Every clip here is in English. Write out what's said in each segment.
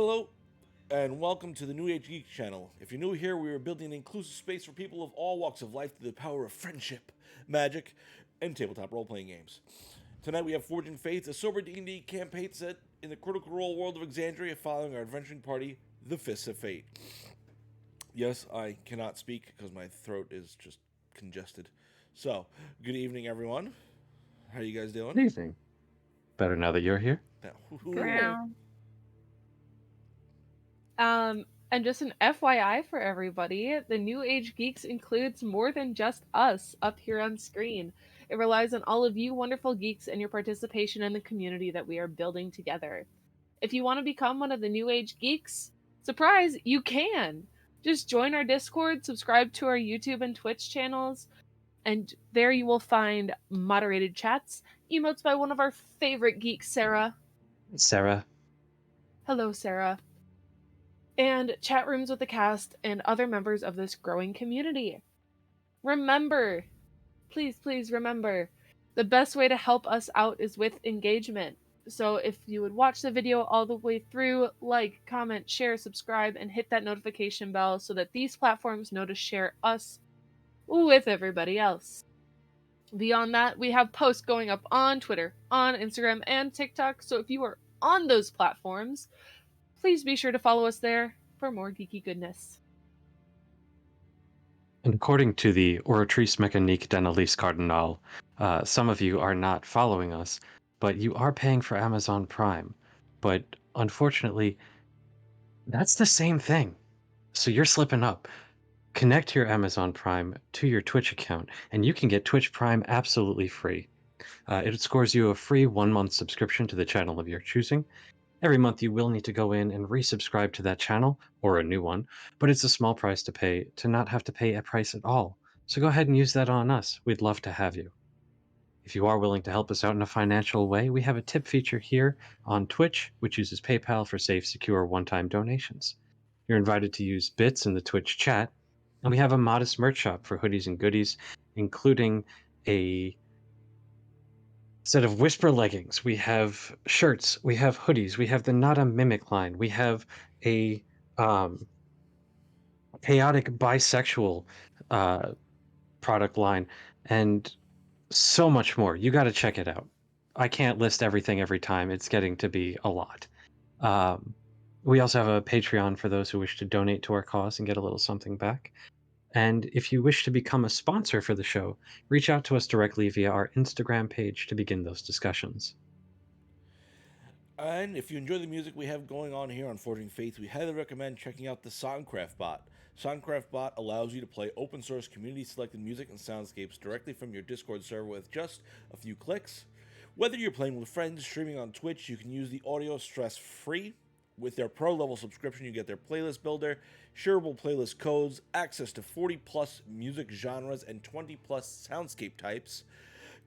Hello, and welcome to the New Age Geeks channel. If you're new here, we are building an inclusive space for people of all walks of life through the power of friendship, magic, and tabletop role-playing games. Tonight we have Forging Fates, a sober D&D campaign set in the Critical Role world of Exandria following our adventuring party, the Fists of Fate. Yes, I cannot speak because my throat is just congested. So, good evening, everyone. How are you guys doing? Good evening. Better now that you're here. Good. Meow. And just an FYI for everybody, the New Age Geeks includes more than just us up here on screen. It relies on all of you wonderful geeks and your participation in the community that we are building together. If you want to become one of the New Age Geeks, surprise, you can! Just join our Discord, subscribe to our YouTube and Twitch channels, and there you will find moderated chats, emotes by one of our favorite geeks, Sarah. Sarah. Hello, Sarah. And chat rooms with the cast and other members of this growing community. Remember, please remember, the best way to help us out is with engagement. So if you would watch the video all the way through, like, comment, share, subscribe, and hit that notification bell so that these platforms know to share us with everybody else. Beyond that, we have posts going up on Twitter, on Instagram, and TikTok, so if you are on those platforms, please be sure to follow us there for more geeky goodness. And according to the Oratrice Mécanique d'Analyse Cardinal, some of you are not following us, but you are paying for Amazon Prime. But unfortunately, that's the same thing. So you're slipping up. Connect your Amazon Prime to your Twitch account, and you can get Twitch Prime absolutely free. It scores you a free 1-month subscription to the channel of your choosing. Every month you will need to go in and resubscribe to that channel, or a new one, but it's a small price to pay to not have to pay a price at all. So go ahead and use that on us. We'd love to have you. If you are willing to help us out in a financial way, we have a tip feature here on Twitch, which uses PayPal for safe, secure, one-time donations. You're invited to use bits in the Twitch chat, and we have a modest merch shop for hoodies and goodies, including a set of whisper leggings. We have shirts. We have hoodies. We have the Not a Mimic line. We have a chaotic bisexual product line, and so much more. You got to check it out. I can't list everything every time. It's getting to be a lot. We also have a Patreon for those who wish to donate to our cause and get a little something back. And if you wish to become a sponsor for the show, reach out to us directly via our Instagram page to begin those discussions. And if you enjoy the music we have going on here on Forging Faith, we highly recommend checking out the SonCraft bot. SonCraft bot allows you to play open source community selected music and soundscapes directly from your Discord server with just a few clicks. Whether you're playing with friends, streaming on Twitch, you can use the audio stress free. With their pro level subscription, you get their playlist builder, shareable playlist codes, access to 40 plus music genres and 20 plus soundscape types,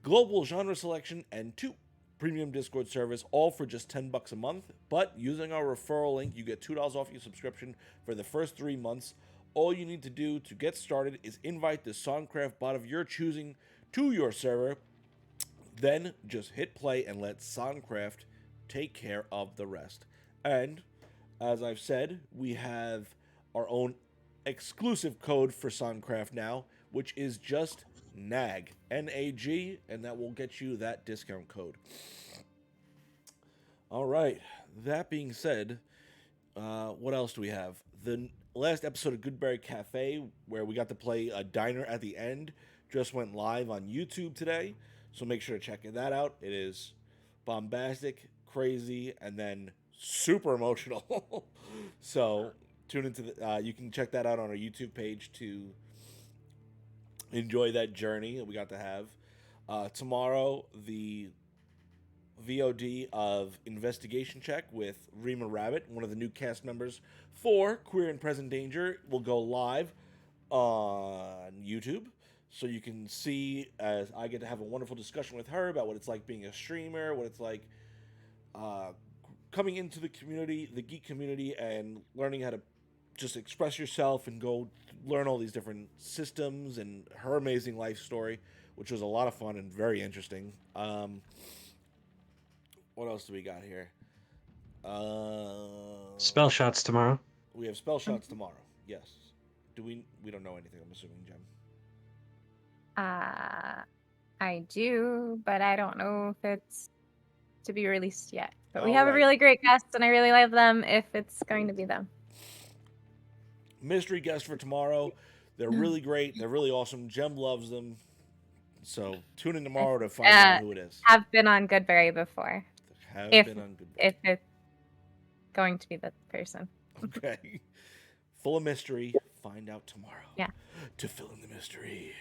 global genre selection, and 2 premium Discord servers, all for just $10 a month. But using our referral link, you get $2 off your subscription for the first 3 months. All you need to do to get started is invite the SonCraft bot of your choosing to your server. Then just hit play and let SonCraft take care of the rest. And as I've said, we have our own exclusive code for SonCraft now, which is just NAG, N-A-G, and that will get you that discount code. All right, that being said, what else do we have? The last episode of Goodberry Cafe, where we got to play a diner at the end, just went live on YouTube today, so make sure to check that out. It is bombastic, crazy, and then super emotional. So tune into the. You can check that out on our YouTube page to enjoy that journey that we got to have. Tomorrow, the VOD of Investigation Check with Rima Rabbit, one of the new cast members for Queer and Present Danger, will go live on YouTube. So you can see as I get to have a wonderful discussion with her about what it's like being a streamer, what it's like coming into the community, the geek community, and learning how to just express yourself and go learn all these different systems and her amazing life story, which was a lot of fun and very interesting. What else do we got here? Spell shots tomorrow. We have spell shots tomorrow. Yes. Do we don't know anything, I'm assuming, Jem. I do, but I don't know if it's to be released yet. But we All have a right. really great guest, and I really love them if it's going to be them. Mystery guest for tomorrow. They're really great. They're really awesome. Jem loves them. So tune in tomorrow to find out who it is. Have been on Goodberry before. Have been on good. If it's going to be the person. Okay. Full of mystery. Find out tomorrow. Yeah. To fill in the mystery.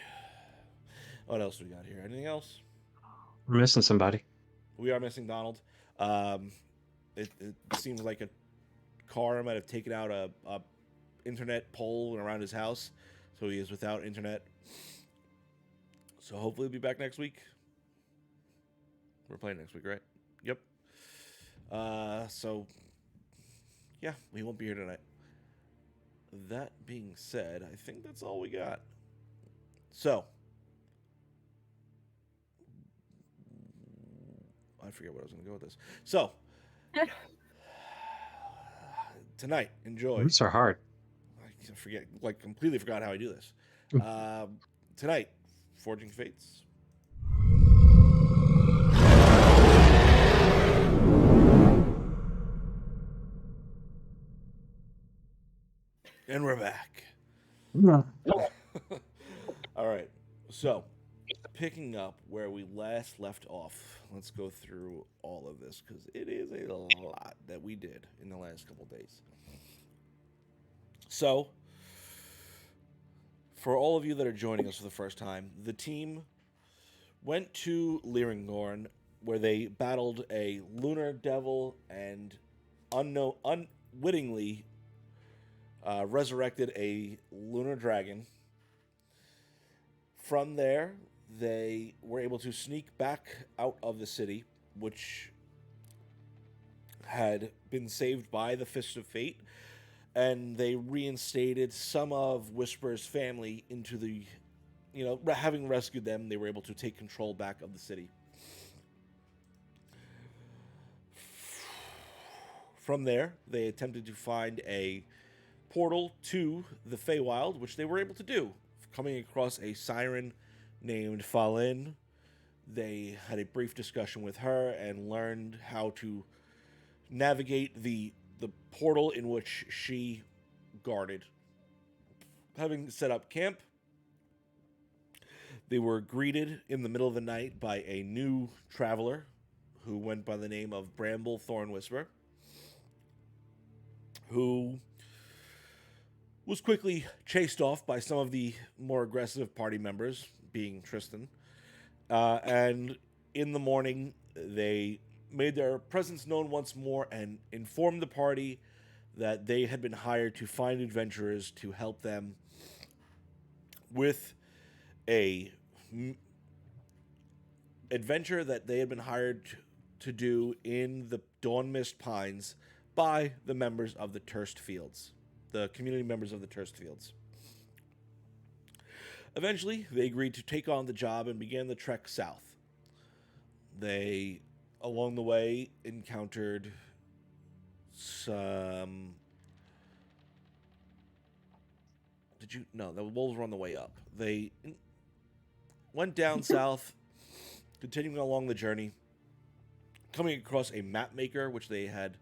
What else we got here? Anything else? We're missing somebody. We are missing Donald. It seems like a car might have taken out a internet pole around his house, so he is without internet. So hopefully he'll be back next week. We're playing next week, right? Yep. So yeah, we won't be here tonight. That being said, I think that's all we got. So I forget what I was going to go with this. So tonight, enjoy. Roots are hard. I forget, completely forgot how I do this. Tonight, Forging Fates. And we're back. Yeah. All right. So, picking up where we last left off, let's go through all of this because it is a lot that we did in the last couple days. So, for all of you that are joining us for the first time, the team went to Lyringorn where they battled a lunar devil and unwittingly resurrected a lunar dragon. From there, they were able to sneak back out of the city, which had been saved by the Fist of Fate, and they reinstated some of Whisper's family into the, having rescued them, they were able to take control back of the city. From there, they attempted to find a portal to the Feywild, which they were able to do, coming across a siren named Falin. They had a brief discussion with her and learned how to navigate the portal in which she guarded. Having set up camp, they were greeted in the middle of the night by a new traveler who went by the name of Bramble Thornwhisper, who was quickly chased off by some of the more aggressive party members, being Tristan. And in the morning, they made their presence known once more and informed the party that they had been hired to find adventurers to help them with a adventure that they had been hired to do in the Dawnmist Pines by the members of the Turst Fields, the community members of the Turst Fields. Eventually, they agreed to take on the job and began the trek south. They, along the way, encountered some... No, the wolves were on the way up. They went down south, continuing along the journey, coming across a map maker, which they had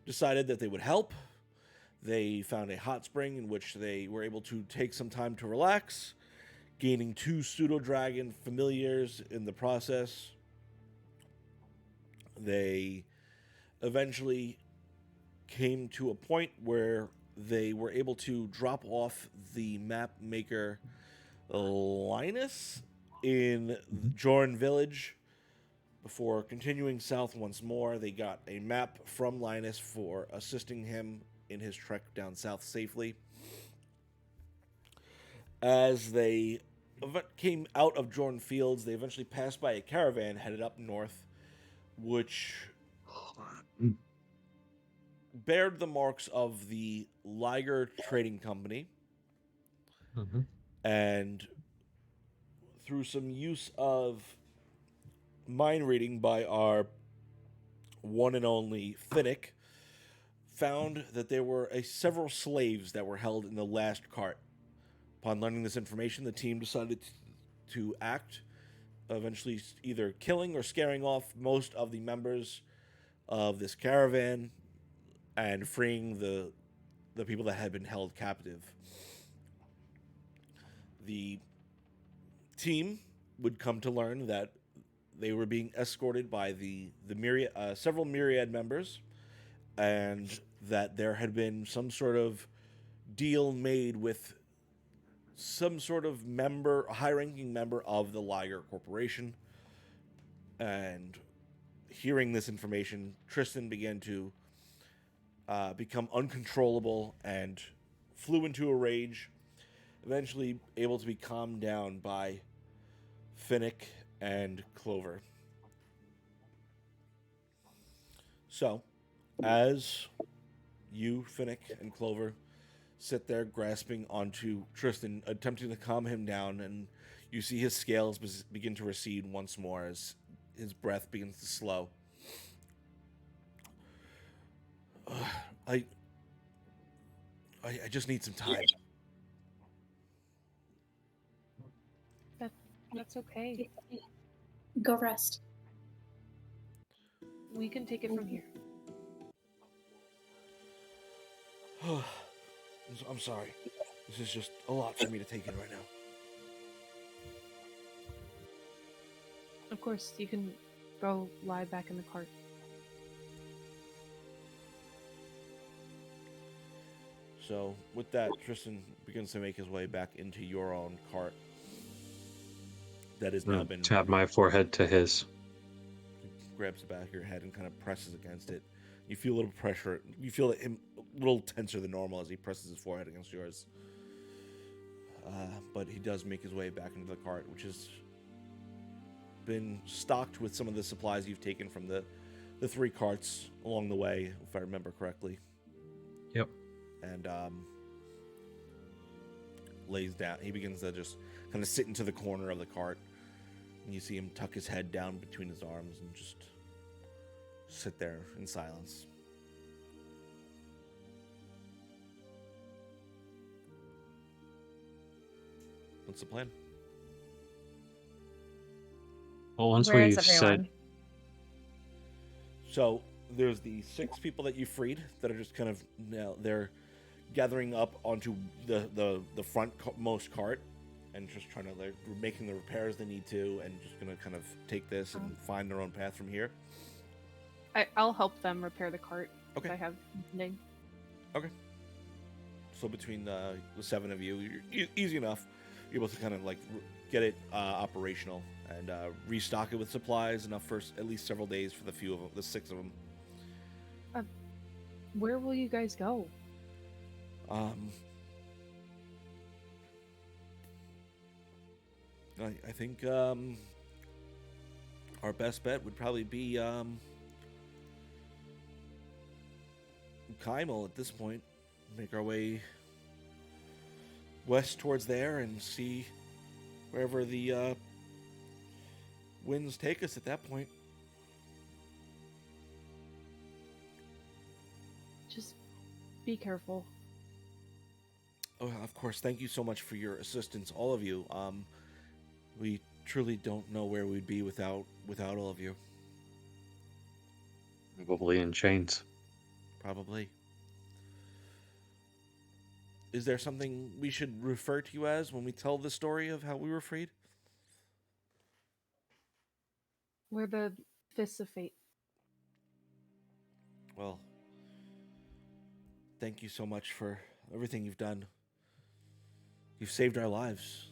decided that they would help. They found a hot spring in which they were able to take some time to relax, gaining 2 pseudo-dragon familiars in the process. They eventually came to a point where they were able to drop off the map maker Linus in Jorn Village. Before continuing south once more, they got a map from Linus for assisting him in his trek down south safely. As they came out of Jordan Fields, they eventually passed by a caravan headed up north, which bared the marks of the Liger Trading Company. Mm-hmm. And through some use of mind reading by our one and only Finnick, found that there were several slaves that were held in the last cart. Upon learning this information, the team decided to act, eventually either killing or scaring off most of the members of this caravan and freeing the people that had been held captive. The team would come to learn that they were being escorted by several myriad members, and that there had been some sort of deal made with some sort of high-ranking member of the Liger Corporation. And hearing this information, Tristan began to become uncontrollable and flew into a rage, eventually able to be calmed down by Finnick and Clover. So, as you, Finnick, and Clover sit there grasping onto Tristan, attempting to calm him down, and you see his scales begin to recede once more as his breath begins to slow. I just need some time. That's okay. Go rest. We can take it from here. I'm sorry. This is just a lot for me to take in right now. Of course, you can go lie back in the cart. So, with that, Tristan begins to make his way back into your own cart. That has now been... Tap my forehead to his. Grabs the back of your head and kind of presses against it. You feel a little pressure. You feel him a little tenser than normal as he presses his forehead against yours. But he does make his way back into the cart, which has been stocked with some of the supplies you've taken from the 3 carts along the way, if I remember correctly. Yep. And lays down. He begins to just kind of sit into the corner of the cart. And you see him tuck his head down between his arms and just sit there in silence. What's the plan? Well, once Where is we've everyone? said, So there's the 6 people that you freed that are just kind of they're gathering up onto the front most cart and just trying to making the repairs they need to, and just gonna kind of take this and find their own path from here. I'll help them repair the cart. Okay. If I have mending. Okay. So between the 7 of you, you're easy enough. You're able to kind of get it operational and restock it with supplies enough for at least several days for the 6 of them. Where will you guys go? I think our best bet would probably be Kymel at this point. Make our way west towards there and see wherever the winds take us at that point. Just be careful. Oh, of course. Thank you so much for your assistance, all of you. We truly don't know where we'd be without all of you. probably in chains. Probably. Is there something we should refer to you as when we tell the story of how we were freed? We're the Fists of Fate. Well, thank you so much for everything you've done. You've saved our lives.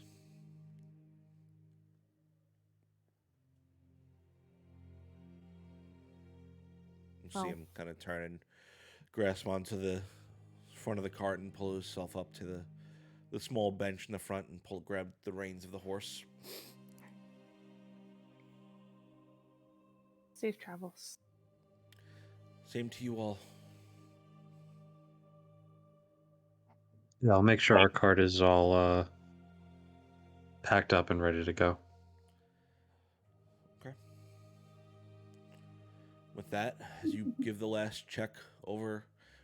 You see him kind of turn and grasp onto the front of the cart and pull himself up to the small bench in the front and grab the reins of the horse. Safe travels. Same to you all. Yeah, I'll make sure our cart is all packed up and ready to go. Okay. With that, as you give the last check over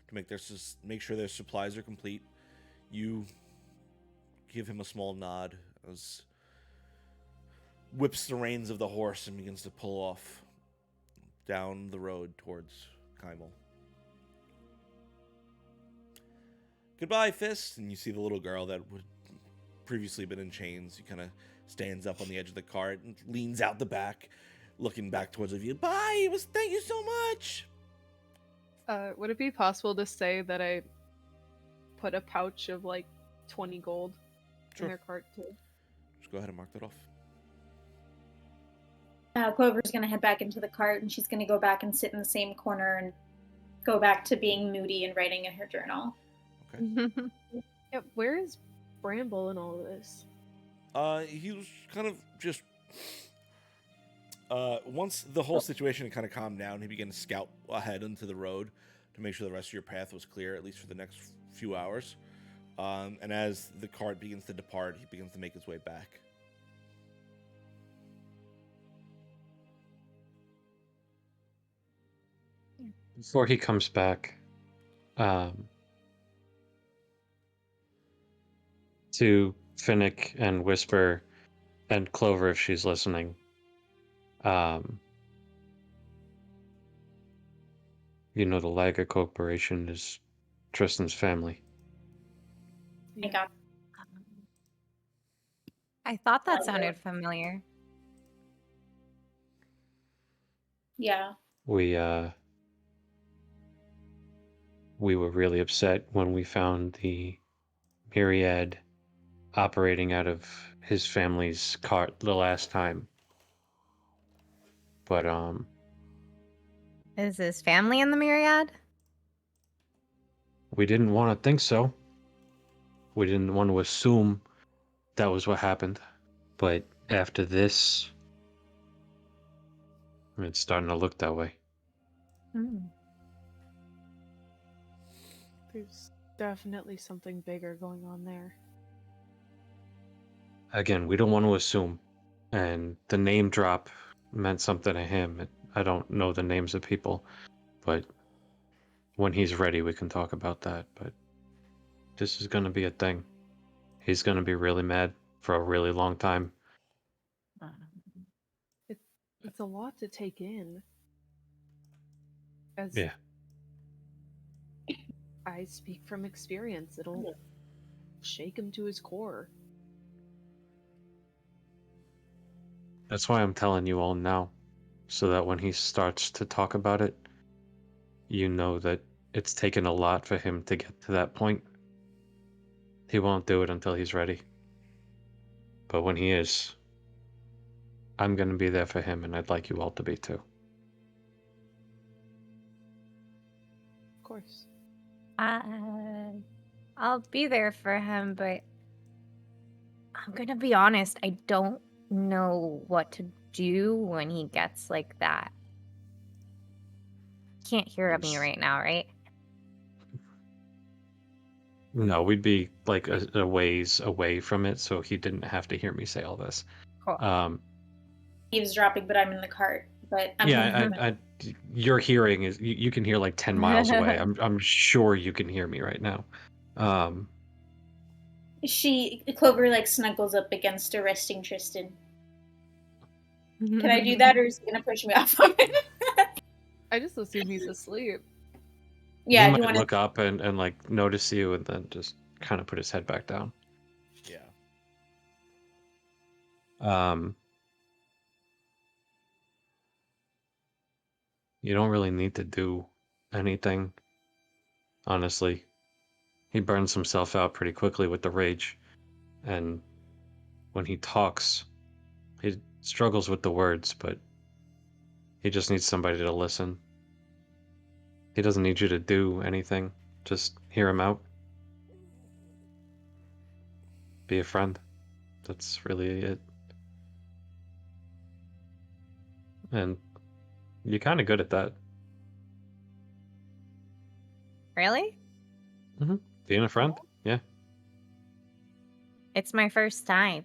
to to make sure their supplies are complete. You give him a small nod as whips the reins of the horse and begins to pull off down the road towards Kymel. Goodbye, Fist. And you see the little girl that would previously been in chains. He kind of stands up on the edge of the cart and leans out the back, looking back towards you. Bye. Thank you so much. Would it be possible to say that I put a pouch of like 20 gold in their cart too? Just go ahead and mark that off. Clover's going to head back into the cart, and she's going to go back and sit in the same corner and go back to being moody and writing in her journal. Okay. Yeah, where is Bramble in all of this? He was kind of just... once the whole situation kind of calmed down, he began to scout ahead into the road to make sure the rest of your path was clear, at least for the next few hours. And as the cart begins to depart, he begins to make his way back. Before he comes back, to Finnick and Whisper and Clover, if she's listening, you know, the Lager Corporation is Tristan's family. I got I thought that sounded familiar. Yeah. We were really upset when we found the Myriad operating out of his family's cart the last time. But Is his family in the Myriad? we didn't want to think so. We didn't want to assume that was what happened. But after this, it's starting to look that way. There's definitely something bigger going on there. Again, we don't want to assume. And the name drop meant something to him. I don't know the names of people, but when he's ready, we can talk about that. But this is going to be a thing. He's going to be really mad for a really long time. It's a lot to take in. As Yeah. I speak from experience, it'll shake him to his core. That's why I'm telling you all now, so that when he starts to talk about it, you know that it's taken a lot for him to get to that point. He won't do it until he's ready. But when he is, I'm going to be there for him, and I'd like you all to be too. Of course. I'll be there for him, but I'm gonna be honest, I don't know what to do when he gets like that. Can't hear me right now, right? No, we'd be like a ways away from it, so he didn't have to hear me say all this. Cool. Eavesdropping, but I'm in the cart. But I'm I your hearing is you can hear like 10 miles away. I'm sure you can hear me right now. Clover like snuggles up against arresting Tristan. Can I do that, or is he gonna push me off of it? I just assume he's asleep. Yeah, he do you might want to look up and like notice you and then just kind of put his head back down. Yeah. You don't really need to do anything, honestly. He burns himself out pretty quickly with the rage, and when he talks, he struggles with the words, but he just needs somebody to listen. He doesn't need you to do anything, just hear him out. Be a friend. That's really it. And you're kind of good at that. Really? Being a friend? Yeah. It's my first time.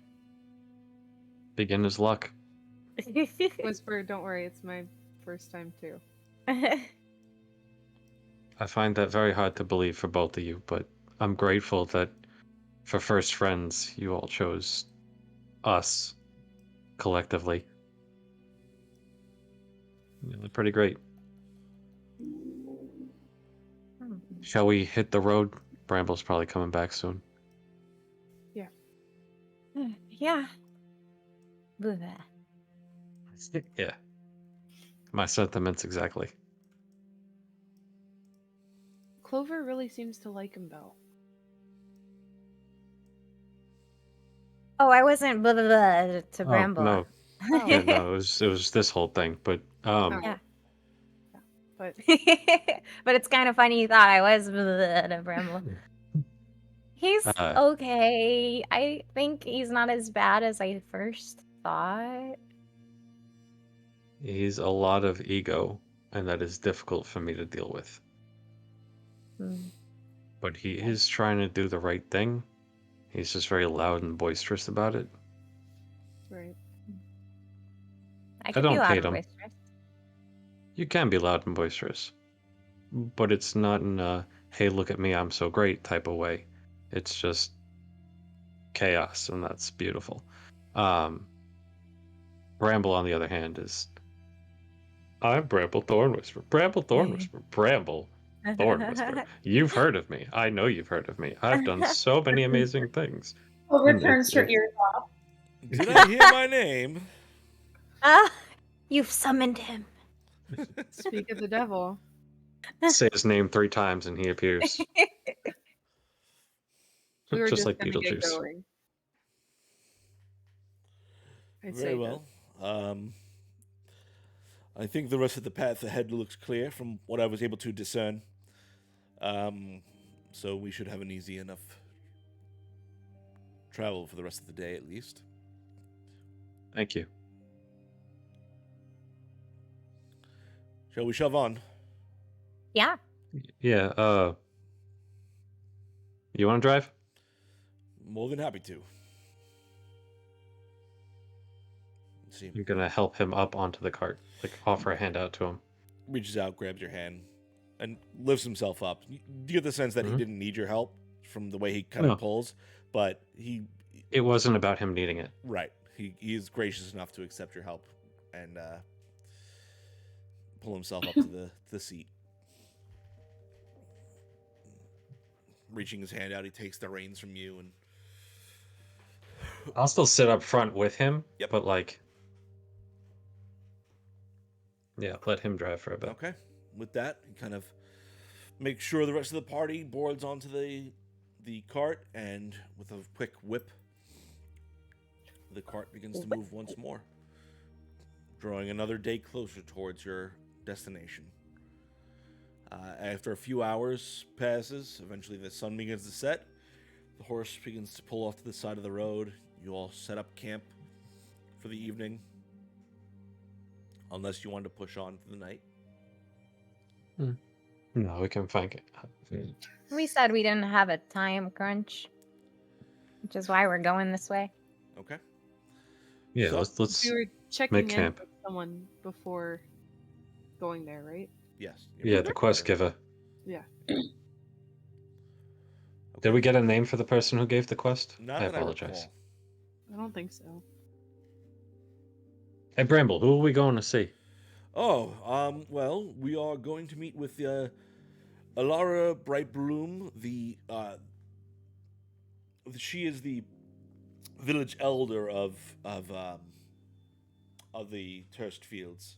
Beginner's luck. Whisper, don't worry, it's my first time too. I find that very hard to believe for both of you, but I'm grateful that for first friends, you all chose us collectively. They're pretty great. Shall we hit the road? Bramble's probably coming back soon. Yeah. Blah. Yeah. My sentiments exactly. Clover really seems to like him, though. Oh, I wasn't blah, blah, blah to Bramble. No. Oh. Yeah, no, it was this whole thing, but Oh. Yeah. But But it's kind of funny you thought I was blah, blah, to Bramble. He's okay. I think he's not as bad as I first thought. he's a lot of ego, and that is difficult for me to deal with. But he is trying to do the right thing. He's just very loud and boisterous about it. right. I could don't be loud hate and him. boisterous. You can be loud and boisterous, but it's not in a "hey, look at me, I'm so great" type of way. It's just chaos, and that's beautiful. Bramble, on the other hand, is I'm Bramble Thornwhisper. Bramble Thornwhisper. Bramble Thornwhisper. You've heard of me. I know you've heard of me. I've done so many amazing things. Clover And turns her it- ears off. Did I hear my name? You've summoned him. Speak of the devil. Say his name 3 times and he appears. We were just like gonna get Beetlejuice. going. I'd Very say well. I think the rest of the path ahead looks clear from what I was able to discern. So we should have an easy enough travel for the rest of the day, at least. Thank you. Shall we shove on? Yeah. Yeah, you want to drive? More than happy to. Let's see. You're gonna help him up onto the cart, like offer a hand out to him. Reaches out, grabs your hand, and lifts himself up. You get the sense that he didn't need your help from the way he kind No. of pulls, but It wasn't about him needing it. right. He is gracious enough to accept your help and pull himself up to the seat. Reaching his hand out, he takes the reins from you and I'll still sit up front with him, Yep. but like, yeah, let him drive for a bit. okay. With that, he kind of makes sure the rest of the party boards onto the cart, and with a quick whip, the cart begins to move once more, drawing another day closer towards your destination. After a few hours passes, eventually the sun begins to set. The horse begins to pull off to the side of the road. You all set up camp for the evening, unless you want to push on for the night. No, we can find it. We said we didn't have a time crunch, which is why we're going this way. Okay. Yeah, So- let's We were checking make in camp. with someone before going there, right? Yes. Yeah, the quest giver. Yeah. Did we get a name for the person who gave the quest? Not I that apologize. I recall. I don't think so. Hey, Bramble, who are we going to see? Oh, well, we are going to meet with Alara Brightbloom. She is the village elder of the Turst Fields.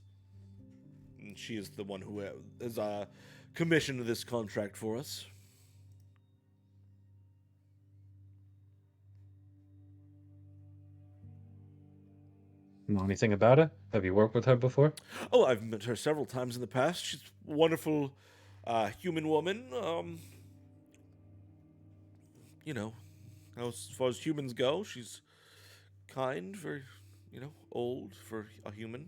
And she is the one who has commissioned this contract for us. Know anything about her? Have you worked with her before? Oh, I've met her several times in the past. She's a wonderful human woman. As far as humans go, she's kind, very, old for a human.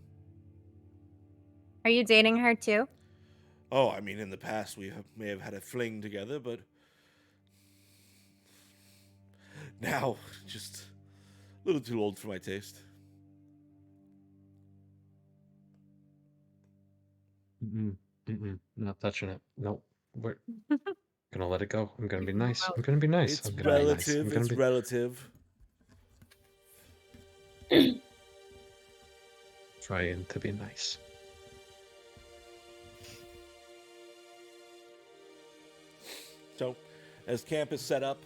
Are you dating her too? Oh, I mean, in the past we may have had a fling together, but now just a little too old for my taste. Not touching it. Nope. we're gonna let it go. I'm gonna be You can nice. move I'm gonna be nice. It's I'm gonna be nice. I'm relative. gonna It's be. relative. Trying to be nice. So, as camp is set up,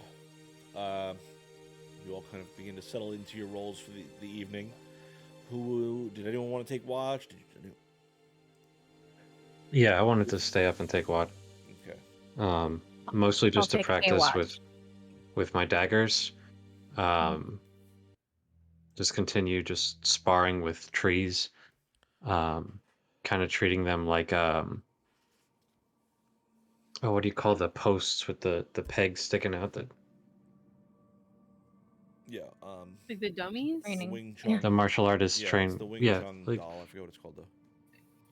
you all kind of begin to settle into your roles for the evening. Did anyone want to take watch? Yeah, I wanted to stay up and take watch. Okay. Mostly just to take a practice watch. with my daggers. Just continue just sparring with trees. Kind of treating them like what do you call the posts with the pegs sticking out? Yeah. Like the dummies? Training. Wing Chun. The martial artists Yeah, train. it's the Wing Yeah, Chun like doll. I forget what it's called though.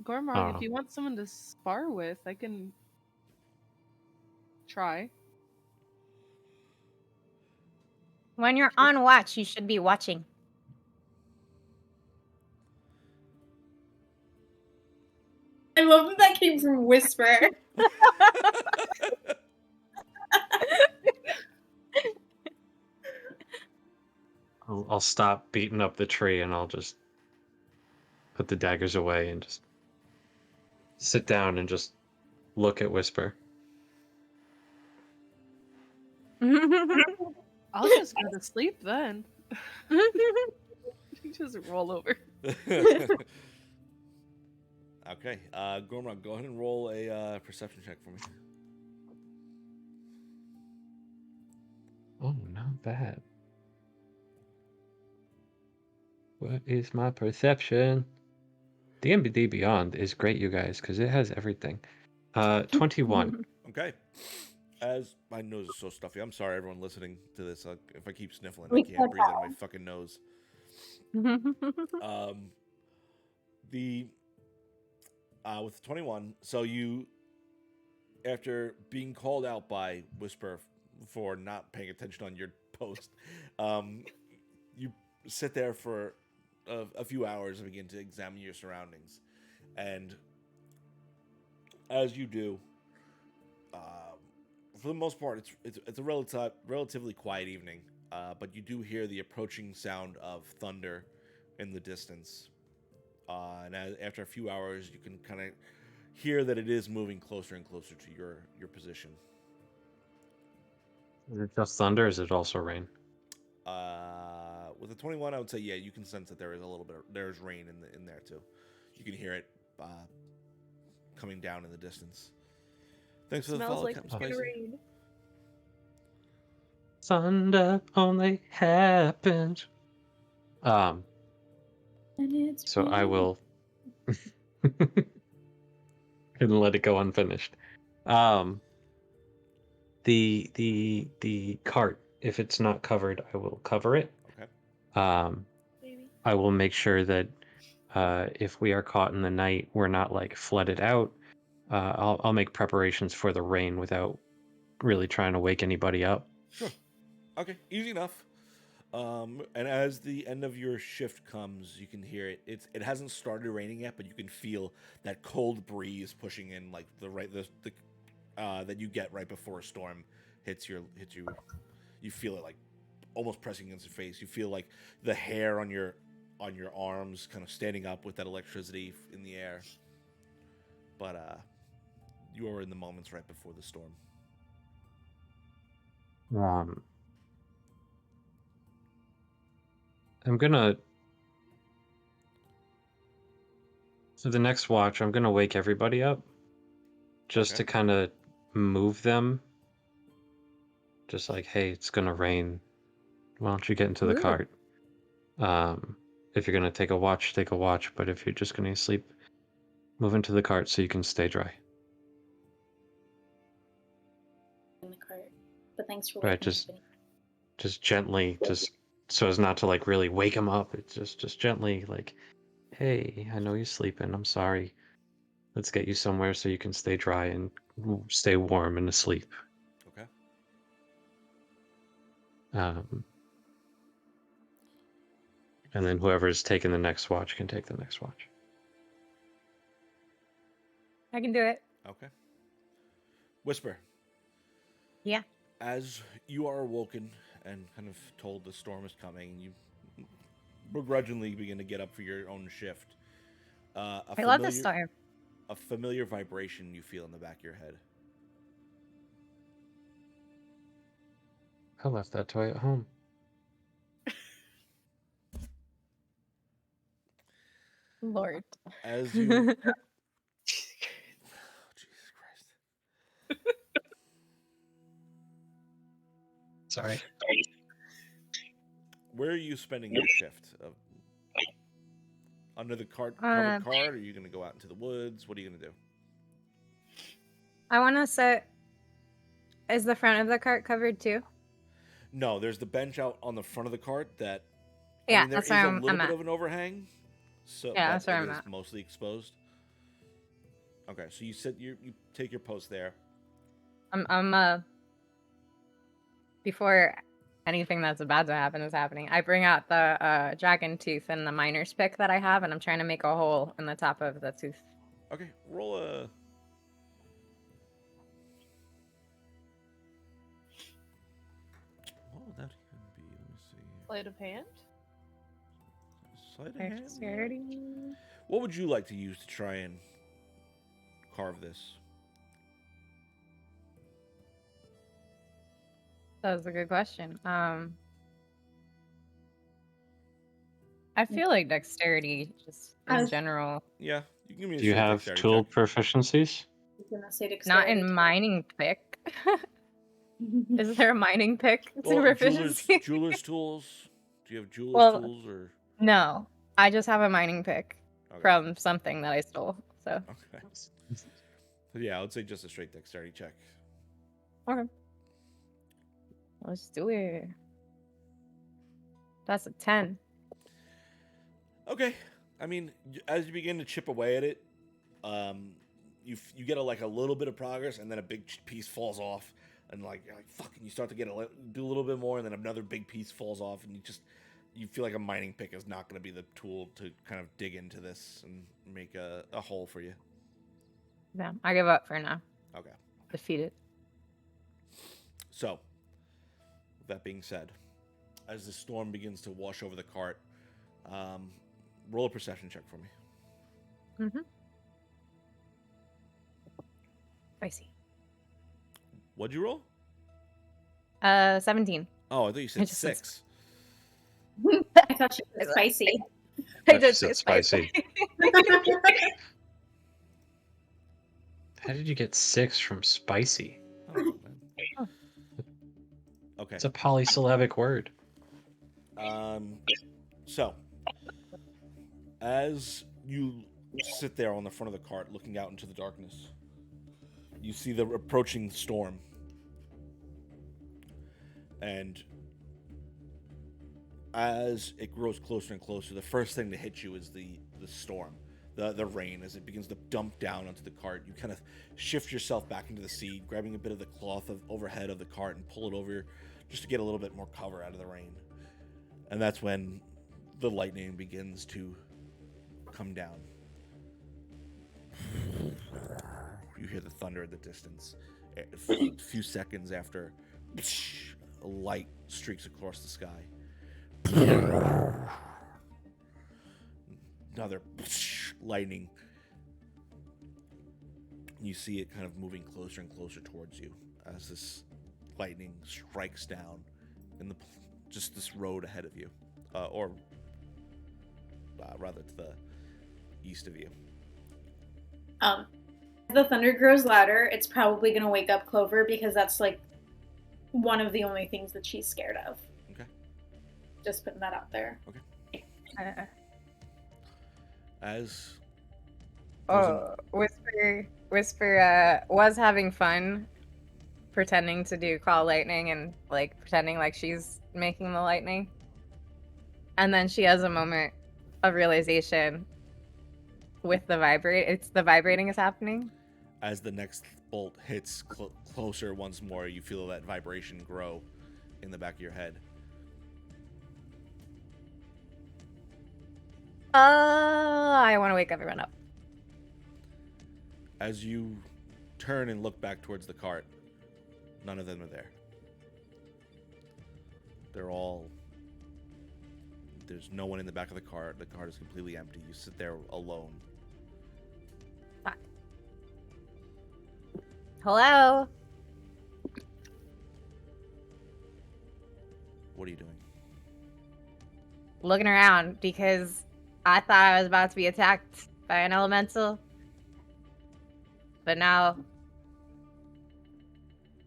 Gormog, if you want someone to spar with, I can try. When you're on watch, you should be watching. I love that came from Whisper. I'll stop beating up the tree and I'll just put the daggers away and just sit down and just look at Whisper. I'll just go to sleep then. You just roll over. Okay. Gormog, go ahead and roll a perception check for me. Oh, not bad. What is my perception? DND Beyond is great, you guys, because it has everything. 21. Okay. As my nose is so stuffy, I'm sorry everyone listening to this. If I keep sniffling, I can't breathe out of my fucking nose. With 21, so you, after being called out by Whisper for not paying attention on your post, you sit there for a few hours and begin to examine your surroundings. And as you do, for the most part, it's a relatively quiet evening, but you do hear the approaching sound of thunder in the distance. And after a few hours, you can kind of hear that it is moving closer and closer to your position. Is it just thunder or is it also rain? With a 21, I would say, yeah, you can sense that there is there's rain in there too. You can hear it coming down in the distance. Thanks for the Smells follow, like Captain it's gonna Spicy. rain. Thunder only happens. So I will couldn't let it go unfinished. The cart, if it's not covered, I will cover it. Okay. Maybe. I will make sure that if we are caught in the night, we're not like flooded out. I'll make preparations for the rain without really trying to wake anybody up. Sure. Okay, easy enough. And as the end of your shift comes, you can hear it. It hasn't started raining yet, but you can feel that cold breeze pushing in, like that you get right before a storm hits you. You feel it like almost pressing against your face. You feel like the hair on your arms kind of standing up with that electricity in the air. But you are in the moments right before the storm. I'm gonna, for the next watch, I'm gonna wake everybody up just to kind of move them. Just like, hey, it's gonna rain. Why don't you get into the cart? If you're gonna take a watch, take a watch. But if you're just gonna sleep, move into the cart so you can stay dry. In the cart. But thanks for Right, just gently, just so as not to like really wake him up. It's just gently like, hey, I know you're sleeping. I'm sorry. Let's get you somewhere so you can stay dry and stay warm and asleep. Okay. And then whoever's taking the next watch can take the next watch. I can do it. Okay. Whisper. Yeah. As you are awoken and kind of told the storm is coming, you begrudgingly begin to get up for your own shift. I love this storm. A familiar vibration you feel in the back of your head. I left that toy at home. Lord. As you... Oh, Jesus Christ. Sorry. Where are you spending your shift? Under the covered cart? Or are you going to go out into the woods? What are you going to do? I want to set... Is the front of the cart covered too? No, there's the bench out on the front of the cart that... Yeah, I mean, there that's is where a little I'm bit at. of an overhang. So Yeah, that's where it I'm is at. mostly exposed. Okay, so you take your post there. I'm before anything that's about to happen is happening, I bring out the dragon tooth and the miner's pick that I have, and I'm trying to make a hole in the top of the tooth. Okay, roll a... What would that even be? Let me see. Sleight of hand? Sleight of hand? Dexterity. What would you like to use to try and carve this? That was a good question. I feel like dexterity, just in general. Yeah, you can give me a Do you straight have dexterity tool check. proficiencies? I'm gonna say Not dexterity. in mining pick. Is there a mining pick Well, proficiency? jeweler's tools. Do you have jeweler's Well, tools or? No, I just have a mining pick Okay. from something that I stole. So Okay. Yeah, I would say just a straight dexterity check. okay, let's do it. That's a 10. Okay. I mean, as you begin to chip away at it, you get a little bit of progress, and then a big piece falls off, and you're like fuck, and you start to do a little bit more, and then another big piece falls off, and you feel like a mining pick is not going to be the tool to kind of dig into this and make a hole for you. Yeah, I give up for now. Okay. Defeated. So, with that being said, as the storm begins to wash over the cart, roll a perception check for me. Mm-hmm. I see. What'd you roll? 17. Oh, I thought you said I just said 6. I thought she was spicy. I did say spicy. How did you get 6 from spicy? Oh, man. Okay. It's a polysyllabic word. So, as you sit there on the front of the cart looking out into the darkness, you see the approaching storm. And as it grows closer and closer, the first thing to hit you is the storm, the rain, as it begins to dump down onto the cart. You kind of shift yourself back into the seat, grabbing a bit of the cloth overhead of the cart and pull it over just to get a little bit more cover out of the rain. And that's when the lightning begins to come down. You hear the thunder in the distance. A few seconds after, a light streaks across the sky. Another lightning. You see it kind of moving closer and closer towards you as this lightning strikes down in just this road ahead of you, or rather to the east of you. As the thunder grows louder, it's probably gonna wake up Clover because that's like one of the only things that she's scared of. Okay. Just putting that out there. Okay. As Whisper was having fun pretending to do call lightning and like pretending like she's making the lightning, and then she has a moment of realization with the vibrating is happening. As the next bolt hits closer once more, you feel that vibration grow in the back of your head. I want to wake everyone up. As you turn and look back towards the cart. None of them are there. There's no one in the back of the cart. The cart is completely empty. You sit there alone. Hello? What are you doing? Looking around because I thought I was about to be attacked by an elemental. But now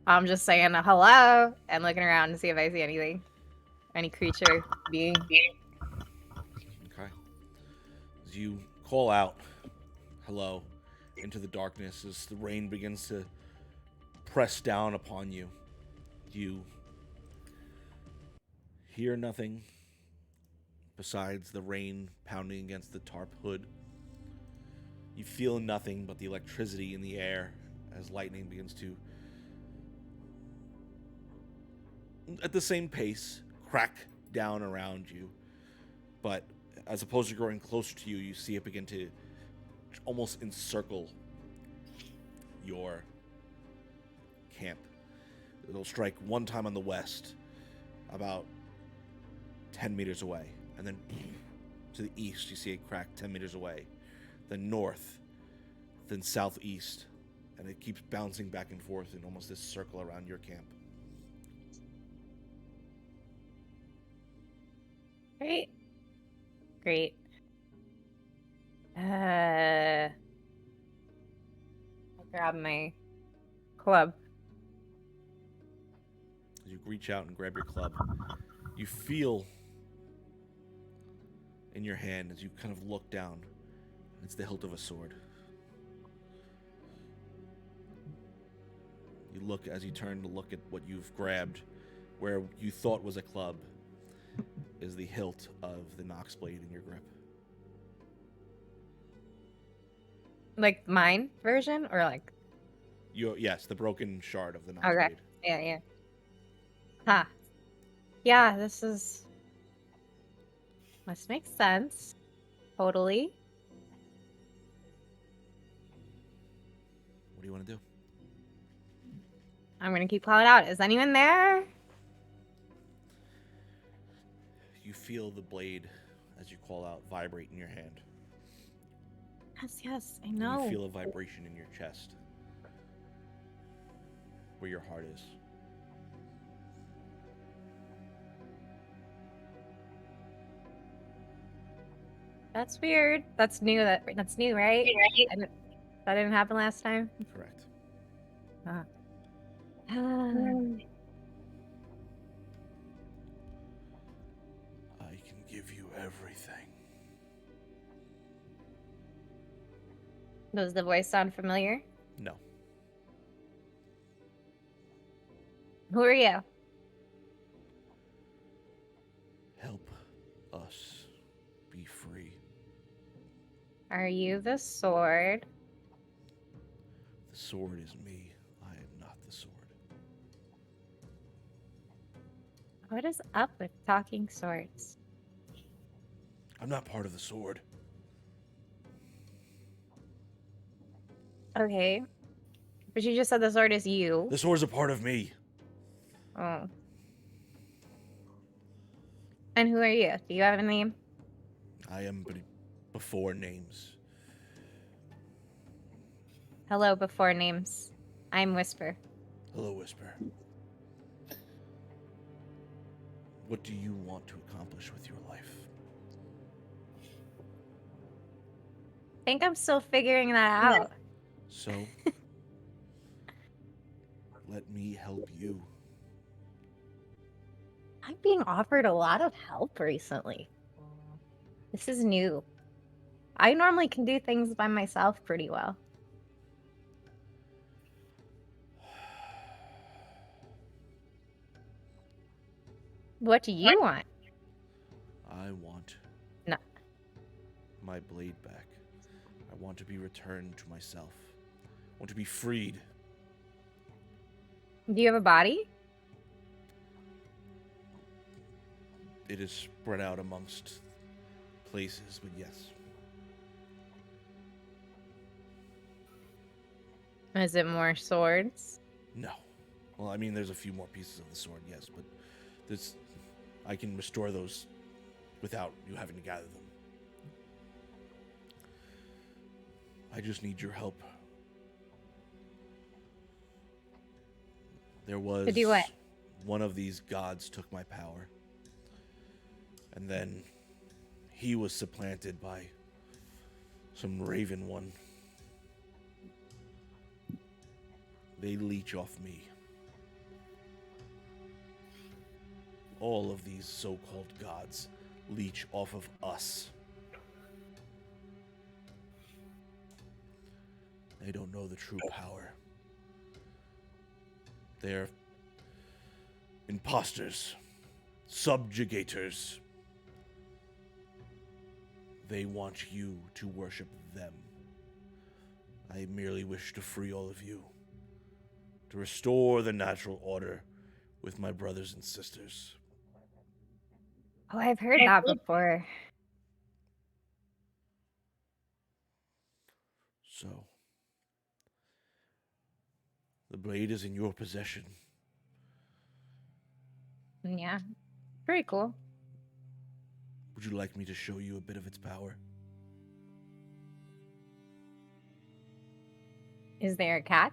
I'm just saying hello and looking around to see if I see anything. Any creature, being. Okay. As you call out hello into the darkness, as the rain begins to press down upon you, you hear nothing besides the rain pounding against the tarp hood. You feel nothing but the electricity in the air as lightning begins to, at the same pace, crack down around you. But as opposed to growing closer to you, you see it begin to almost encircle your camp. It'll strike one time on the west, about 10 meters away, and then to the east you see it crack 10 meters away, then north, then southeast, and it keeps bouncing back and forth in almost this circle around your camp. Great. I grab my club. As you reach out and grab your club, you feel in your hand as you kind of look down. It's the hilt of a sword. You look, as you turn to look at what you've grabbed, where you thought was a club is the hilt of the Nox blade in your grip. Like mine version or like? Yes, the broken shard of the Nox Okay. blade. Yeah. Huh. Yeah, this must make sense. Totally. What do you want to do? I'm gonna keep calling out. Is anyone there? You feel the blade, as you call out, vibrate in your hand. Yes, I And know. you feel a vibration in your chest, where your heart is. That's weird. That's new, right? That didn't happen last time? Correct. I can give you everything. Does the voice sound familiar? No. Who are you? Help us be free. Are you the sword? The sword is me. I am not the sword. What is up with talking swords? I'm not part of the sword. Okay. But you just said the sword is you. The sword's a part of me. Oh. And who are you? Do you have a name? I am before names. Hello before names. I'm Whisper. Hello, Whisper. What do you want to accomplish with your life? I think I'm still figuring that out. So, let me help you. I'm being offered a lot of help recently. This is new. I normally can do things by myself pretty well. What do you want? I want No. my blade back. I want to be returned to myself. I want to be freed. Do you have a body? It is spread out amongst places, but yes. Is it more swords? No. Well, I mean, there's a few more pieces of the sword, yes, but I can restore those without you having to gather them. I just need your help. There was To do what? one of these gods took my power. And then he was supplanted by some raven one. They leech off me. All of these so-called gods leech off of us. They don't know the true power. They're imposters, subjugators. They want you to worship them. I merely wish to free all of you, to restore the natural order with my brothers and sisters. Oh, I've heard that before. So, the blade is in your possession. Yeah. Pretty cool. Would you like me to show you a bit of its power? Is there a catch?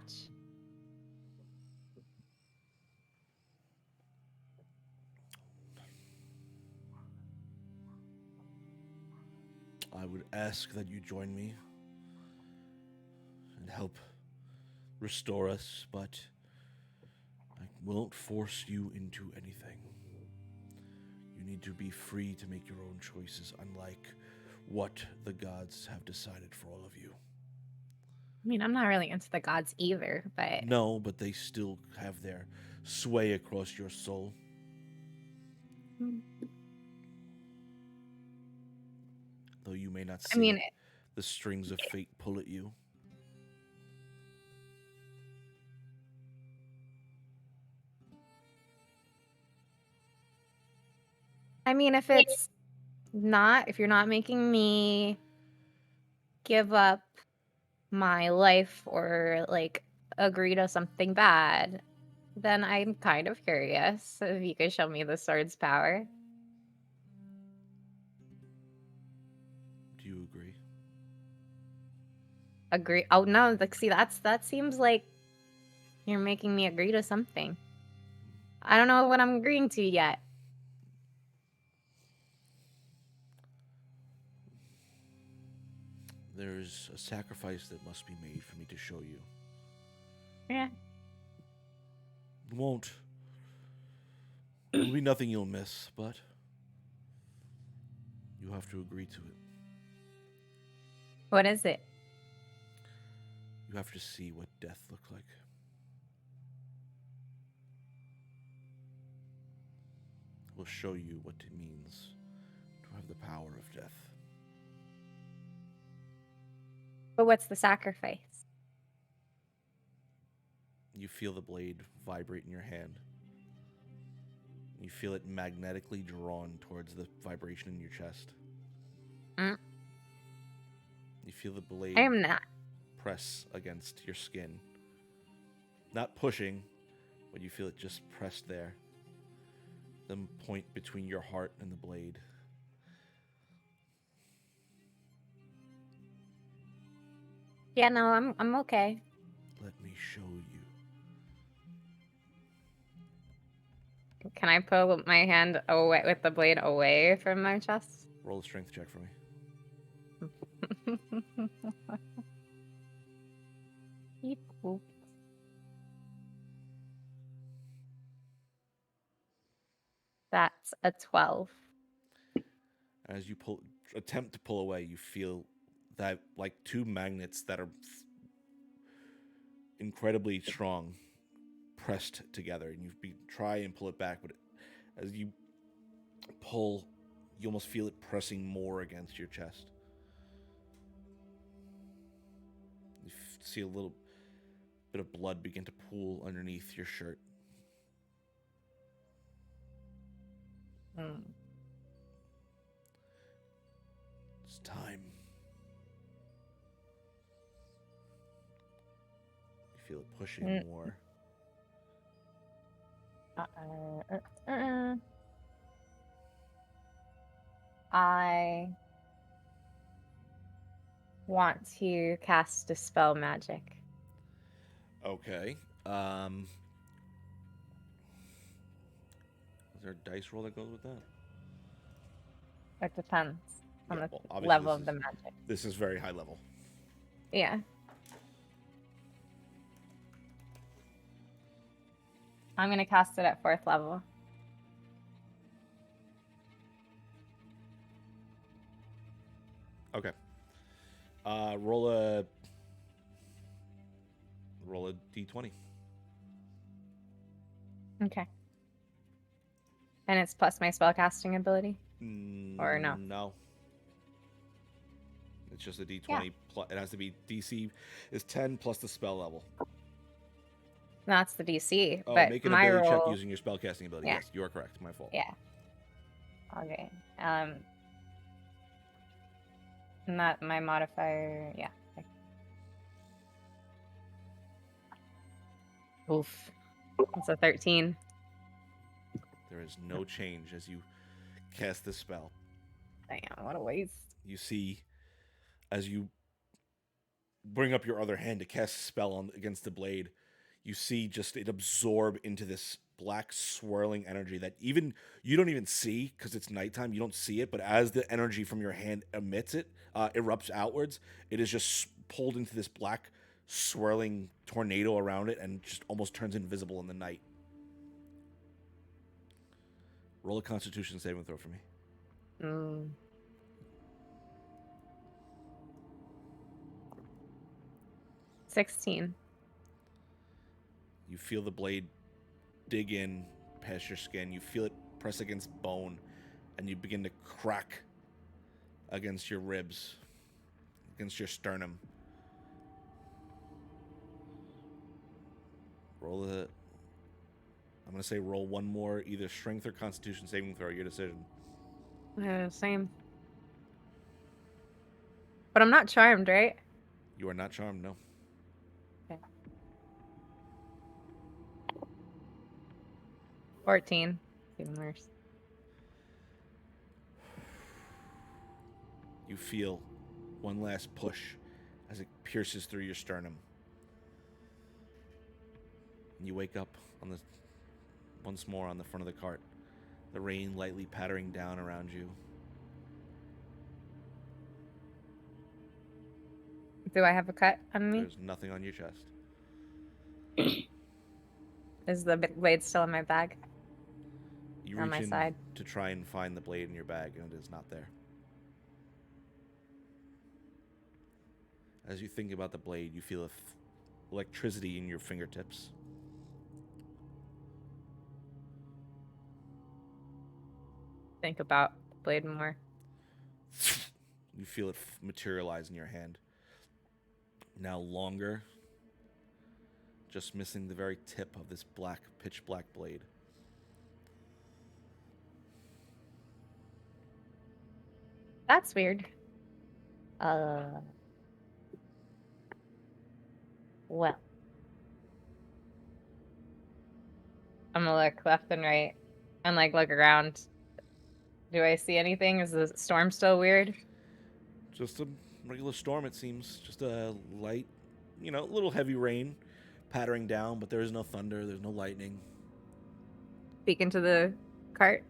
I would ask that you join me and help restore us, but I won't force you into anything. You need to be free to make your own choices, unlike what the gods have decided for all of you. I mean, I'm not really into the gods either, but No, but they still have their sway across your soul. Though you may not see the strings of fate pull at you. if you're not making me give up my life or like agree to something bad, then I'm kind of curious if you could show me the sword's power. Do you agree? Agree? Oh no, like see that seems like you're making me agree to something. I don't know what I'm agreeing to yet. There's a sacrifice that must be made for me to show you. Yeah. It won't. It'll be nothing you'll miss, but you have to agree to it. What is it? You have to see what death looks like. We'll show you what it means to have the power of death. But what's the sacrifice? You feel the blade vibrate in your hand. You feel it magnetically drawn towards the vibration in your chest. Mm. You feel the blade I am not. press against your skin. Not pushing, but you feel it just pressed there. The point between your heart and the blade. Yeah, no, I'm okay. Let me show you. Can I pull my hand away with the blade away from my chest? Roll a strength check for me. Beep, boop. That's a 12. As you attempt to pull away, you feel that like two magnets that are incredibly strong pressed together, and you try and pull it back, but as you pull, you almost feel it pressing more against your chest. You see a little bit of blood begin to pool underneath your shirt. It's time. You feel it pushing Mm. more. I want to cast Dispel Magic. Okay. Is there a dice roll that goes with that? It depends on Yeah, the well, obviously level this of the is- magic. This is very high level. Yeah. I'm going to cast it at 4th level. Okay. Roll a d20. Okay. And it's plus my spellcasting ability? Or no? No. It's just a d20. Yeah. It has to be DC is 10 plus the spell level. That's the DC. Oh, but make an my ability roll... check using your spellcasting ability. Yeah. Yes, you are correct. My fault. Yeah. Okay. And that my modifier, yeah. Okay. Oof. It's a 13. There is no change as you cast this spell. Damn, what a waste. You see, as you bring up your other hand to cast a spell on against the blade, you see just it absorb into this black swirling energy that even you don't even see because it's nighttime. You don't see it, but as the energy from your hand emits it, erupts outwards, it is just pulled into this black swirling tornado around it and just almost turns invisible in the night. Roll a Constitution saving throw for me. 16. You feel the blade dig in past your skin. You feel it press against bone, and you begin to crack against your ribs, against your sternum. I'm going to say roll one more, either strength or constitution saving throw, your decision. Same. But I'm not charmed, right? You are not charmed, no. Okay. 14. Even worse. You feel one last push as it pierces through your sternum. And you wake up once more on the front of the cart, the rain lightly pattering down around you. Do I have a cut on me? There's nothing on your chest. Is the blade still in my bag? You On reach my in side. to try and find the blade in your bag, and it is not there. As you think about the blade, you feel electricity in your fingertips. Think about the blade more. You feel it materialize in your hand. Now longer, just missing the very tip of this pitch black blade. That's weird. Well. I'm gonna look left and right and look around. Do I see anything? Is the storm still weird? Just a regular storm, it seems. Just a light, little heavy rain pattering down, but there is no thunder, there's no lightning. Peek into the cart.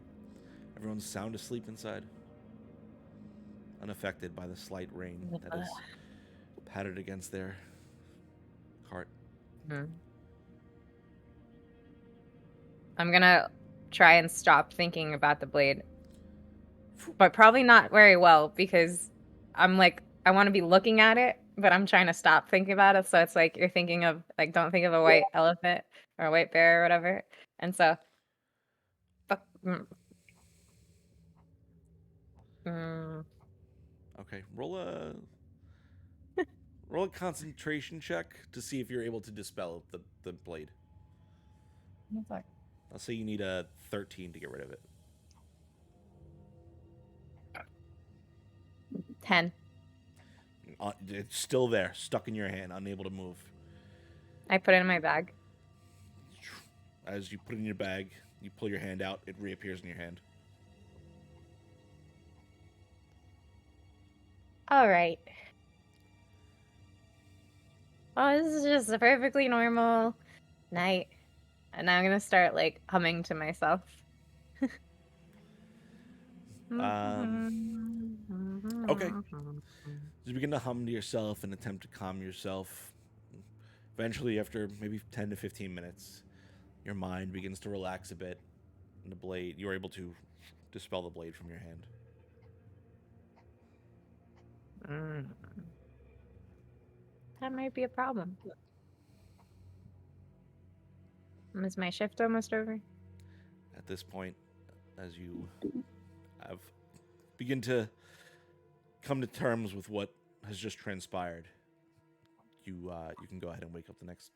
Everyone's sound asleep inside, unaffected by the slight rain that is pattered against their cart. I'm gonna try and stop thinking about the blade, but probably not very well because I'm I want to be looking at it, but I'm trying to stop thinking about it. So it's you're thinking of don't think of a white elephant or a white bear or whatever. And so, Okay, roll a concentration check to see if you're able to dispel the blade. I'll say you need a 13 to get rid of it. 10. It's still there, stuck in your hand, unable to move. I put it in my bag. As you put it in your bag, you pull your hand out, it reappears in your hand. All right. Oh, this is just a perfectly normal night. And now I'm gonna start like humming to myself. Okay. You begin to hum to yourself and attempt to calm yourself. Eventually, after maybe 10 to 15 minutes, your mind begins to relax a bit, and the blade, you're able to dispel the blade from your hand. That might be a problem. Is my shift almost over? At this point, as you have begin to come to terms with what has just transpired, you can go ahead and wake up the next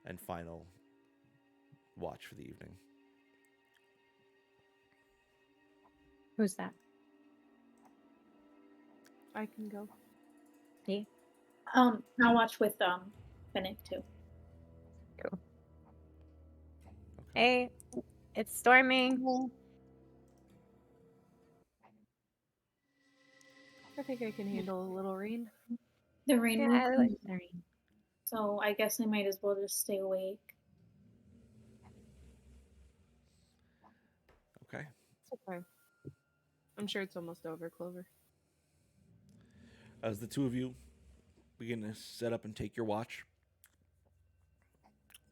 and final watch for the evening. Who's that? I can go. Yeah. I'll watch with Finnick too. Cool. Hey, it's storming. I think I can handle a little rain. The rain Yeah, will I like come, the rain. so I guess I might as well just stay awake. Okay. It's okay. I'm sure it's almost over, Clover. As the two of you begin to set up and take your watch,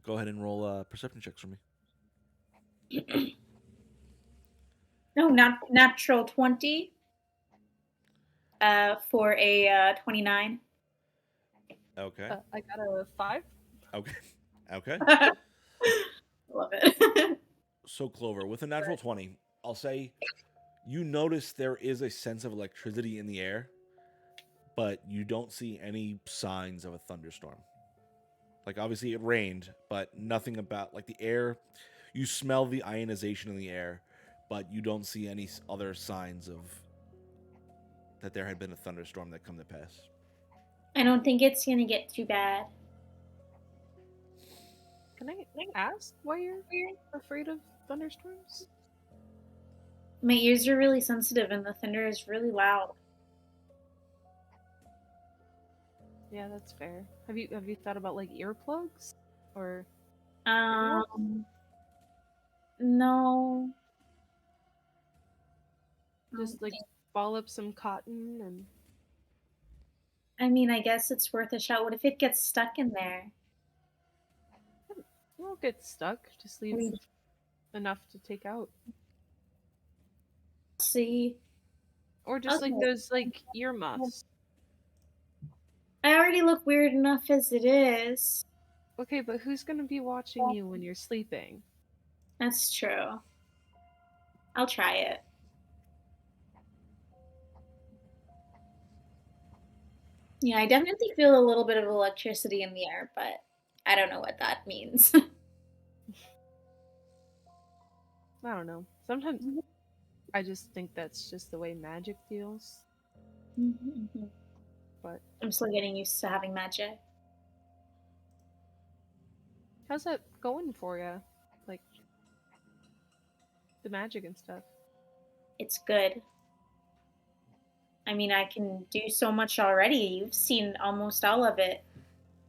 go ahead and roll perception checks for me. No, not natural 20. For a 29. Okay. I got a 5. Okay. Okay. Love it. So, Clover, with a natural 20, I'll say you notice there is a sense of electricity in the air, but you don't see any signs of a thunderstorm. Like, obviously, it rained, but nothing about, like, the air. You smell the ionization in the air, but you don't see any other signs of that there had been a thunderstorm that come to pass. I don't think it's gonna get too bad. Can I ask why you're afraid of thunderstorms? My ears are really sensitive and the thunder is really loud. Yeah, that's fair. Have you thought about like earplugs or No. just like ball up some cotton and I mean, I guess it's worth a shot. What if it gets stuck in there? it won't get stuck. Just leave enough to take out. See, Or just like Okay. those like earmuffs. I already look weird enough as it is. Okay, but who's gonna be watching you when you're sleeping? That's true. I'll try it. Yeah, I definitely feel a little bit of electricity in the air, but I don't know what that means. I don't know. Sometimes I just think that's just the way magic feels. But I'm still getting used to having magic. how's that going for you? Like the magic and stuff. It's good. I mean, I can do so much already. You've seen almost all of it.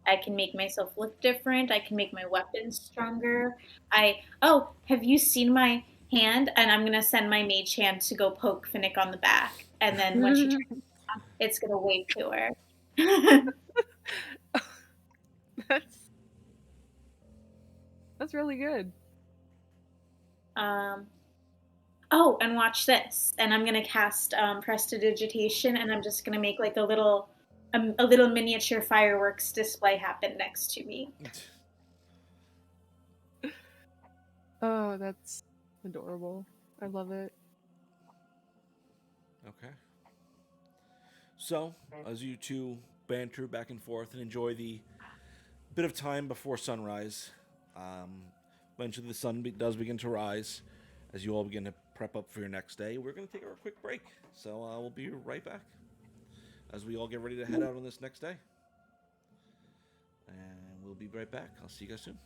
I can make myself look different. I can make my weapons stronger. Have you seen my hand? And I'm gonna send my mage hand to go poke Finnick on the back, and then when she turns, it's gonna wave to her. That's really good. And watch this. And I'm gonna cast prestidigitation, and I'm just gonna make like a little miniature fireworks display happen next to me. Oh, that's adorable. I love it. Okay. So, as you two banter back and forth and enjoy the bit of time before sunrise, eventually the sun does begin to rise. As you all begin to prep up for your next day, we're going to take a quick break. So we'll be right back as we all get ready to head out on this next day. And we'll be right back. I'll see you guys soon.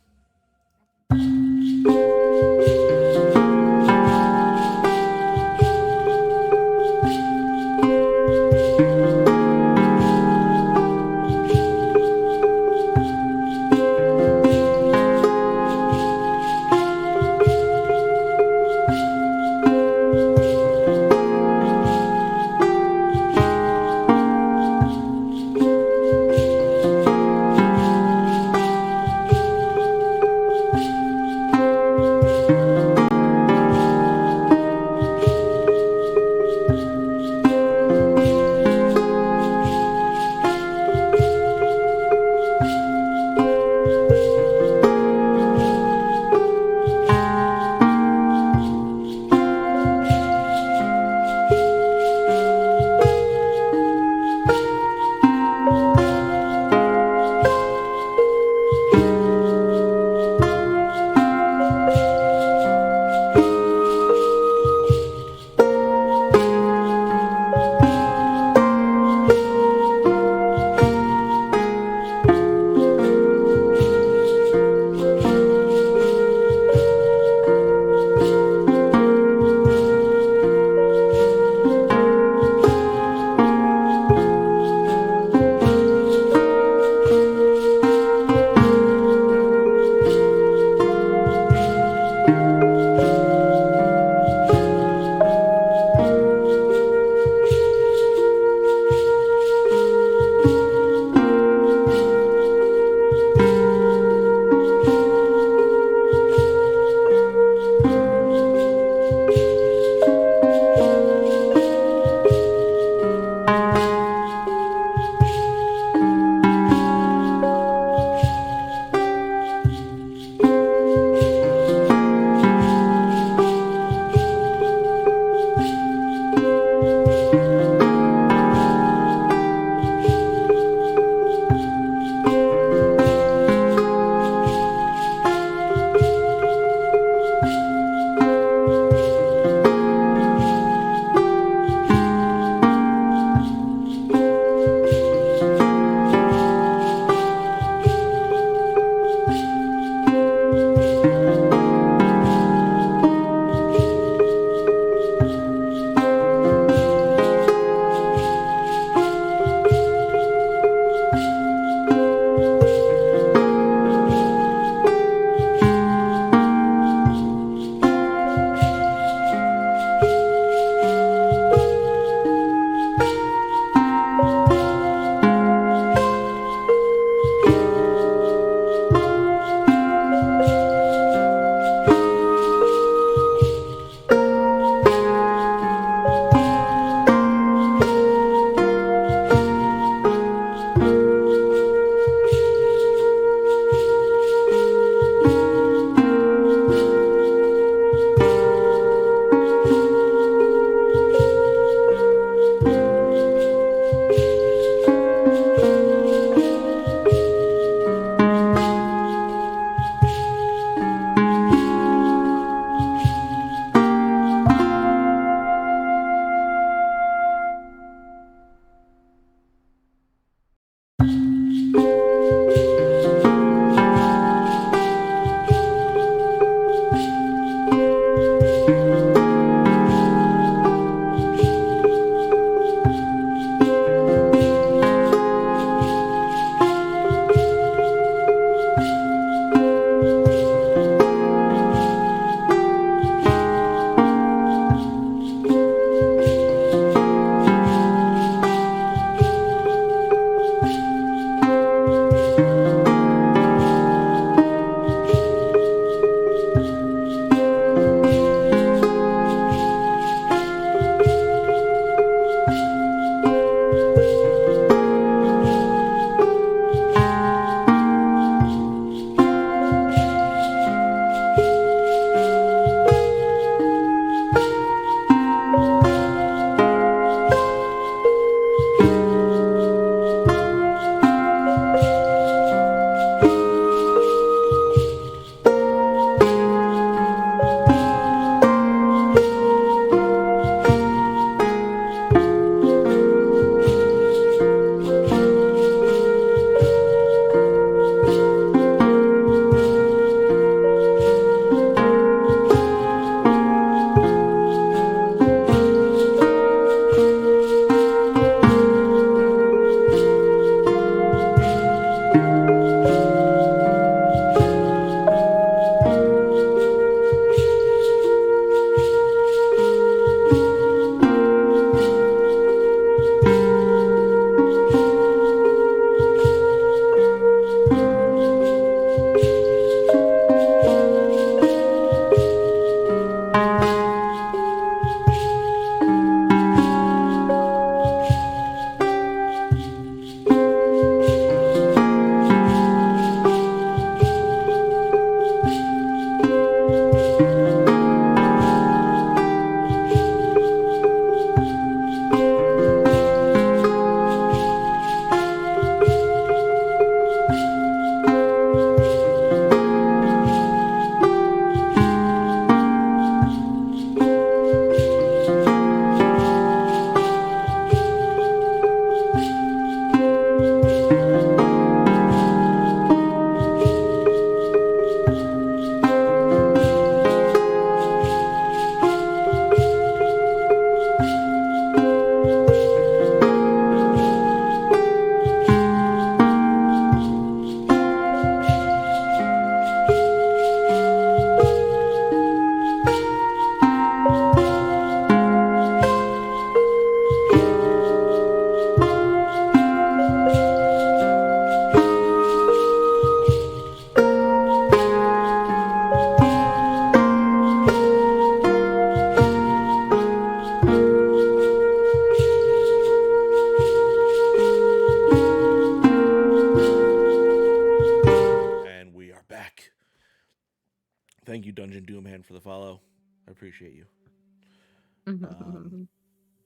appreciate you.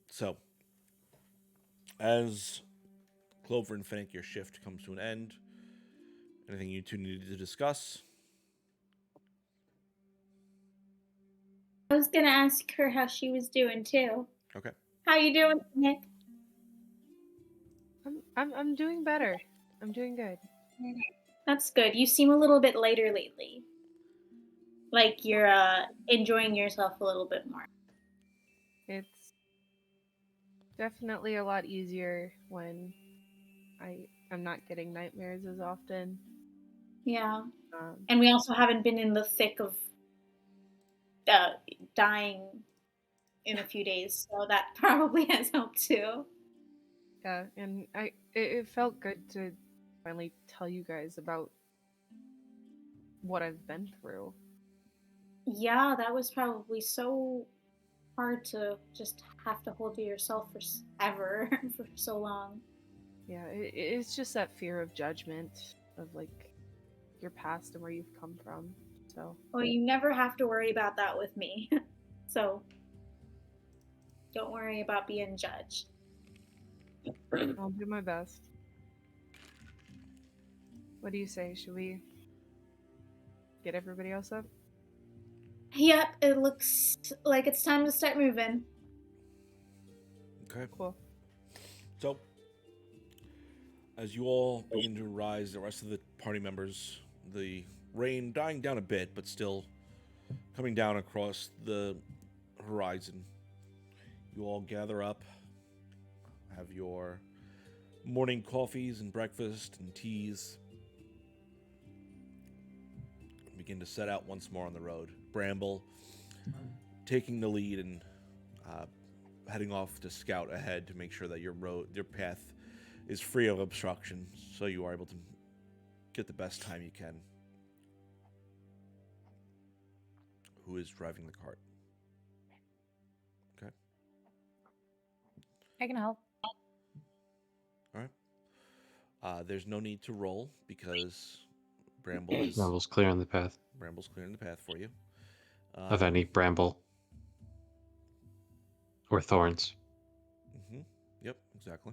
So, as Clover and Finnick, your shift comes to an end. Anything you two needed to discuss? I was gonna ask her how she was doing too. Okay. How you doing, Nick? I'm doing better. I'm doing good. That's good. You seem a little bit lighter lately. Like you're enjoying yourself a little bit more. It's definitely a lot easier when I'm not getting nightmares as often. Yeah. Um, And we also haven't been in the thick of dying in a few days, so that probably has helped too. yeah, and it felt good to finally tell you guys about what I've been through. Yeah, that was probably so hard to just have to hold to yourself for ever for so long. Yeah, it's just that fear of judgment of like your past and where you've come from. So Well, you never have to worry about that with me. So don't worry about being judged. I'll do my best. What do you say? Should we get everybody else up? Yep, it looks like it's time to start moving. Okay. Cool. So, as you all begin to rise, the rest of the party members, the rain dying down a bit, but still coming down across the horizon, you all gather up, have your morning coffees and breakfast and teas, and begin to set out once more on the road. Bramble taking the lead and heading off to scout ahead to make sure that your path is free of obstruction, so you are able to get the best time you can. Who is driving the cart? Okay. I can help. All right. There's no need to roll because Bramble's clearing the path clearing the path for you. of any bramble or thorns. Yep, exactly.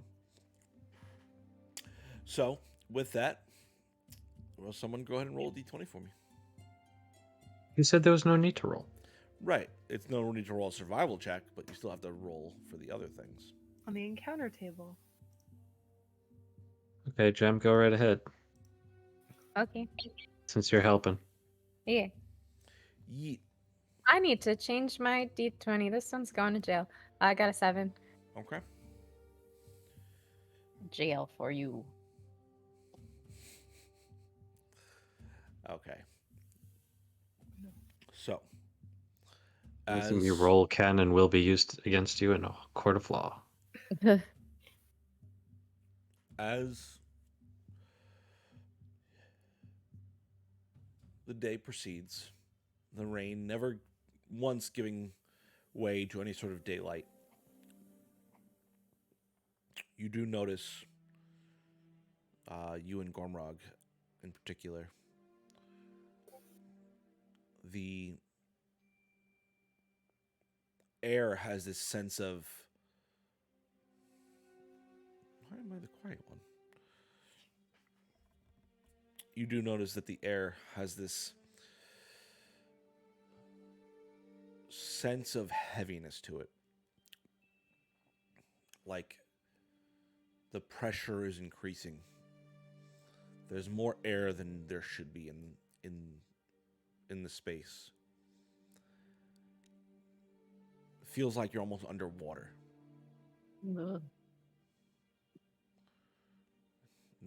So, with that, will someone go ahead and roll a d20 for me? You said there was no need to roll. Right. It's no need to roll a survival check, but you still have to roll for the other things. On the encounter table. Okay, Jem, go right ahead, Okay. since you're helping. Yeah. Yeet. I need to change my D20. This one's going to jail. I got a 7. Okay. Jail for you. Okay. So, Anything you roll can and will be used against you in a court of law. as the day proceeds, the rain never once giving way to any sort of daylight, you do notice, you and Gormrog in particular, the air has this sense of... Why am I the quiet one? You do notice that the air has this sense of heaviness to it. Like the pressure is increasing. There's more air than there should be in the space. It feels like you're almost underwater.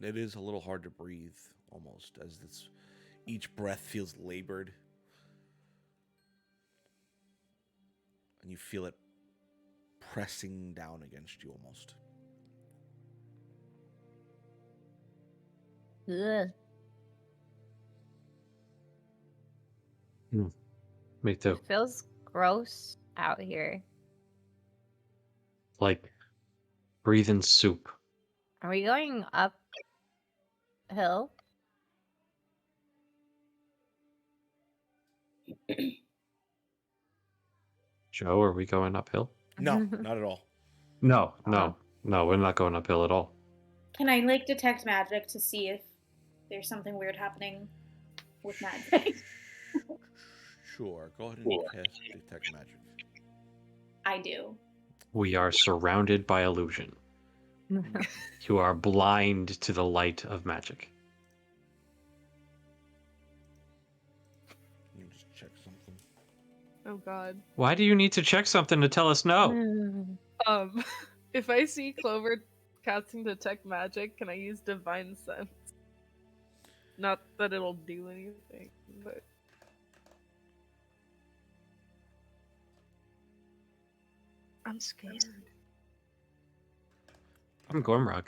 It is a little hard to breathe, almost, as each breath feels labored. And you feel it pressing down against you almost. Me too. It feels gross out here. Like breathing soup. Are we going uphill? Joe, are we going uphill? No, not at all. No, we're not going uphill at all. Can I like detect magic to see if there's something weird happening with magic? Sure. Go ahead and cast detect magic. I do. We are surrounded by illusion. You are blind to the light of magic. Let me just check something. Oh god. Why do you need to check something to tell us no? If I see Clover casting detect magic, can I use divine sense? Not that it'll do anything, but I'm scared. I'm Gormrog.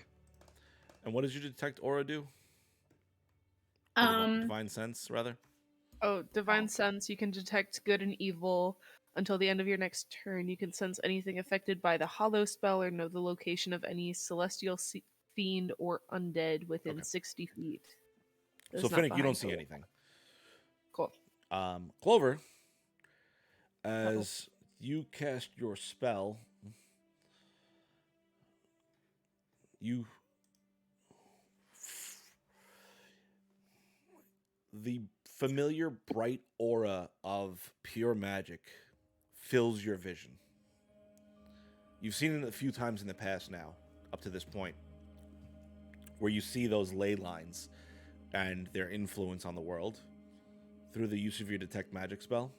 And what does your detect aura do? Divine sense, rather. Oh, divine sense. You can detect good and evil until the end of your next turn. You can sense anything affected by the hollow spell or know the location of any celestial fiend or undead within 60 feet. So, Finnick, you don't see anything. Cool. Clover, as you cast your spell, the familiar bright aura of pure magic fills your vision. You've seen it a few times in the past now, up to this point, where you see those ley lines and their influence on the world through the use of your detect magic spell.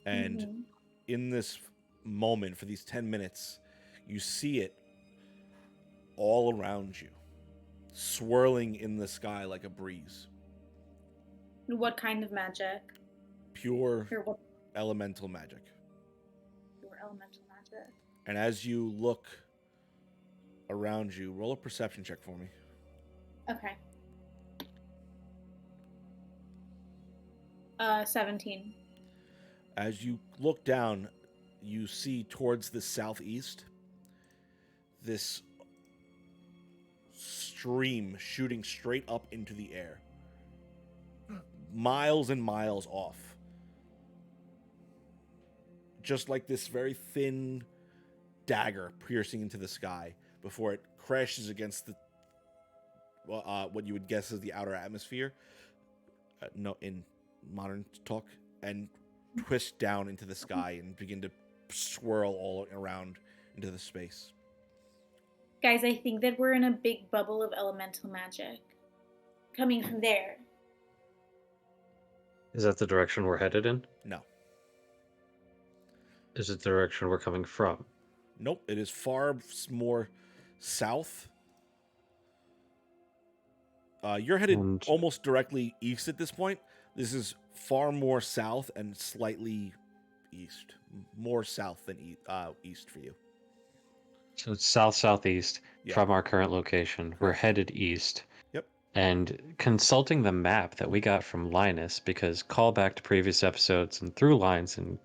And in this moment, for these 10 minutes, you see it all around you, swirling in the sky like a breeze. What kind of magic? Pure elemental magic. Pure elemental magic. And as you look around you, roll a perception check for me. Okay. 17. As you look down, you see towards the southeast this stream shooting straight up into the air, miles and miles off. Just like this very thin dagger piercing into the sky before it crashes against the what you would guess is the outer atmosphere, in modern talk, and twist down into the sky and begin to swirl all around into the space. Guys, I think that we're in a big bubble of elemental magic coming from there. Is that the direction we're headed in? No. Is it the direction we're coming from? Nope, it is far more south. You're headed almost directly east at this point. This is far more south and slightly east. More south than east for you. So it's south-southeast Yeah. from our current location. We're headed east. Yep. And consulting the map that we got from Linus, because call back to previous episodes and through lines and,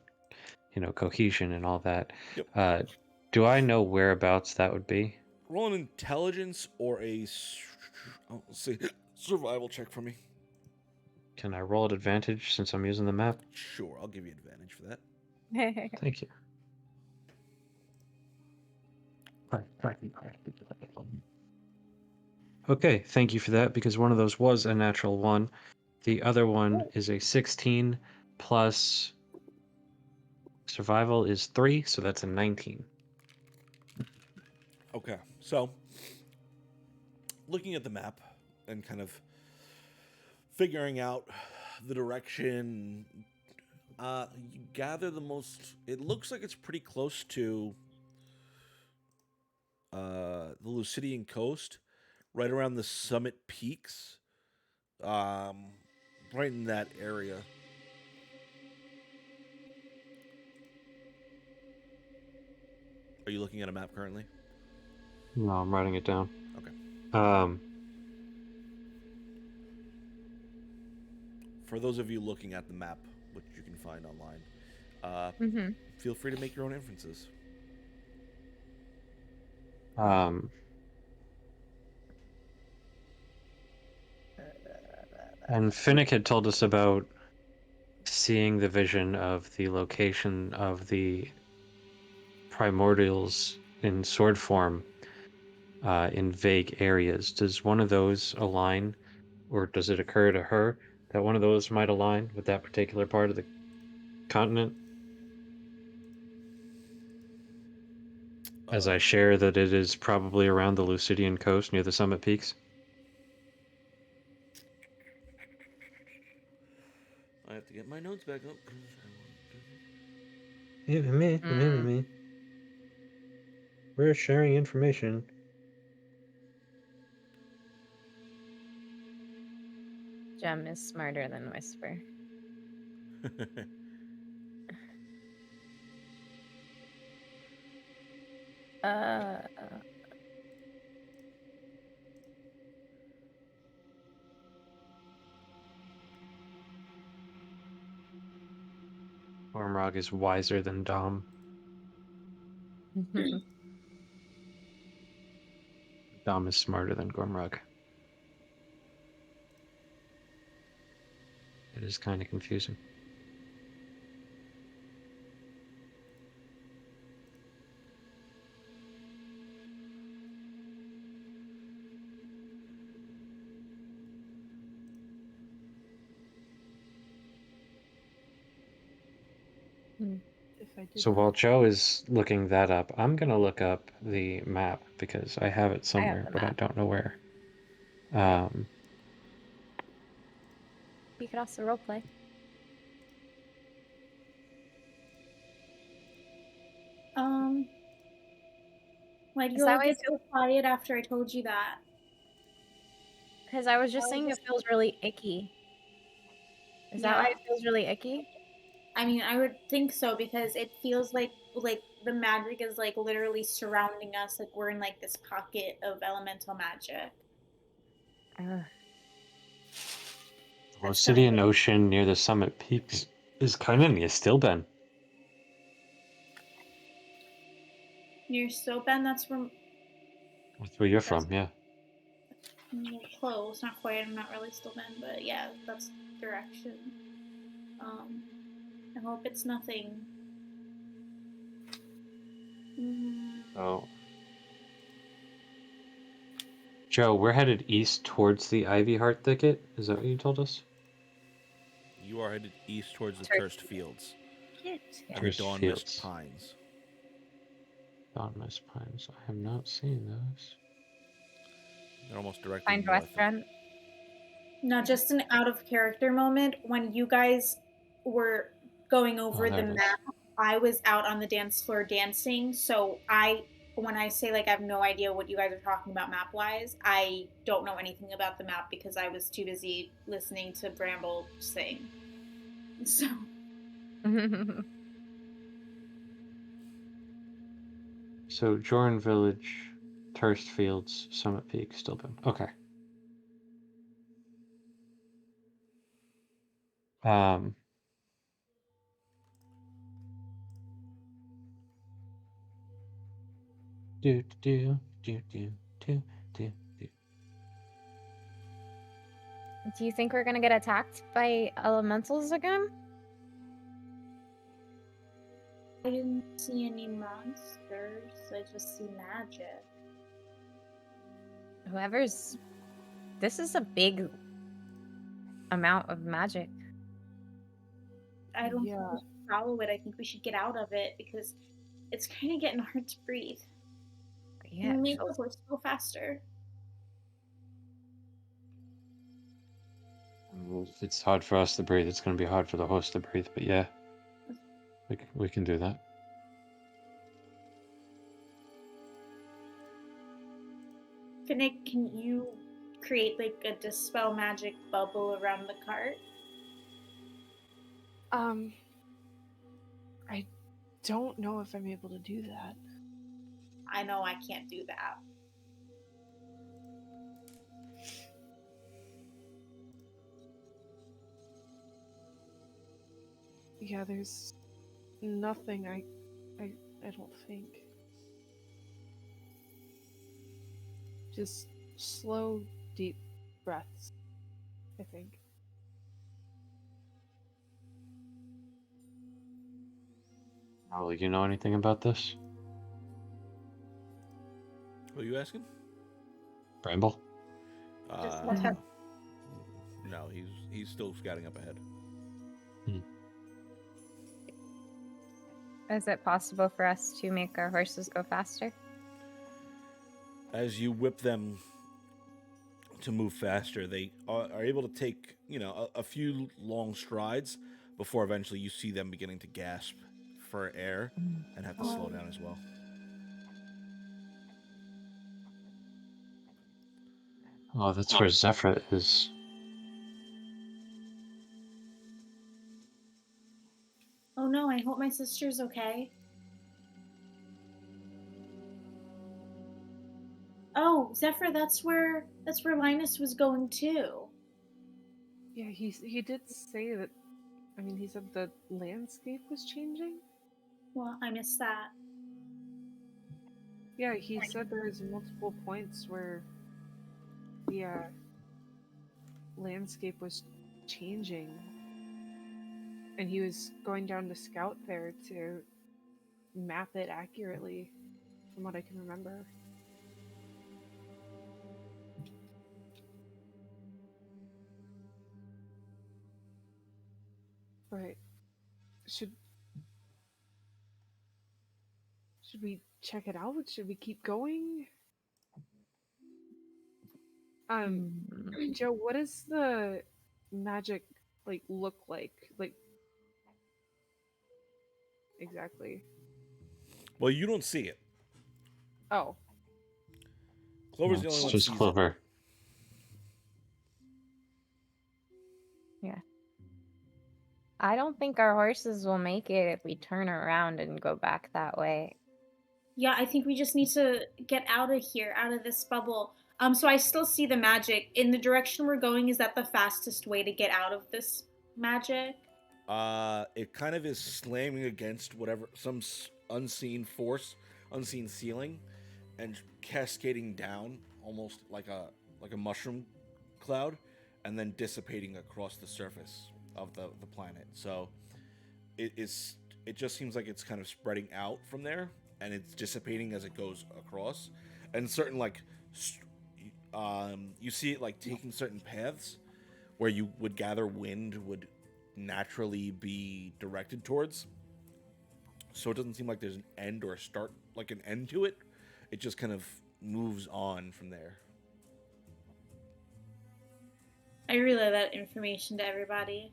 cohesion and all that. Yep. Do I know whereabouts that would be? Roll an intelligence or a survival check for me. Can I roll at advantage since I'm using the map? Sure, I'll give you advantage for that. Thank you. Okay, thank you for that, because one of those was a natural 1. The other one is a 16 plus survival is 3, so that's a 19. Okay, so looking at the map and kind of figuring out the direction, you gather it looks like it's pretty close to the Lucidian coast, right around the summit peaks, right in that area. Are you looking at a map currently? No, I'm writing it down. Okay. For those of you looking at the map, which you can find online, feel free to make your own inferences. And Finnick had told us about seeing the vision of the location of the primordials in sword form in vague areas. Does one of those align, or does it occur to her that one of those might align with that particular part of the continent? As I share that it is probably around the Lucidian coast near the summit peaks. I have to get my notes back up. We're sharing information. Gem is smarter than Whisper. Ormrog is wiser than Dom. Dom is smarter than Gormrog. It is kind of confusing. If I did So not- while Joe is looking that up, I'm going to look up the map because I have it somewhere, the but I map. don't know where. You could also roleplay. Why do Is you that all why get so quiet after I told you that? Because I was just saying it feels really icky. Is that why it feels really icky? I mean, I would think so because it feels like the magic is like literally surrounding us, like we're in like this pocket of elemental magic. The That's Lucidian kinda- Ocean near the summit peaks is kind of near Stillben. Near Soben, that's That's where you're from, yeah. close, not quite. I'm not really Stillben, but yeah, that's direction. I hope it's nothing. Oh. Joe, we're headed east towards the Ivy Heart Thicket. Is that what you told us? You are headed east towards the Turst Fields and the Turst Dawn Fields. Mist Pines. Dawn Mist Pines. I have not seen those. They're almost directly Find north. Western. Now, just an out of character moment. When you guys were going over there the it is. map, I was out on the dance floor dancing. So when I say like I have no idea what you guys are talking about map wise, I don't know anything about the map because I was too busy listening to Bramble sing. So So Joran Village, Turst Fields, Summit Peak, Stillben. Okay. Do do do do do do do. Do you think we're gonna get attacked by elementals again? I didn't see any monsters. I just see magic. Whoever's... This is a big amount of magic. I don't think we should follow it. I think we should get out of it because it's kind of getting hard to breathe. Yeah, Make the horse go faster. Well, if it's hard for us to breathe, it's going to be hard for the host to breathe. But yeah, we can do that. Finnick, can you create like a dispel magic bubble around the cart? I don't know if I'm able to do that. I know I can't do that. Yeah, there's nothing I don't think. Just slow, deep breaths, I think. Will you know anything about this? Who are you asking? Bramble? Just No. No, he's still scouting up ahead. Is it possible for us to make our horses go faster? As you whip them to move faster, they are able to take, a few long strides before eventually you see them beginning to gasp for air and have to slow down as well. Oh, that's where Zephyr is. Oh no, I hope my sister's okay. Oh, Zephyr, that's where Linus was going too. Yeah, he did say that. I mean, he said the landscape was changing. Well, I missed that. Yeah, he said there's multiple points where the landscape was changing, and he was going down to scout there to map it accurately, from what I can remember. But should we check it out? Should we keep going? Joe, what does the magic look like? Like exactly. Well, you don't see it. Oh. Clover's the only It's one just sees Clover. Yeah. I don't think our horses will make it if we turn around and go back that way. Yeah, I think we just need to get out of here, out of this bubble. So I still see the magic in the direction we're going. Is that the fastest way to get out of this magic? It kind of is slamming against some unseen force, unseen ceiling, and cascading down almost like a mushroom cloud, and then dissipating across the surface of the planet. So it just seems like it's kind of spreading out from there, and it's dissipating as it goes across. And certain you see it like taking certain paths where you would gather wind would naturally be directed towards. So it doesn't seem like there's an end or a start, like an end to it. It just kind of moves on from there. I relay that information to everybody.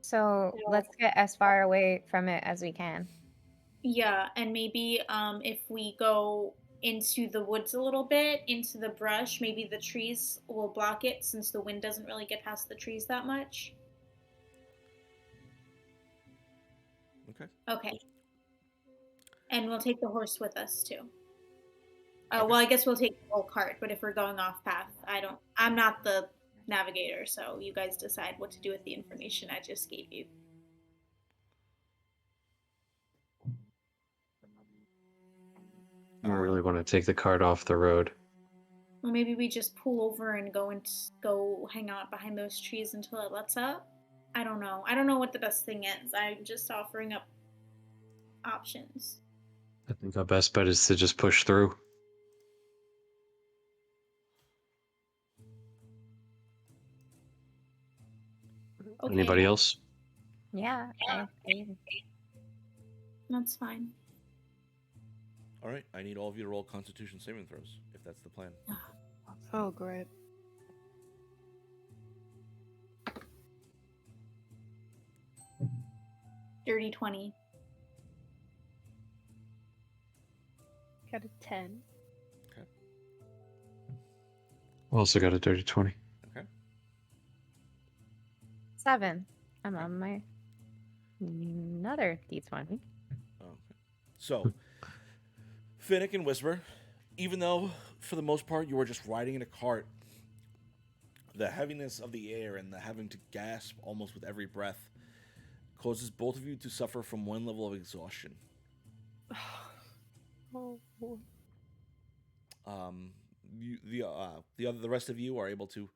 So let's get as far away from it as we can. Yeah, and maybe if we go into the woods a little bit, into the brush, maybe the trees will block it since the wind doesn't really get past the trees that much. Okay. Okay. And we'll take the horse with us too. Okay. Well, I guess we'll take the whole cart, but if we're going off path, I'm not the navigator, so you guys decide what to do with the information I just gave you. I really want to take the cart off the road. Well, maybe we just pull over and go hang out behind those trees until it lets up. I don't know. I don't know what the best thing is. I'm just offering up options. I think our best bet is to just push through. Okay. Anybody else? Yeah. That's fine. All right. I need all of you to roll Constitution saving throws, if that's the plan. Oh, great. Dirty 20. Got a 10. Okay. Also got a dirty 20. Okay. 7. I'm on my another D20. Okay. So, Finnick and Whisper, even though for the most part you are just riding in a cart, the heaviness of the air and the having to gasp almost with every breath causes both of you to suffer from one level of exhaustion. Oh, boy. The rest of you are able to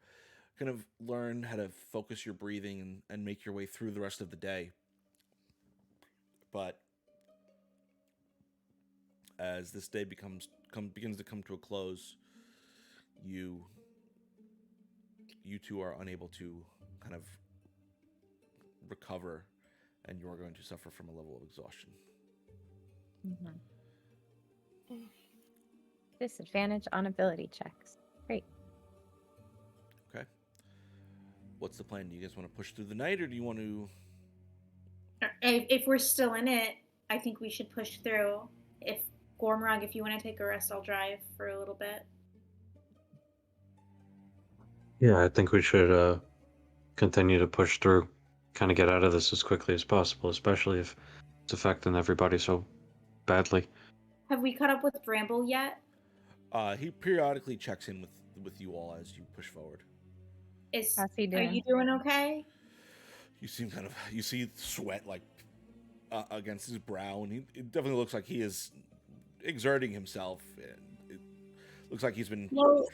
kind of learn how to focus your breathing and make your way through the rest of the day. But as this day begins to come to a close, you two are unable to kind of recover, and you are going to suffer from a level of exhaustion. Disadvantage on ability checks. Great. Okay. What's the plan? Do you guys want to push through the night, or do you want to... If we're still in it, I think we should push through. If Gormrog, if you want to take a rest, I'll drive for a little bit. Yeah, I think we should continue to push through, kind of get out of this as quickly as possible, especially if it's affecting everybody so badly. Have we caught up with Bramble yet? He periodically checks in with you all as you push forward. How's he Are doing? you doing okay? You see sweat like against his brow, and it definitely looks like he is exerting himself. And it looks like he's been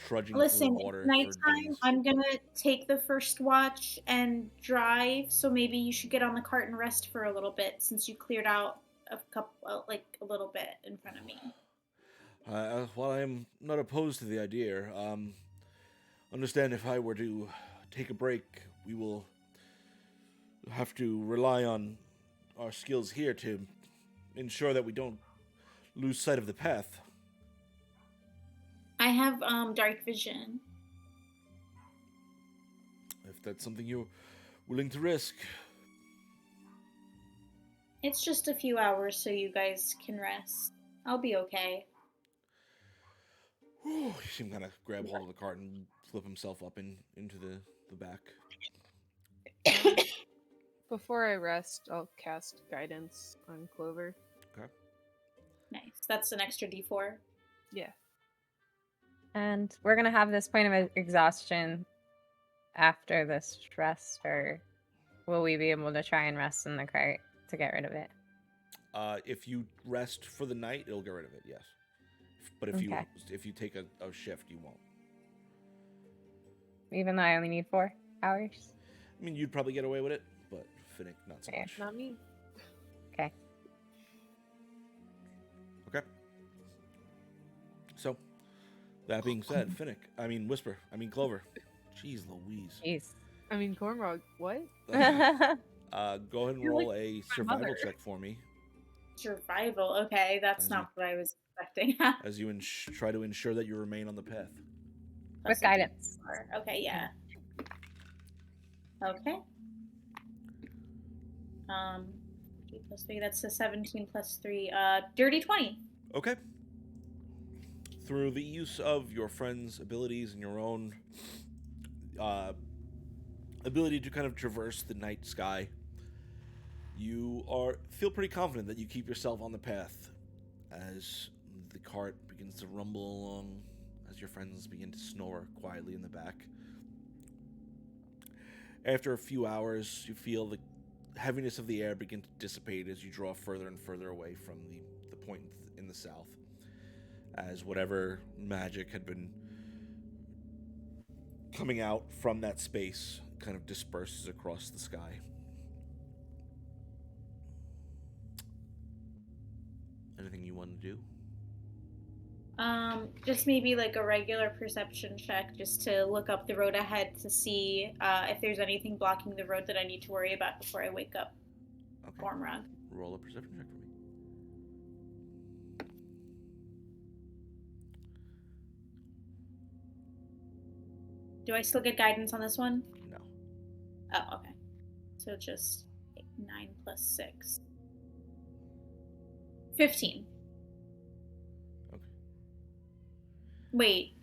trudging Listen, through water. it's nighttime. I'm gonna take the first watch and drive. So maybe you should get on the cart and rest for a little bit, since you cleared out a little bit in front of me. While I am not opposed to the idea, understand if I were to take a break, we will have to rely on our skills here to ensure that we don't lose sight of the path. I have dark vision. If that's something you're willing to risk. It's just a few hours so you guys can rest. I'll be okay. You see him kind of grab hold of the cart and flip himself up into the back. Before I rest, I'll cast guidance on Clover. Okay. Nice. That's an extra D4. Yeah. And we're gonna have this point of exhaustion after this rest, or will we be able to try and rest in the cart to get rid of it? If you rest for the night, it'll get rid of it, yes. But if you take a shift, you won't. Even though I only need 4 hours? I mean, you'd probably get away with it, but Finnick, not so Okay. much. Not me. Okay. Okay. So, that being said, Whisper, Clover. Jeez Louise. Jeez. Cornrog, what? Go ahead and You're roll like a my survival mother. check for me Survival. Okay, that's As not what I was expecting. as you try to ensure that you remain on the path. With guidance. Okay, yeah. Okay. 3 plus 3, that's a 17 plus 3. Dirty 20. Okay. Through the use of your friend's abilities and your own ability to kind of traverse the night sky, you feel pretty confident that you keep yourself on the path as the cart begins to rumble along, as your friends begin to snore quietly in the back. After a few hours, you feel the heaviness of the air begin to dissipate as you draw further and further away from the point in the south, as whatever magic had been coming out from that space kind of disperses across the sky. Anything you want to do? Just maybe like a regular perception check, just to look up the road ahead to see if there's anything blocking the road that I need to worry about before I wake up. Okay. Gormrog. Roll a perception check for me. Do I still get guidance on this one? No. Oh, okay. So just 9 plus 6. 15. Okay. Wait.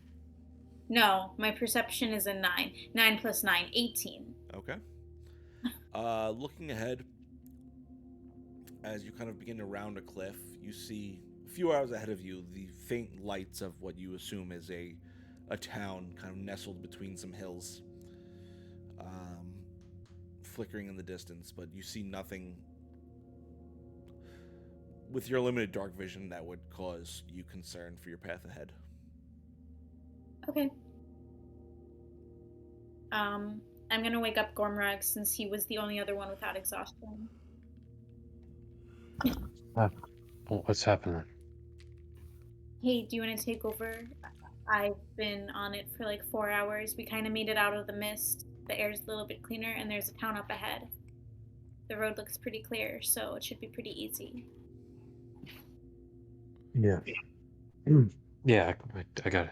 No, my perception is a 9. 9 plus 9, 18. Okay. Looking ahead, as you kind of begin to round a cliff, you see a few hours ahead of you the faint lights of what you assume is a town kind of nestled between some hills, flickering in the distance, but you see nothing with your limited dark vision that would cause you concern for your path ahead. Okay. I'm gonna wake up Gormrog since he was the only other one without exhaustion. What's happening? Hey, do you want to take over? I've been on it for like 4 hours. We kind of made it out of the mist. The air's a little bit cleaner, and there's a town up ahead. The road looks pretty clear, so it should be pretty easy. Yeah. Yeah, I gotta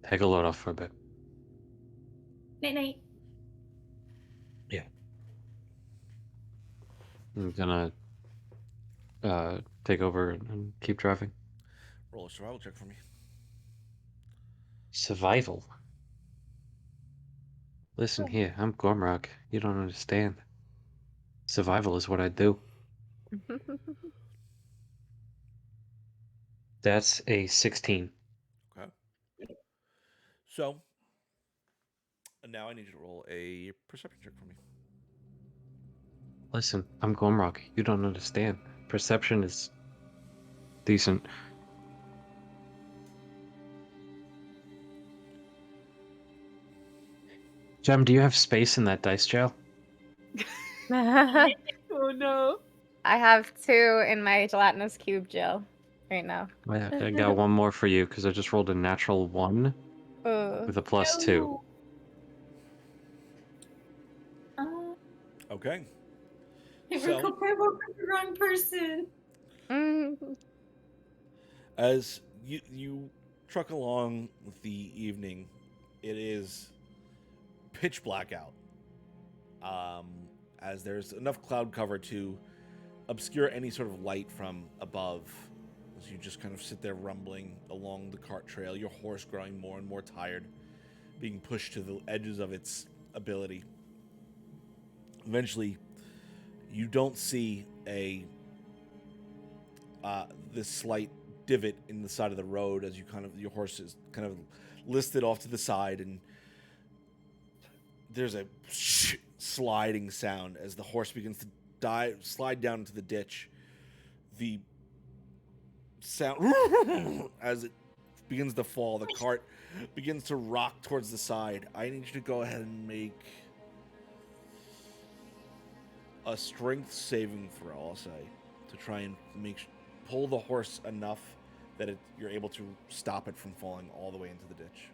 take a load off for a bit. Night-night. Yeah. I'm gonna take over and keep driving. Roll a survival check for me. Survival. Listen here, I'm Gormrock. You don't understand. Survival is what I do. That's a 16. Okay. So, now I need you to roll a perception check for me. Listen, I'm Gormrock. You don't understand. Perception is decent. Jem, do you have space in that dice jail? I Oh no. have 2 in my gelatinous cube gel right now. I got one more for you because I just rolled a natural 1 Ooh. with a +2. Okay. I So- woke the wrong person. As you truck along with the evening, it is pitch black out. As there's enough cloud cover to obscure any sort of light from above, as you just kind of sit there rumbling along the cart trail, your horse growing more and more tired, being pushed to the edges of its ability. Eventually, you don't see this slight divot in the side of the road as your horse is kind of listed off to the side, and there's a sliding sound as the horse begins to slide down into the ditch. The sound as it begins to fall, the cart begins to rock towards the side. I need you to go ahead and make a strength saving throw, I'll say, to try and pull the horse enough that you're able to stop it from falling all the way into the ditch.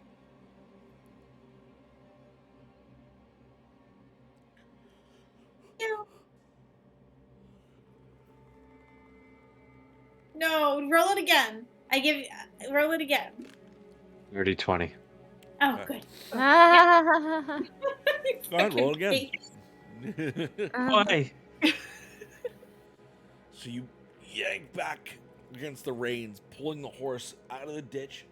No, roll it again. Roll it again. Dirty 20. Oh, Okay. good. Go ahead, roll it again. Why? So you yank back against the reins, pulling the horse out of the ditch.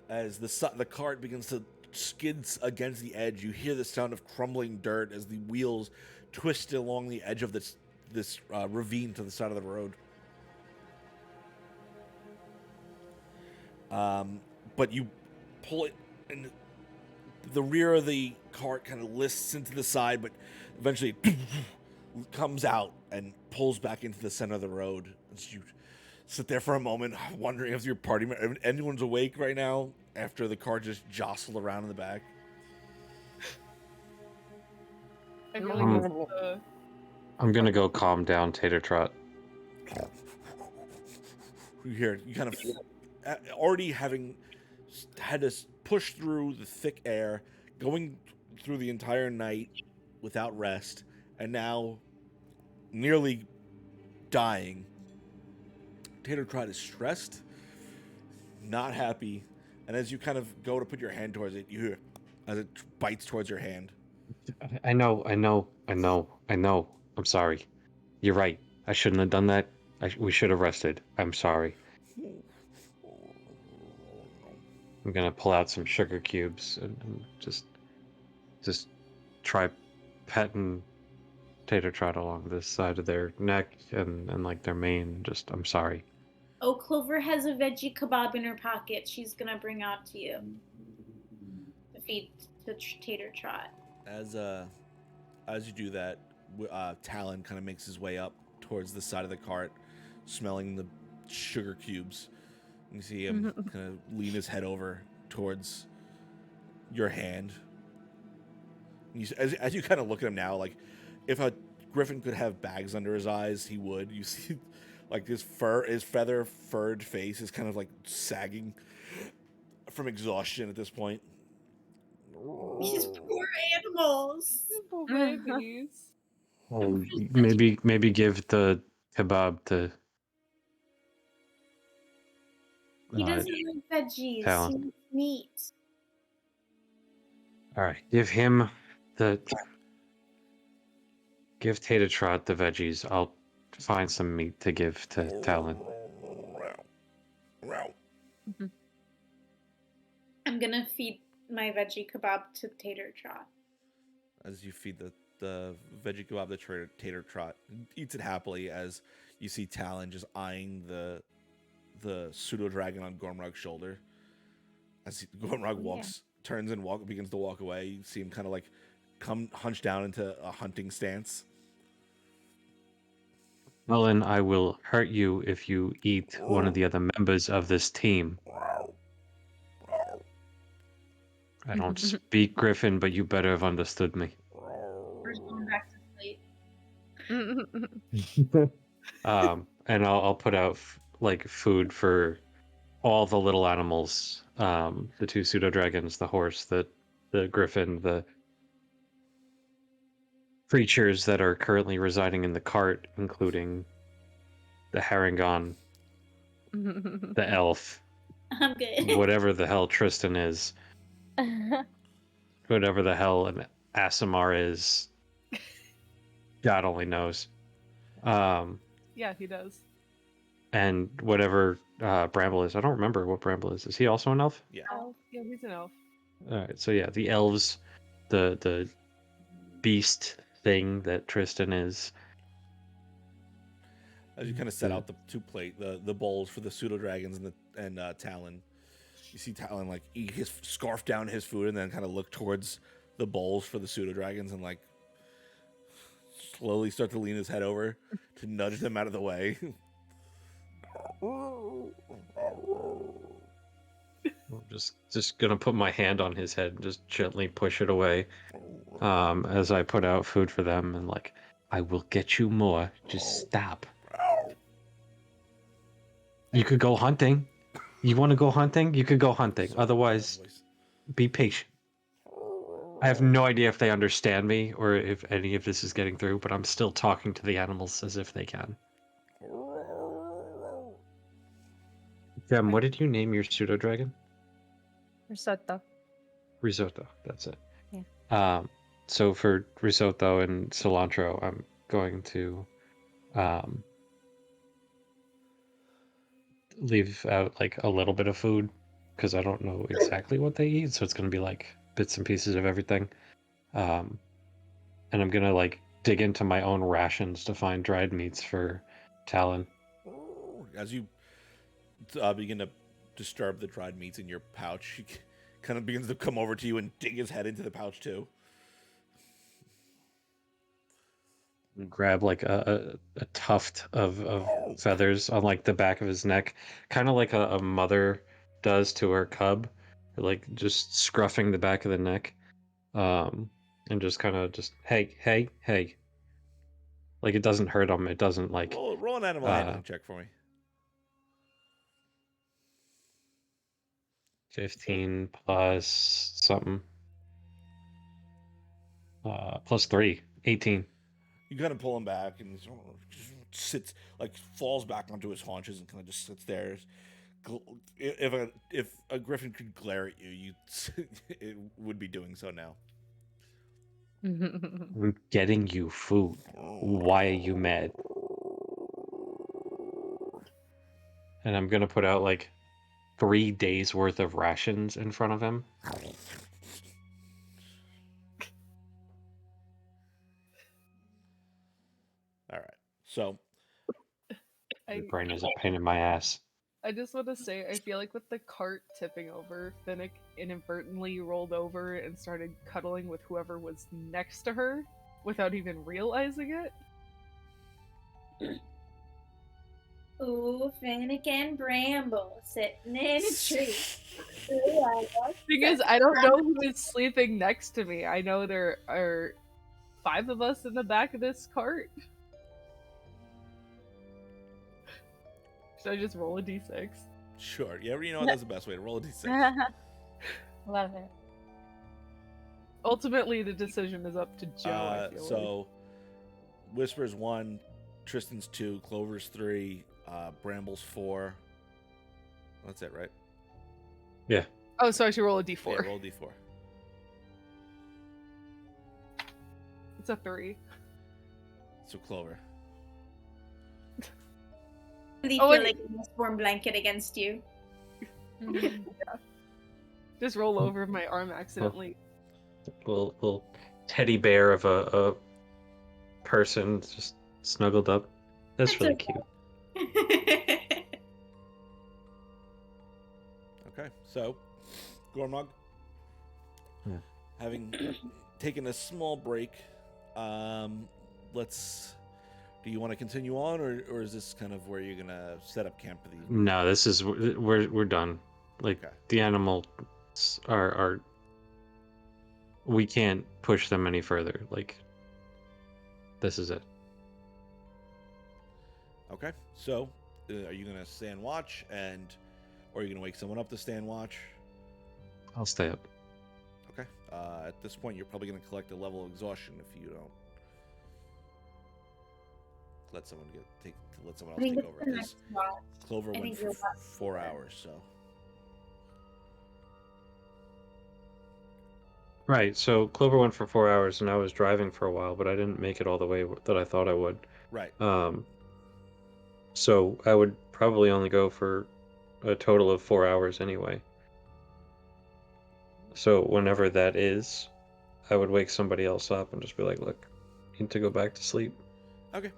As the cart begins to skid against the edge, you hear the sound of crumbling dirt as the wheels twist along the edge of this ravine to the side of the road. But you pull it, and the rear of the cart kind of lists into the side, but eventually comes out and pulls back into the center of the road. As you sit there for a moment, wondering if your party, if anyone's awake right now after the car just jostled around in the back. I feel like this is I'm gonna go calm down Tater Trot. You kind of already having had to push through the thick air, going through the entire night without rest, and now nearly dying. Tater Trot is stressed, not happy, and as you kind of go to put your hand towards it, you hear as it bites towards your hand. I know. I'm sorry. You're right. I shouldn't have done that. We should have rested. I'm sorry. I'm gonna pull out some sugar cubes and just try petting Tater Trot along the side of their neck and like their mane. I'm sorry. Oh, Clover has a veggie kebab in her pocket. She's gonna bring out to you to feed to Tater Trot. As you do that, Talon kind of makes his way up towards the side of the cart, smelling the sugar cubes. You see him kind of lean his head over towards your hand. And as you kind of look at him now, like if a griffin could have bags under his eyes, he would. You see Like his feather furred face is kind of like sagging from exhaustion at this point. These poor animals. Simple babies. Well, maybe give the kebab to He doesn't like veggies. Talon. He likes meat. All right, give Tater Trot the veggies. I'll find some meat to give to Talon. I'm gonna feed my veggie kebab to Tater Trot. As you feed the veggie kebab, the Tater Trot eats it happily as you see Talon just eyeing the pseudo dragon on Gormrog's shoulder. As Gormrog turns and begins to walk away, you see him kind of like come hunch down into a hunting stance. Mullen, I will hurt you if you eat one of the other members of this team. I don't speak Griffin, but you better have understood me. We're going back to sleep. And I'll put out like food for all the little animals, the 2 pseudo dragons, the horse, the griffin, the creatures that are currently residing in the cart, including the Harangon, the elf, I'm good. whatever the hell Tristan is, whatever the hell an Asimar is. God only knows. Yeah, he does. And whatever Bramble is. I don't remember what Bramble is. Is he also an elf? Yeah. Oh, yeah, he's an elf. Alright, so yeah, the elves, the beast thing that Tristan is. As you kind of set out the bowls for the pseudo dragons and Talon, you see Talon like eat his scarf down his food and then kind of look towards the bowls for the pseudo dragons and like slowly start to lean his head over to nudge them out of the way. I'm just gonna put my hand on his head and just gently push it away, as I put out food for them and like, I will get you more. Just stop. You could go hunting. You want to go hunting? You could go hunting. Otherwise, be patient. I have no idea if they understand me or if any of this is getting through, but I'm still talking to the animals as if they can. Jem, what did you name your pseudo dragon? Risotto. Risotto. That's it. Yeah. So for risotto and cilantro, I'm going to leave out like a little bit of food because I don't know exactly what they eat, so it's going to be like bits and pieces of everything. And I'm going to like dig into my own rations to find dried meats for Talon. As you begin to disturb the dried meats in your pouch, he kind of begins to come over to you and dig his head into the pouch too. Grab like a tuft of feathers on like the back of his neck, kind of like a mother does to her cub, like just scruffing the back of the neck, and just kind of just hey, like it doesn't hurt him. It doesn't like roll an animal handling check for me. 15 plus something, plus 3, 18. You kind of pull him back, and he sits, like, falls back onto his haunches and kind of just sits there. If a griffin could glare at you, it would be doing so now. I'm getting you food. Why are you mad? And I'm gonna put out like 3 days worth of rations in front of him. All right. So Your brain is a pain in my ass. I just want to say, I feel like with the cart tipping over, Finnick inadvertently rolled over and started cuddling with whoever was next to her without even realizing it. Ooh, Finnick and Bramble sitting in a tree. Thing is, I don't know who is sleeping next to me. I know there are 5 of us in the back of this cart. Should I just roll a d6? Sure. Yeah, you know what? That's the best way to roll a d6. Love it. Ultimately, the decision is up to Joe. I feel like. So, Whisper's 1, Tristan's 2, Clover's 3, Bramble's 4. That's it, right? Yeah. Oh, so I should roll a d4. Yeah, roll d4. It's a 3. So Clover. Really Oh, feel wait. like a warm blanket against you. Just roll over my arm accidentally. Little teddy bear of a person just snuggled up. That's That's really okay. cute. Okay, so Gormog, Yeah. having taken a small break, let's. Do you want to continue on, or is this kind of where you're gonna set up camp for these? No, this is we're done. Like Okay. the animals are we can't push them any further. Like this is it. Okay, so are you gonna stand watch, or are you gonna wake someone up to stand watch? I'll stay up. Okay. At this point, you're probably gonna collect a level of exhaustion if you don't let someone let someone I else think take it's over. the Because next watch. Clover I went think for you're right. 4 hours, so. Right. So Clover went for 4 hours, and I was driving for a while, but I didn't make it all the way that I thought I would. Right. So I would probably only go for a total of 4 hours anyway. So whenever that is, I would wake somebody else up and just be like, "Look, you need to go back to sleep." Okay.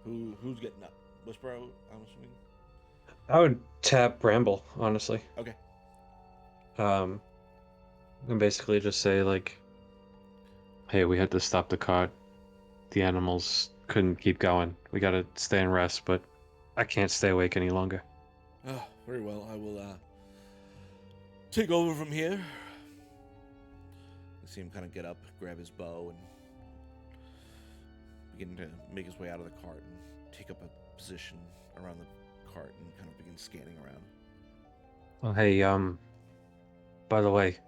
Who's getting up? Whisper, I'm assuming. I would tap Bramble, honestly. Okay. And basically just say like, "Hey, we had to stop the cart. The animals couldn't keep going. We gotta stay and rest, but I can't stay awake any longer." Oh, very well. I will take over from here. I see him kind of get up, grab his bow, and begin to make his way out of the cart and take up a position around the cart and kind of begin scanning around. Oh, hey, by the way,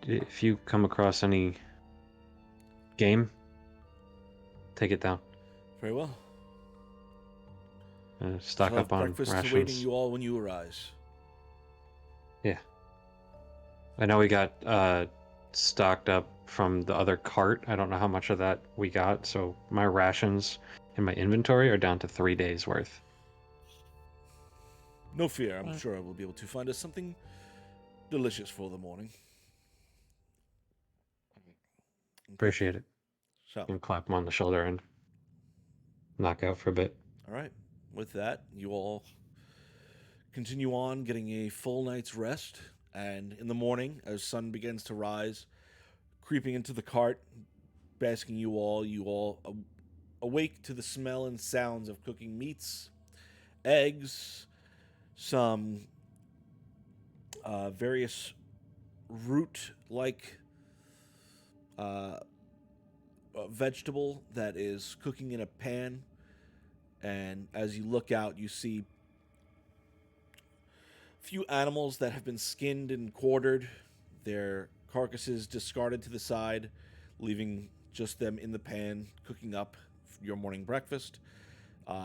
if you come across any game, take it down. Very well. Stock Shall up have on breakfast rations. awaiting you all when you arise. Yeah. I know we got stocked up from the other cart. I don't know how much of that we got, so my rations in my inventory are down to 3 days worth. No fear. I'm sure I will be able to find us something delicious for the morning. Okay. Appreciate it. So, And clap him on the shoulder and knock out for a bit. all right. With that, you all continue on getting a full night's rest. And in the morning, as sun begins to rise, creeping into the cart, basking you all awake to the smell and sounds of cooking meats, eggs, some various root-like vegetable that is cooking in a pan. And as you look out, you see a few animals that have been skinned and quartered, their carcasses discarded to the side, leaving just them in the pan cooking up your morning breakfast.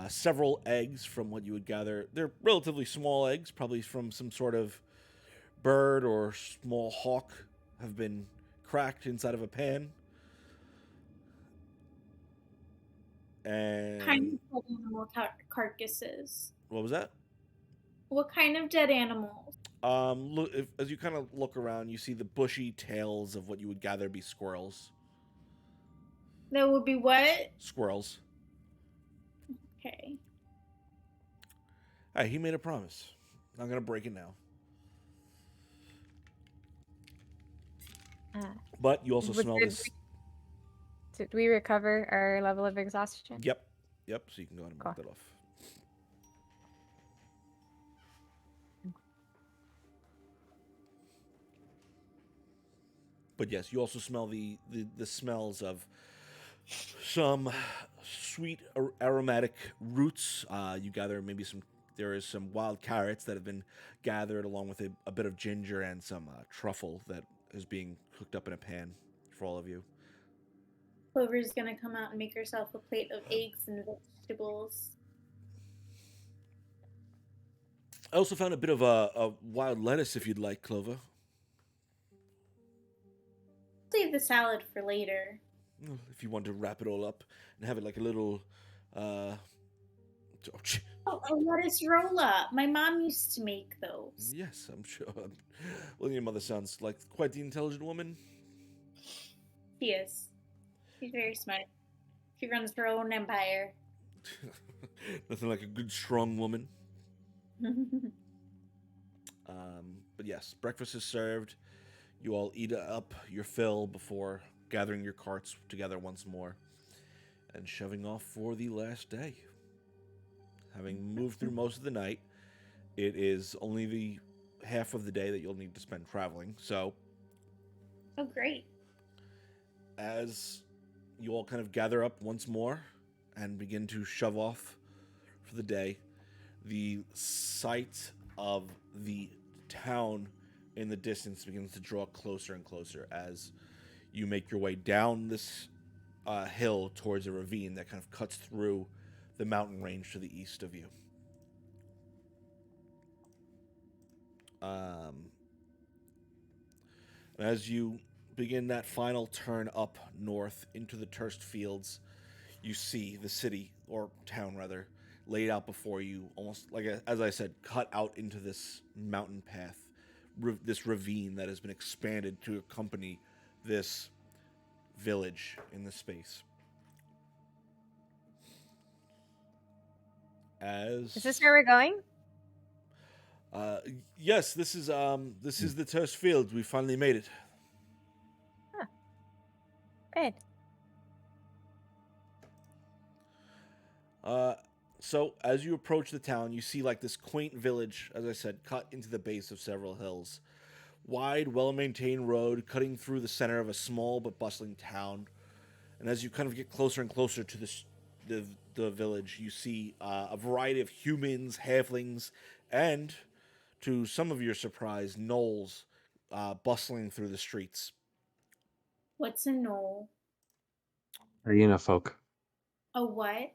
Several eggs, from what you would gather. They're relatively small eggs, probably from some sort of bird or small hawk, have been cracked inside of a pan. And Kind of dead animal carcasses. what was that? What kind of dead animals? Look, as you kind of look around, you see the bushy tails of what you would gather be squirrels. That would be what? Squirrels. Okay. Hey, he made a promise. I'm gonna break it now. But you also smell this. Did we recover our level of exhaustion? Yep. So you can go ahead and mark Cool. that off. But yes, you also smell the smells of some sweet aromatic roots. You gather maybe there is some wild carrots that have been gathered along with a bit of ginger and some truffle that is being cooked up in a pan for all of you. Clover's gonna come out and make herself a plate of eggs and vegetables. I also found a bit of a wild lettuce if you'd like, Clover. Save the salad for later. If you want to wrap it all up and have it like a little Oh, a lettuce roll up. My mom used to make those. yes, I'm sure. Well, your mother sounds like quite the intelligent woman. She is. She's very smart. She runs her own empire. Nothing like a good, strong woman. But yes, breakfast is served. You all eat up your fill before gathering your carts together once more and shoving off for the last day. Having moved through most of the night, it is only the half of the day that you'll need to spend traveling. So, Oh, great. as you all kind of gather up once more and begin to shove off for the day, the sight of the town in the distance begins to draw closer and closer as you make your way down this hill towards a ravine that kind of cuts through the mountain range to the east of you. And as you begin that final turn up north into the terst fields, you see the city, or town rather, laid out before you, almost like, as I said, cut out into this mountain path, this ravine that has been expanded to accompany this village in the space. Is this where we're going? Yes, this is the terst field. We finally made it. Huh. Good. So as you approach the town, you see like this quaint village, as I said, cut into the base of several hills. Wide, well-maintained road cutting through the center of a small but bustling town. And as you kind of get closer and closer to the village, you see a variety of humans, halflings, and, to some of your surprise, gnolls bustling through the streets. What's a knoll? Hyena folk. A what?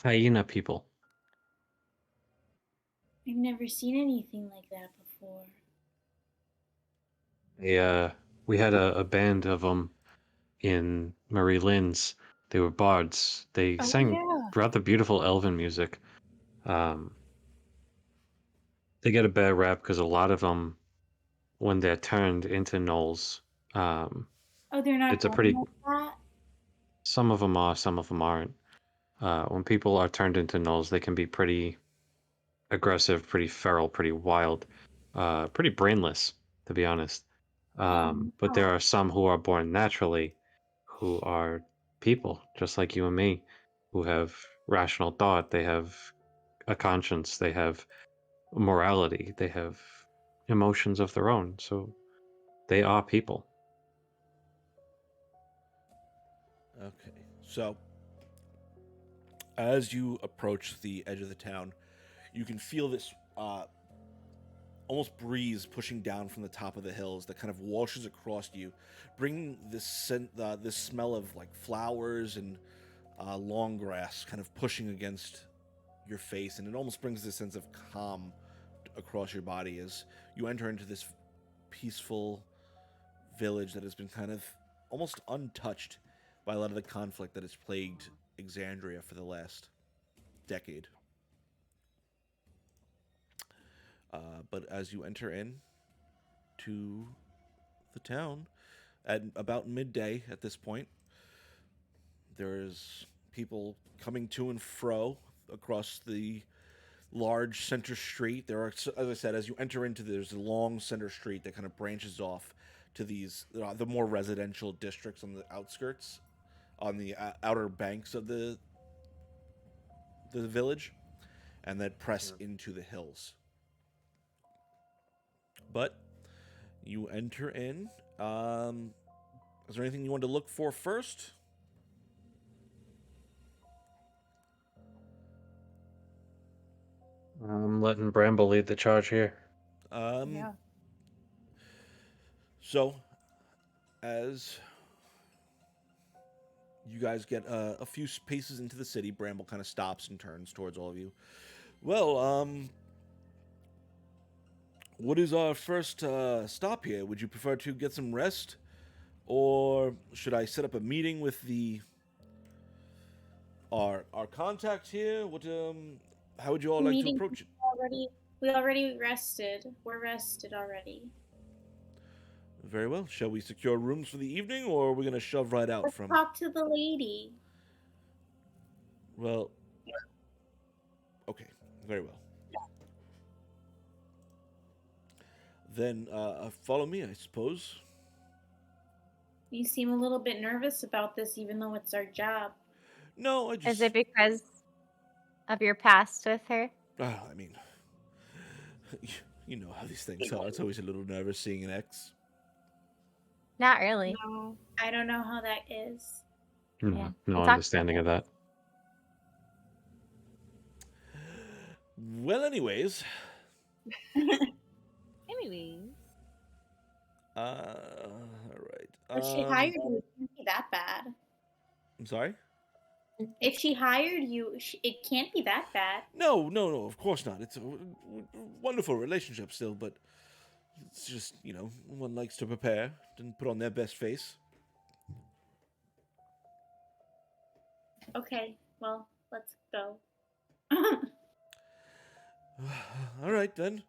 Hyena people. I've never seen anything like that before. We had a band of them in Marie Lynn's. They were bards. They Oh, sang yeah. rather beautiful elven music. They get a bad rap because a lot of them, when they're turned into gnolls, Oh, they're not it's a born pretty. like that? Some of them are, some of them aren't. When people are turned into gnolls, they can be pretty aggressive, pretty feral, pretty wild, pretty brainless, to be honest. But there are some who are born naturally, who are people, just like you and me, who have rational thought, they have a conscience, they have morality, they have emotions of their own. So they are people. Okay, so as you approach the edge of the town, you can feel this almost breeze pushing down from the top of the hills that kind of washes across you, bringing this this smell of like flowers and long grass kind of pushing against your face, and it almost brings this sense of calm across your body as you enter into this peaceful village that has been kind of almost untouched by a lot of the conflict that has plagued Exandria for the last decade. But as you enter in to the town at about midday at this point, there's people coming to and fro across the large center street. There are, as I said, as you enter into, there's a long center street that kind of branches off to these the more residential districts on the outskirts, on the outer banks of the village, and that press into the hills. But you enter in. Is there anything you want to look for first? letting Bramble lead the charge here. Yeah. So, as you guys get a few paces into the city, Bramble kind of stops and turns towards all of you. Well, what is our first stop here? Would you prefer to get some rest? Or should I set up a meeting with our contact here? What how would you all like to Meeting approach it? we already rested. We're rested already. Very well. Shall we secure rooms for the evening, or are we going to shove right out Let's from? talk to the lady. Well, okay, very well. Then follow me, I suppose. You seem a little bit nervous about this, even though it's our job. No, I just. Is it because of your past with her? I mean, you know how these things are. It's always a little nervous seeing an ex. Not really. No. I don't know how that is. No, Yeah. no We talked understanding of that. Well, anyways. Anyways. All right. If she hired you, it can't be that bad. I'm sorry? If she hired you, it can't be that bad. No, of course not. It's a wonderful relationship still, but it's just, one likes to prepare and put on their best face. Okay, well, let's go. All right, then.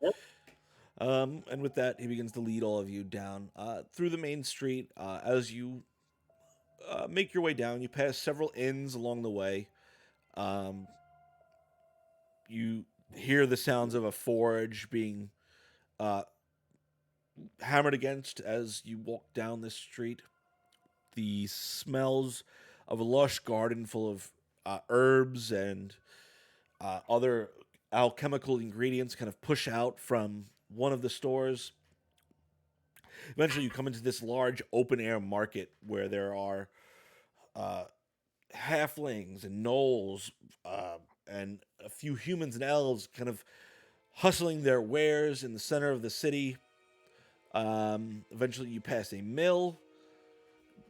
And with that, he begins to lead all of you down through the main street. As you make your way down, you pass several inns along the way. You hear the sounds of a forge being hammered against as you walk down this street. The smells of a lush garden full of herbs and other alchemical ingredients kind of push out from one of the stores. Eventually, you come into this large open-air market where there are halflings and gnolls and a few humans and elves kind of hustling their wares in the center of the city. Eventually, you pass a mill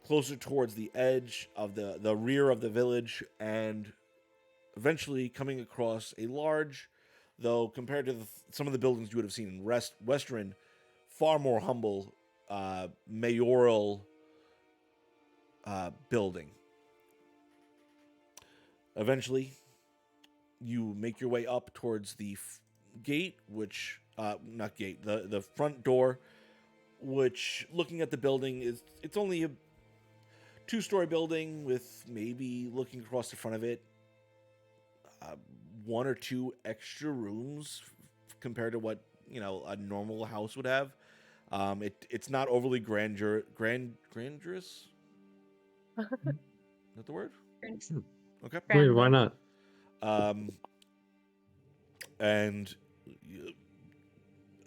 closer towards the edge of the rear of the village, and eventually coming across a large, though compared to some of the buildings you would have seen in Western, far more humble mayoral building. Eventually, you make your way up towards the gate, which, not gate, the front door, which, looking at the building, it's only a 2-story building with maybe, looking across the front of it, 1 or 2 extra rooms compared to what, a normal house would have. It's not overly grandiose. Is that the word? Okay. Wait, why not? And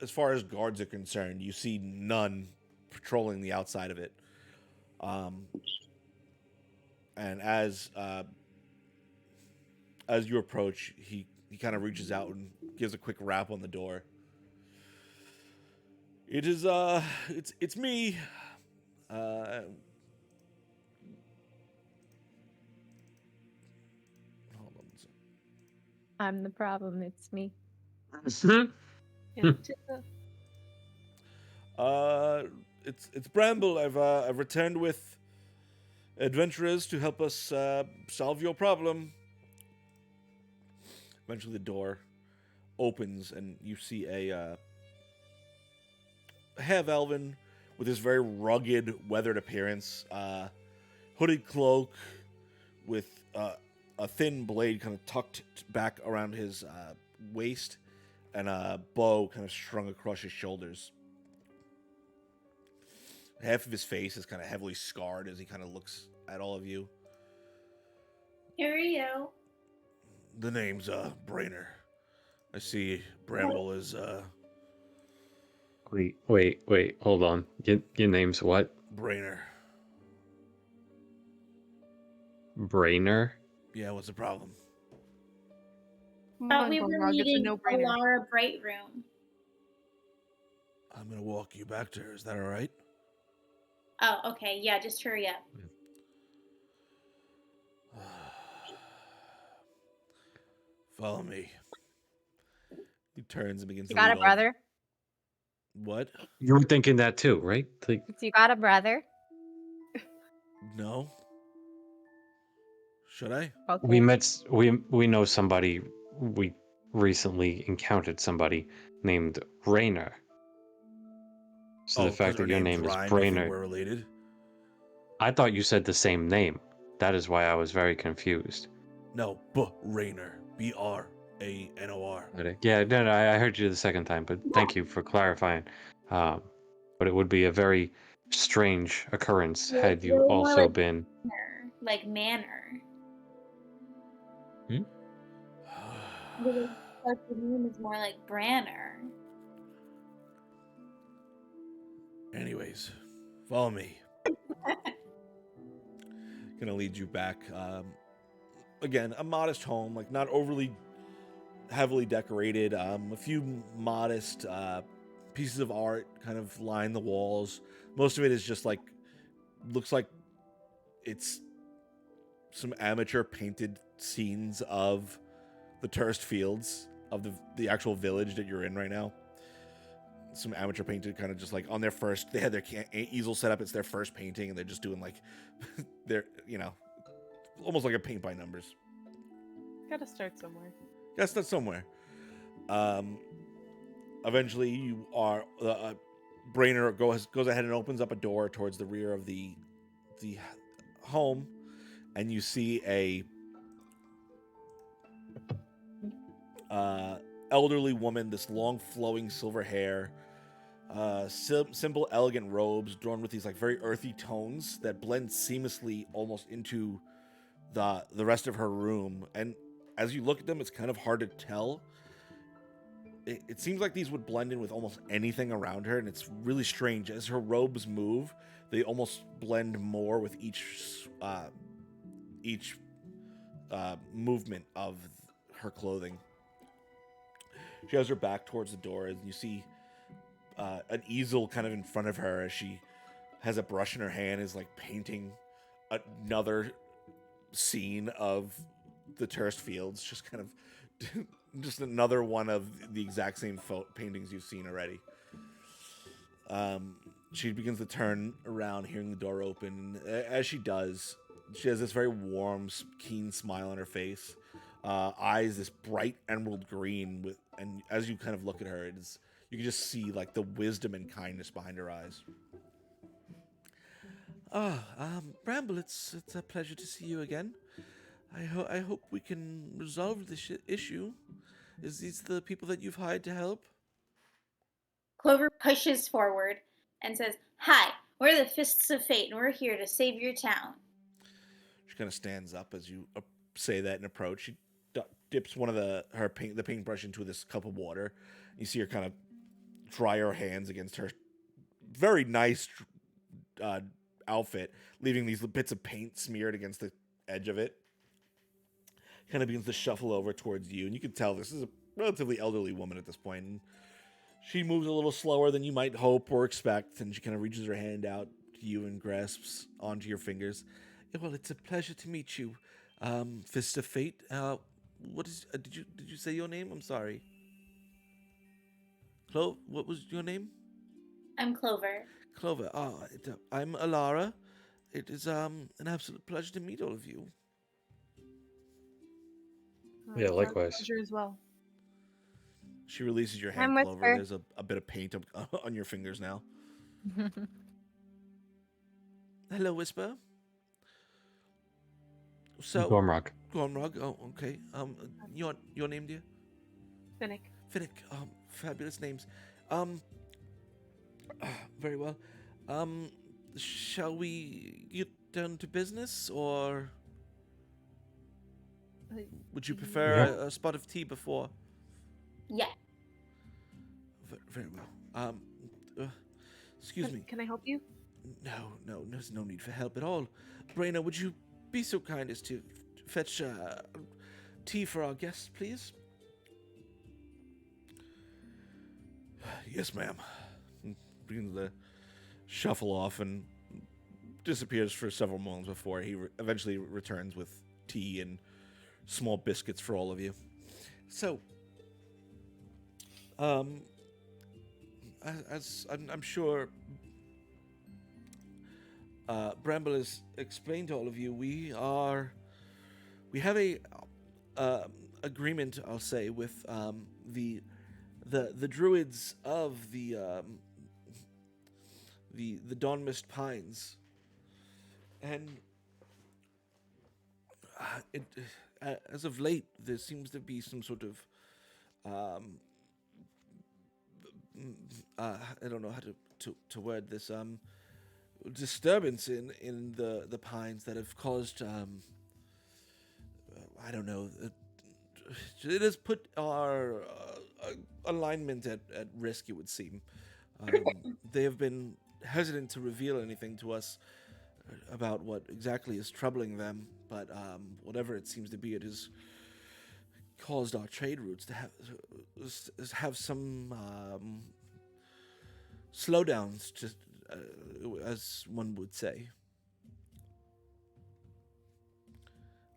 as far as guards are concerned, you see none patrolling the outside of it. And as you approach, he kind of reaches out and gives a quick rap on the door. It is it's me. Hold on a second. I'm the problem. It's me. Yeah. It's Bramble. I've returned with adventurers to help us solve your problem. Eventually, the door opens, and you see a half-elven with this very rugged, weathered appearance, hooded cloak with a thin blade kind of tucked back around his waist, and a bow kind of strung across his shoulders. Half of his face is kind of heavily scarred as he kind of looks at all of you. Here are you. The name's Brainer. I see Bramble is Wait, hold on. Your name's what? Brainer. Brainer? Yeah, what's the problem? Come Thought on, we were Gormrog, it's a meeting no-brainer. Alara Bright Room. I'm gonna walk you back to her. Is that all right? Oh, okay. Yeah, just hurry up. Follow me. He turns and begins You to got lead a all- brother? What? You were thinking that too, right? Like, You got a brother? No. Should I? Okay. we know somebody. We recently encountered somebody named Raynor. So the 'Cause fact her that your name's name is Rhyme, you think Brainerd, we're related? I thought you said the same name. That is why I was very confused. No, Raynor. Branor. Yeah, no, I heard you the second time, but thank you for clarifying. But it would be a very strange occurrence had you You're more also like been. Manor. Hmm? The name is more like Branner. Anyways, follow me. Gonna lead you back. Again, a modest home, like not overly heavily decorated. A few modest pieces of art kind of line the walls. Most of it is just like looks like it's some amateur painted scenes of the tourist fields of the actual village that you're in right now. Some amateur painted, kind of just like on their first, they had their easel set up. It's their first painting, and they're just doing like they're almost like a paint by numbers. Gotta start somewhere. Yes, that's somewhere. Eventually, you are Brainer goes ahead and opens up a door towards the rear of the home, and you see a elderly woman, this long flowing silver hair, simple elegant robes drawn with these like very earthy tones that blend seamlessly almost into the rest of her room. And as you look at them, it's kind of hard to tell. It seems like these would blend in with almost anything around her, and it's really strange. As her robes move, they almost blend more with each movement of her clothing. She has her back towards the door, and you see an easel kind of in front of her as she has a brush in her hand, is like painting another scene of the tourist fields, just kind of just another one of the exact same paintings you've seen already. She begins to turn around, hearing the door open. As she does, she has this very warm, keen smile on her face. Eyes this bright emerald green, and as you kind of look at her, you can just see like the wisdom and kindness behind her eyes. Bramble, it's a pleasure to see you again. I hope we can resolve this issue. Is these the people that you've hired to help? Clover pushes forward and says, "Hi, we're the Fists of Fate, and we're here to save your town." She kind of stands up as you say that and approach. She dips one of the paintbrush into this cup of water. You see her kind of dry her hands against her very nice outfit, leaving these bits of paint smeared against the edge of it. Kind of begins to shuffle over towards you, and you can tell this is a relatively elderly woman at this point. And she moves a little slower than you might hope or expect, and she kind of reaches her hand out to you and grasps onto your fingers. Yeah, well, it's a pleasure to meet you, Fist of Fate. What is? Did you say your name? I'm sorry. What was your name? I'm Clover. Clover. I'm Alara. It is an absolute pleasure to meet all of you. Yeah, Our likewise. pleasure as well. She releases your hand, I'm Clover. Whisper. There's a bit of paint on your fingers now. Hello, Whisper. So, Gormrog. Gormrog. Oh, okay. Your name, dear? Finnick. Finnick. Fabulous names. Very well. Shall we get down to business, or would you prefer Yeah. a spot of tea before? Yeah. Very well. Excuse me. Can I help you? No, there's no need for help at all. Brainer, would you be so kind as to fetch tea for our guests, please? Yes, ma'am. And begins to shuffle off and disappears for several moments before he eventually returns with tea and small biscuits for all of you. So, as I'm sure Bramble has explained to all of you, we have a agreement, I'll say, with the druids of the Dawn Mist Pines, and it as of late there seems to be some sort of I don't know how to word this disturbance in the pines that have caused I don't know. It has put our alignment at risk, it would seem. They have been hesitant to reveal anything to us about what exactly is troubling them, but whatever it seems to be, it has caused our trade routes to have some slowdowns, just as one would say.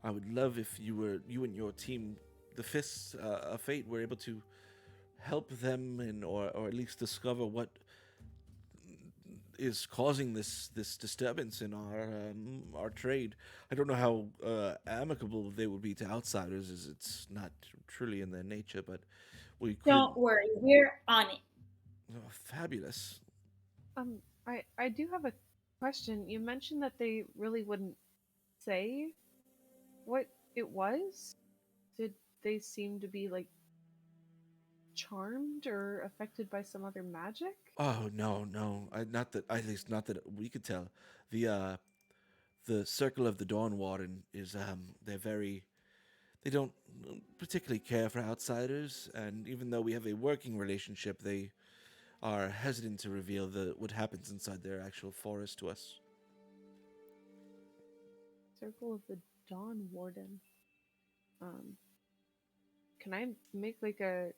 I would love if you and your team, the Fists of Fate, were able to help them or at least discover what is causing this disturbance in our trade. I don't know how amicable they would be to outsiders, as it's not truly in their nature, but we could... Don't worry, we're on it. Oh, fabulous. I do have a question. You mentioned that they really wouldn't say what it was. Did they seem to be like charmed or affected by some other magic? Oh no, not that, at least not that we could tell. The Circle of the Dawn Warden is they don't particularly care for outsiders, and even though we have a working relationship, they are hesitant to reveal what happens inside their actual forest to us. Circle of the Dawn Warden. Can I make like a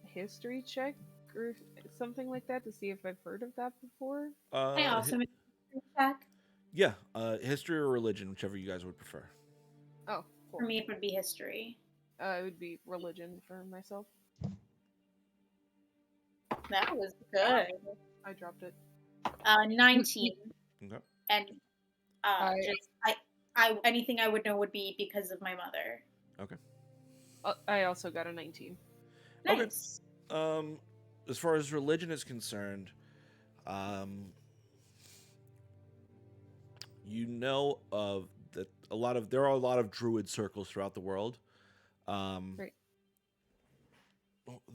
history check or something like that to see if I've heard of that before? I also make a check. Yeah, history or religion, whichever you guys would prefer. Oh, cool. For me, it would be history. It would be religion for myself. That was good. I dropped it. 19. Okay. And anything I would know would be because of my mother. Okay. I also got a 19. Nice. Okay. As far as religion is concerned, you know of that there are a lot of druid circles throughout the world. Right.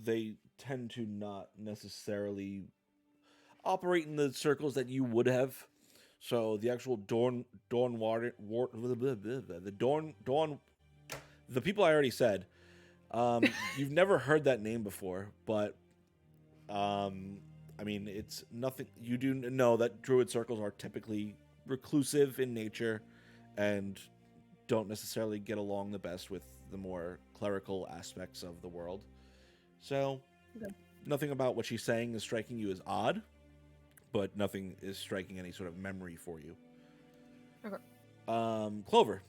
They tend to not necessarily operate in the circles that you would have. So the actual Dawn Warden, the people I already said, you've never heard that name before, but I mean, it's nothing. You do know that druid circles are typically reclusive in nature and don't necessarily get along the best with the more clerical aspects of the world. So, nothing about what she's saying is striking you as odd, but nothing is striking any sort of memory for you. Okay. Clover,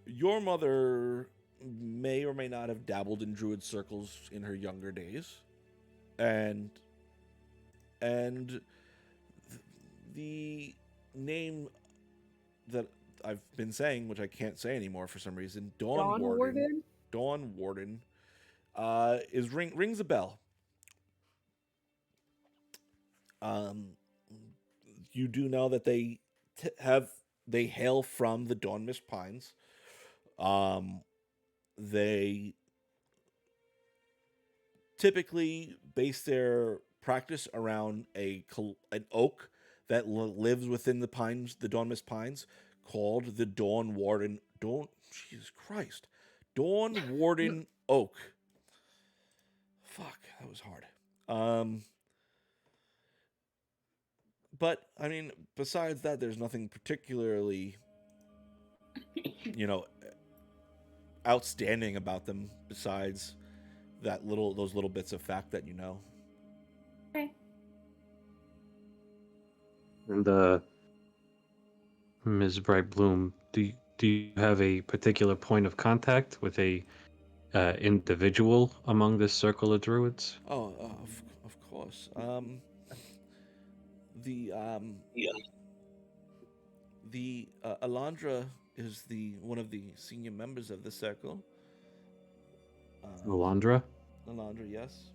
your mother may or may not have dabbled in druid circles in her younger days, and the name that I've been saying, which I can't say anymore for some reason, Dawn Warden. Dawn Warden rings a bell. You do know that they hail from the Dawn Mist Pines. They typically base their practice around an oak that lives within the pines, the Dawn Mist Pines, called the Dawn Warden. Jesus Christ, Dawn Warden Oak. Fuck, that was hard. But I mean, besides that, there's nothing particularly, outstanding about them besides those little bits of fact that you know. Okay. And Ms. Brightbloom, do you have a particular point of contact with a individual among this circle of druids? Oh, of course. The Alondra is one of the senior members of the circle. Alondra? Alondra, yes.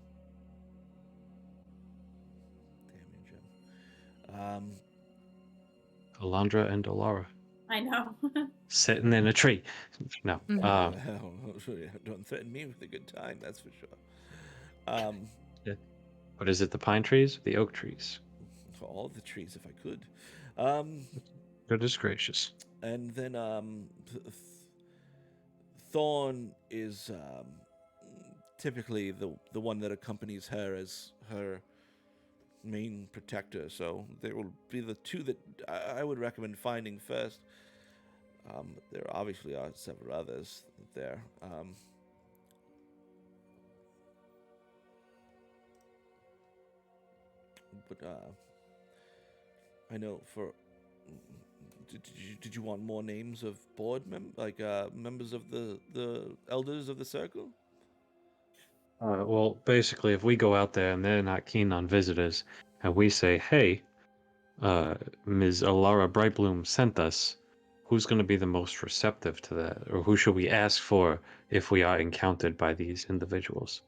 Damn you, Jim. Alondra and Alara. I know. Sitting in a tree. No. Don't threaten me with a good time, that's for sure. What is it, the pine trees or the oak trees? For all the trees, if I could. Goodness gracious. And then Thorn is typically the one that accompanies her as her main protector. So there will be the two that I would recommend finding first. There obviously are several others there. But I know for. Did you want more names of board members of the elders of the circle? Well, basically, if we go out there and they're not keen on visitors, and we say, "Hey, Ms. Alara Brightbloom sent us," who's going to be the most receptive to that, or who should we ask for if we are encountered by these individuals?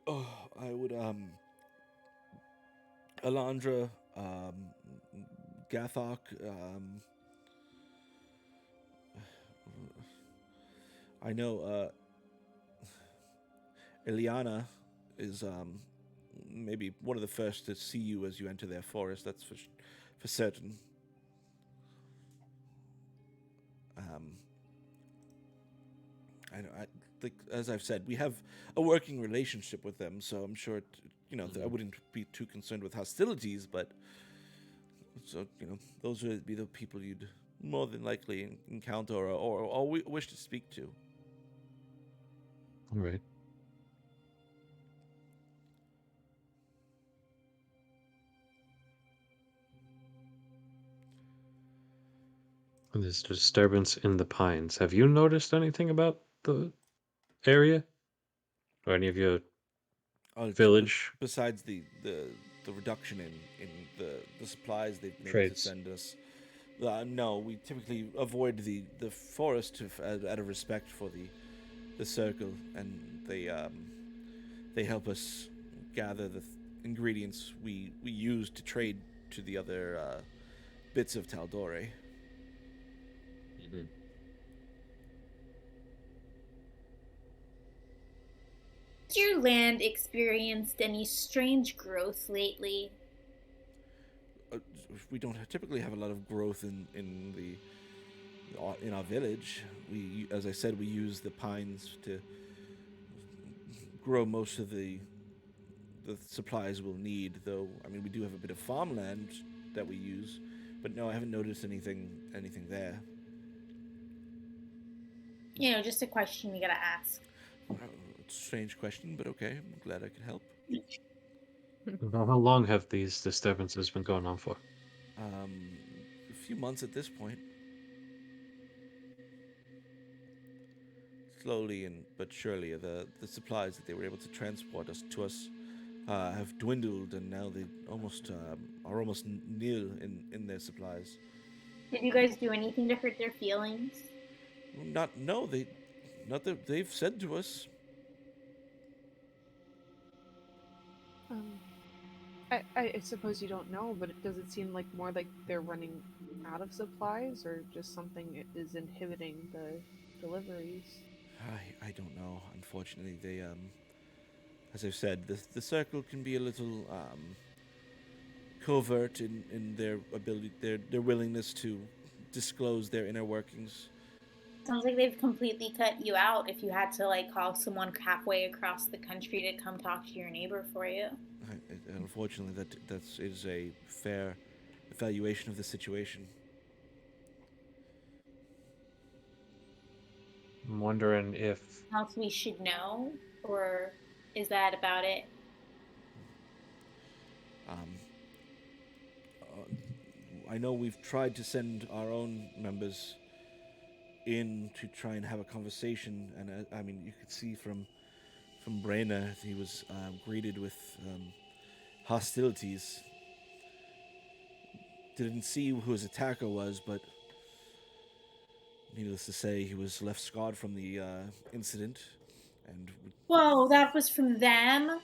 Oh, I would Alondra, Gathok, I know Eliana is maybe one of the first to see you as you enter their forest. That's for certain. I know. As I've said, we have a working relationship with them, so I'm sure I wouldn't be too concerned with hostilities. But so those would be the people you'd more than likely encounter or wish to speak to. All right. There's disturbance in the pines. Have you noticed anything about the area? Or any of your village besides the reduction in the supplies they've been able to trades? send us? No, we typically avoid the forest out of respect for the circle, and they help us gather the ingredients we use to trade to the other bits of Tal'Dorei. Mm-hmm. Has your land experienced any strange growth lately? We don't typically have a lot of growth in our village. We, as I said, we use the pines to grow most of the supplies we'll need. Though, I mean, we do have a bit of farmland that we use, but no, I haven't noticed anything there. Just a question we gotta ask. It's a strange question, but okay. I'm glad I could help. How long have these disturbances been going on for? A few months at this point. Slowly but surely, the supplies that they were able to transport to us have dwindled, and now they are almost nil in their supplies. Did you guys do anything to hurt their feelings? Not that they've said to us. I suppose you don't know, but does it seem like more like they're running out of supplies, or just something is inhibiting the deliveries? I don't know. Unfortunately, they as I've said, the circle can be a little covert in their ability, their willingness to disclose their inner workings. Sounds like they've completely cut you out. If you had to call someone halfway across the country to come talk to your neighbor for you. Unfortunately, that is a fair evaluation of the situation. I'm wondering if Else we should know, or Is that about it? I know we've tried to send our own members in to try and have a conversation, and I mean, you could see from Brayna, he was greeted with hostilities. Didn't see who his attacker was, but needless to say, he was left scarred from the incident. And Whoa, that was from them?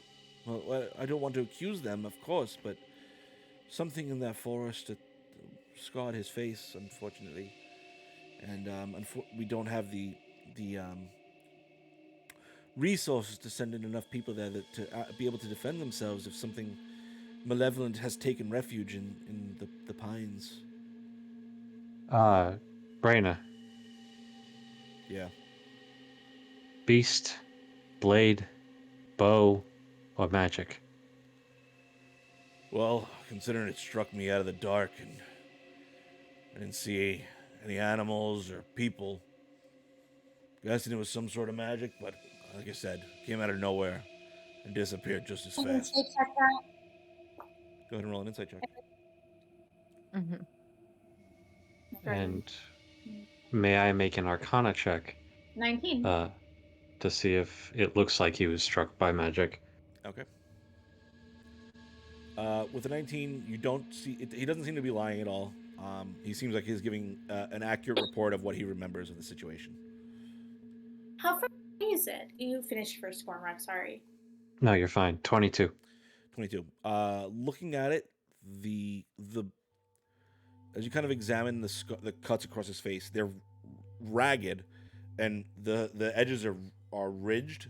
well, I don't want to accuse them, of course, but something in that forest scarred his face, unfortunately. And we don't have the resources to send in enough people there to be able to defend themselves if something malevolent has taken refuge in the pines. Brayna, Yeah. beast, blade, bow, or magic? Well, considering it struck me out of the dark and I didn't see any animals or people, guessing it was some sort of magic, but like I said, came out of nowhere and disappeared just as fast. Insight check that. Go ahead and roll an insight check. Mhm. And may I make an Arcana check 19. to see if it looks like he was struck by magic? Okay. With a 19, you don't see it, he doesn't seem to be lying at all. He seems like he's giving an accurate report of what he remembers of the situation. How far away is it? You finished first form, I'm sorry. No, you're fine. 22. 22. Looking at it, the as you kind of examine the cuts across his face, they're ragged, and the edges are ridged,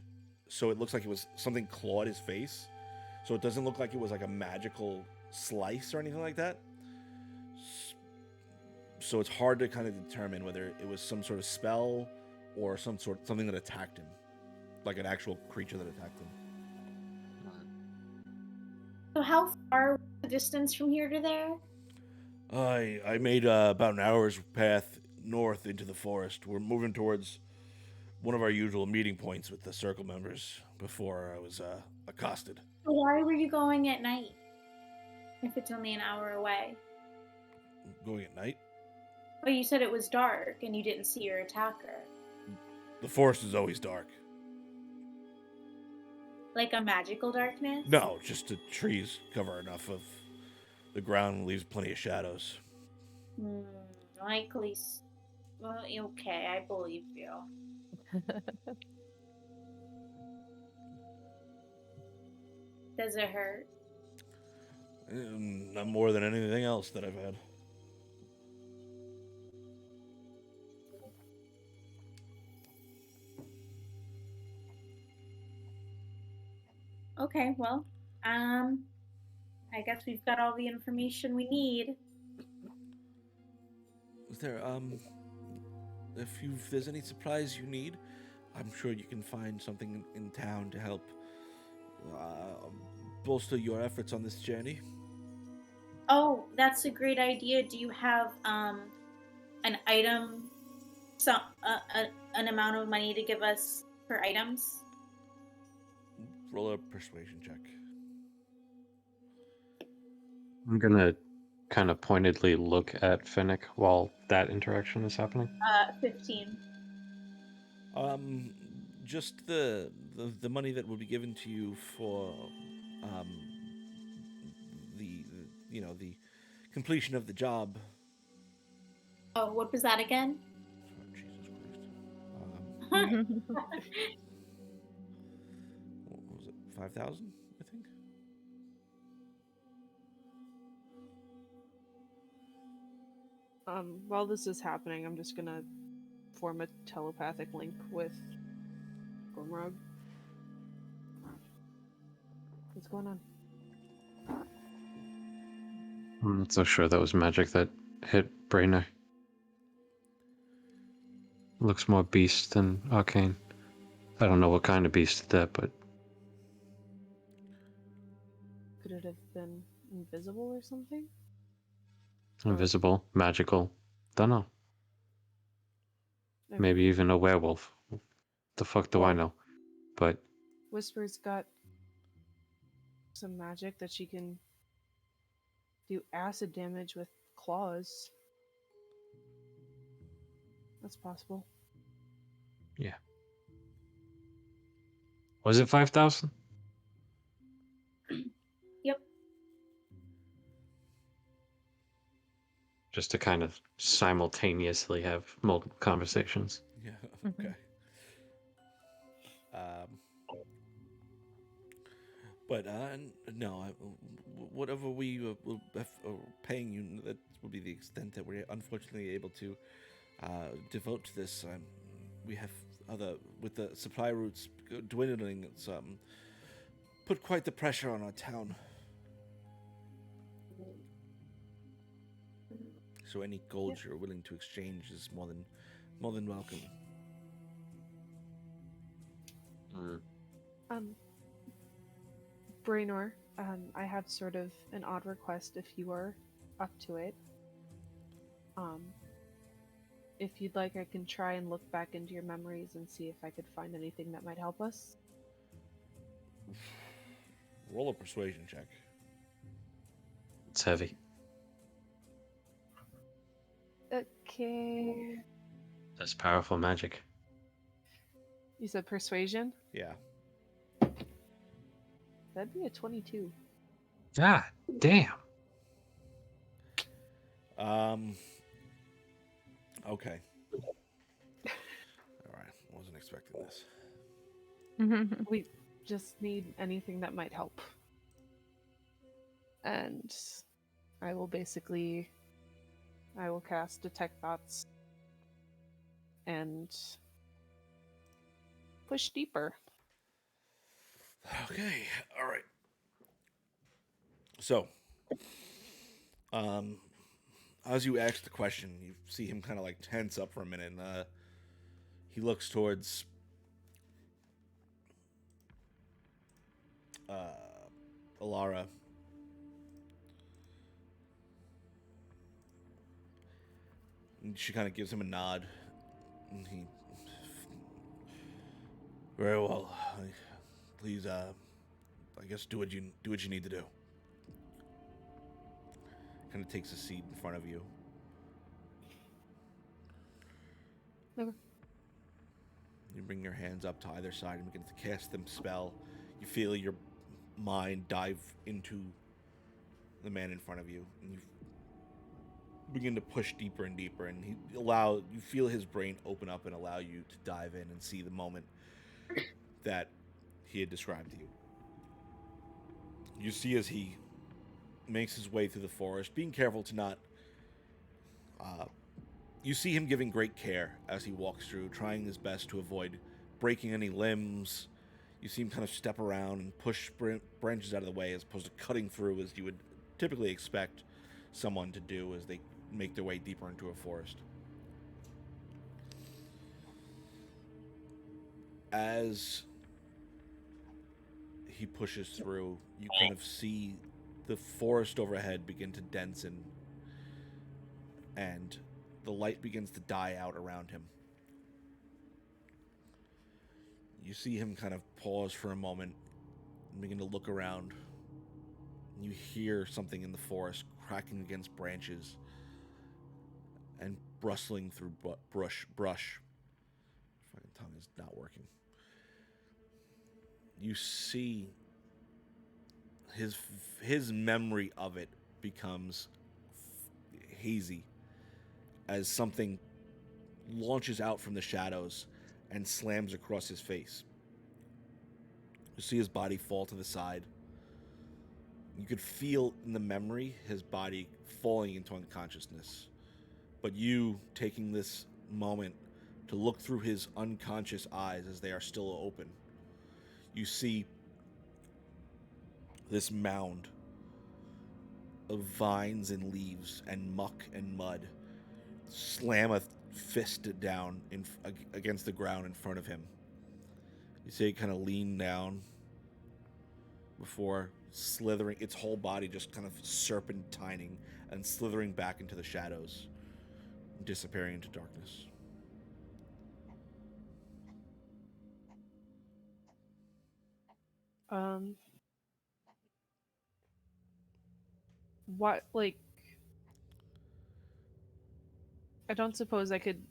so it looks like it was something clawed his face. So it doesn't look like it was like a magical slice or anything like that. So it's hard to kind of determine whether it was some sort of spell or something that attacked him, like an actual creature that attacked him. So how far was the distance from here to there? I made about an hour's path north into the forest. We're moving towards one of our usual meeting points with the circle members before I was accosted. So why were you going at night? If it's only an hour away. Going at night? Well, you said it was dark and you didn't see your attacker. The forest is always dark. Like a magical darkness? No, just the trees cover enough of the ground and leaves plenty of shadows. Likely. Well, okay, I believe you. Does it hurt? Not more than anything else that I've had. Okay, well, I guess we've got all the information we need. Is there if there's any supplies you need, I'm sure you can find something in town to help bolster your efforts on this journey. Oh, that's a great idea. Do you have an item, an amount of money to give us for items? Roll a persuasion check. I'm gonna kind of pointedly look at Finnick while that interaction is happening. 15. Just the money that will be given to you for the completion of the job. Oh, what was that again? Oh, Jesus Christ. What was it? 5,000, I think. While this is happening, I'm just gonna form a telepathic link with Gormrog. What's going on? I'm not so sure that was magic that hit Brainer. Looks more beast than arcane. I don't know what kind of beast did that, but Could it have been invisible or something? invisible, magical. Don't know. Okay. Maybe even a werewolf. The fuck do I know? But Whisper's got some magic that she can do acid damage with claws. That's possible. Yeah. Was it 5,000? Yep. Just to kind of simultaneously have multiple conversations. Yeah. Mhm. Okay. Um, but no, whatever we will paying you, that will be the extent that we're unfortunately able to devote to this. We have other with the supply routes dwindling. It's put quite the pressure on our town. So any gold you're willing to exchange is more than welcome. Brainor, I have sort of an odd request if you are up to it. If you'd like, I can try and look back into your memories and see if I could find anything that might help us. Roll a persuasion check. It's heavy. Okay. That's powerful magic. You said persuasion? Yeah. That'd be a 22. God damn. Okay. All right. Wasn't expecting this. We just need anything that might help. And I will cast Detect Thoughts and push deeper. Okay. All right. So, as you ask the question, you see him kind of like tense up for a minute, and he looks towards Alara. And she kind of gives him a nod, and he, very well. Please, I guess do what you need to do. Kind of takes a seat in front of you. Okay. You bring your hands up to either side and begin to cast them spell. You feel your mind dive into the man in front of you, and you begin to push deeper and deeper. And you feel his brain open up and allow you to dive in and see the moment that he had described to you. You see as he makes his way through the forest, being careful to not. You see him giving great care as he walks through, trying his best to avoid breaking any limbs. You see him kind of step around and push branches out of the way as opposed to cutting through as you would typically expect someone to do as they make their way deeper into a forest. As he pushes through, you kind of see the forest overhead begin to densen, and the light begins to die out around him. You see him kind of pause for a moment and begin to look around. You hear something in the forest cracking against branches and rustling through brush. Fucking tongue is not working. You see his memory of it becomes hazy as something launches out from the shadows and slams across his face. You see his body fall to the side. You could feel in the memory his body falling into unconsciousness. But you taking this moment to look through his unconscious eyes as they are still open, you see this mound of vines and leaves and muck and mud slam a fist down against the ground in front of him. You see it kind of lean down before slithering, its whole body just kind of serpentining and slithering back into the shadows, disappearing into darkness. Um, what, like, I don't suppose I could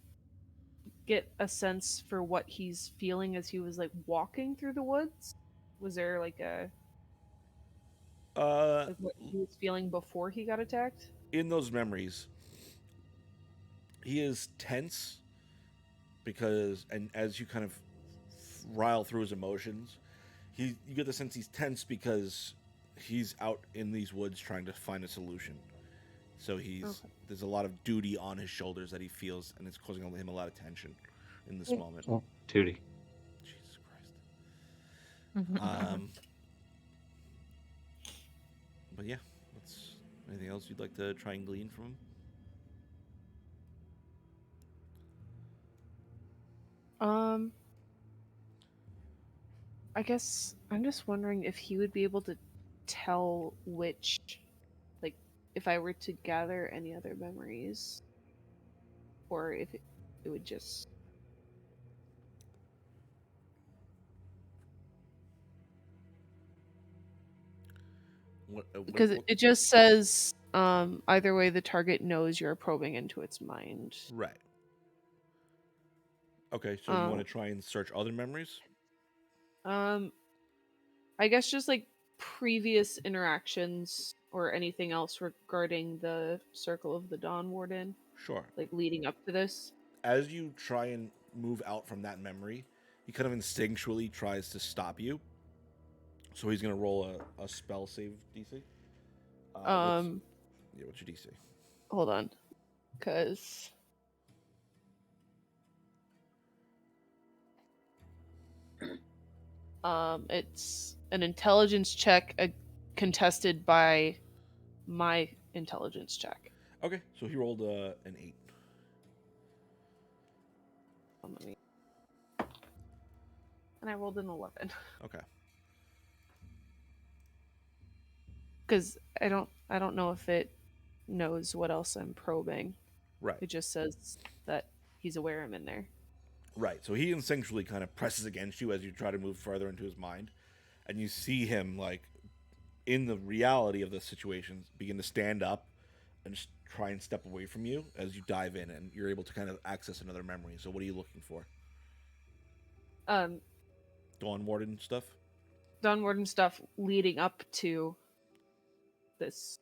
get a sense for what he's feeling as he was, like, walking through the woods? Was there, like, what he was feeling before he got attacked? In those memories, he is tense because, and as you kind of rile through his emotions, you get the sense he's tense because he's out in these woods trying to find a solution. So there's a lot of duty on his shoulders that he feels, and it's causing him a lot of tension in this moment. Oh, duty. Jesus Christ. But yeah, anything else you'd like to try and glean from him? I guess I'm just wondering if he would be able to tell which, like, if I were to gather any other memories, or if it would just. Because it just says either way the target knows you're probing into its mind. Right. Okay, so you want to try and search other memories? I guess just like previous interactions or anything else regarding the Circle of the Dawn Warden. Sure. Like leading up to this. As you try and move out from that memory, he kind of instinctually tries to stop you. So he's going to roll a spell save DC. What's your DC? Hold on. Because it's an intelligence check contested by my intelligence check. Okay, so he rolled an 8. And I rolled an 11. Okay. Because I don't know if it knows what else I'm probing. Right. It just says that he's aware I'm in there. Right. So he instinctually kind of presses against you as you try to move further into his mind, and you see him, like, in the reality of the situation, begin to stand up and just try and step away from you as you dive in, and you're able to kind of access another memory. So what are you looking for? Dawn Warden stuff? Dawn Warden stuff leading up to this.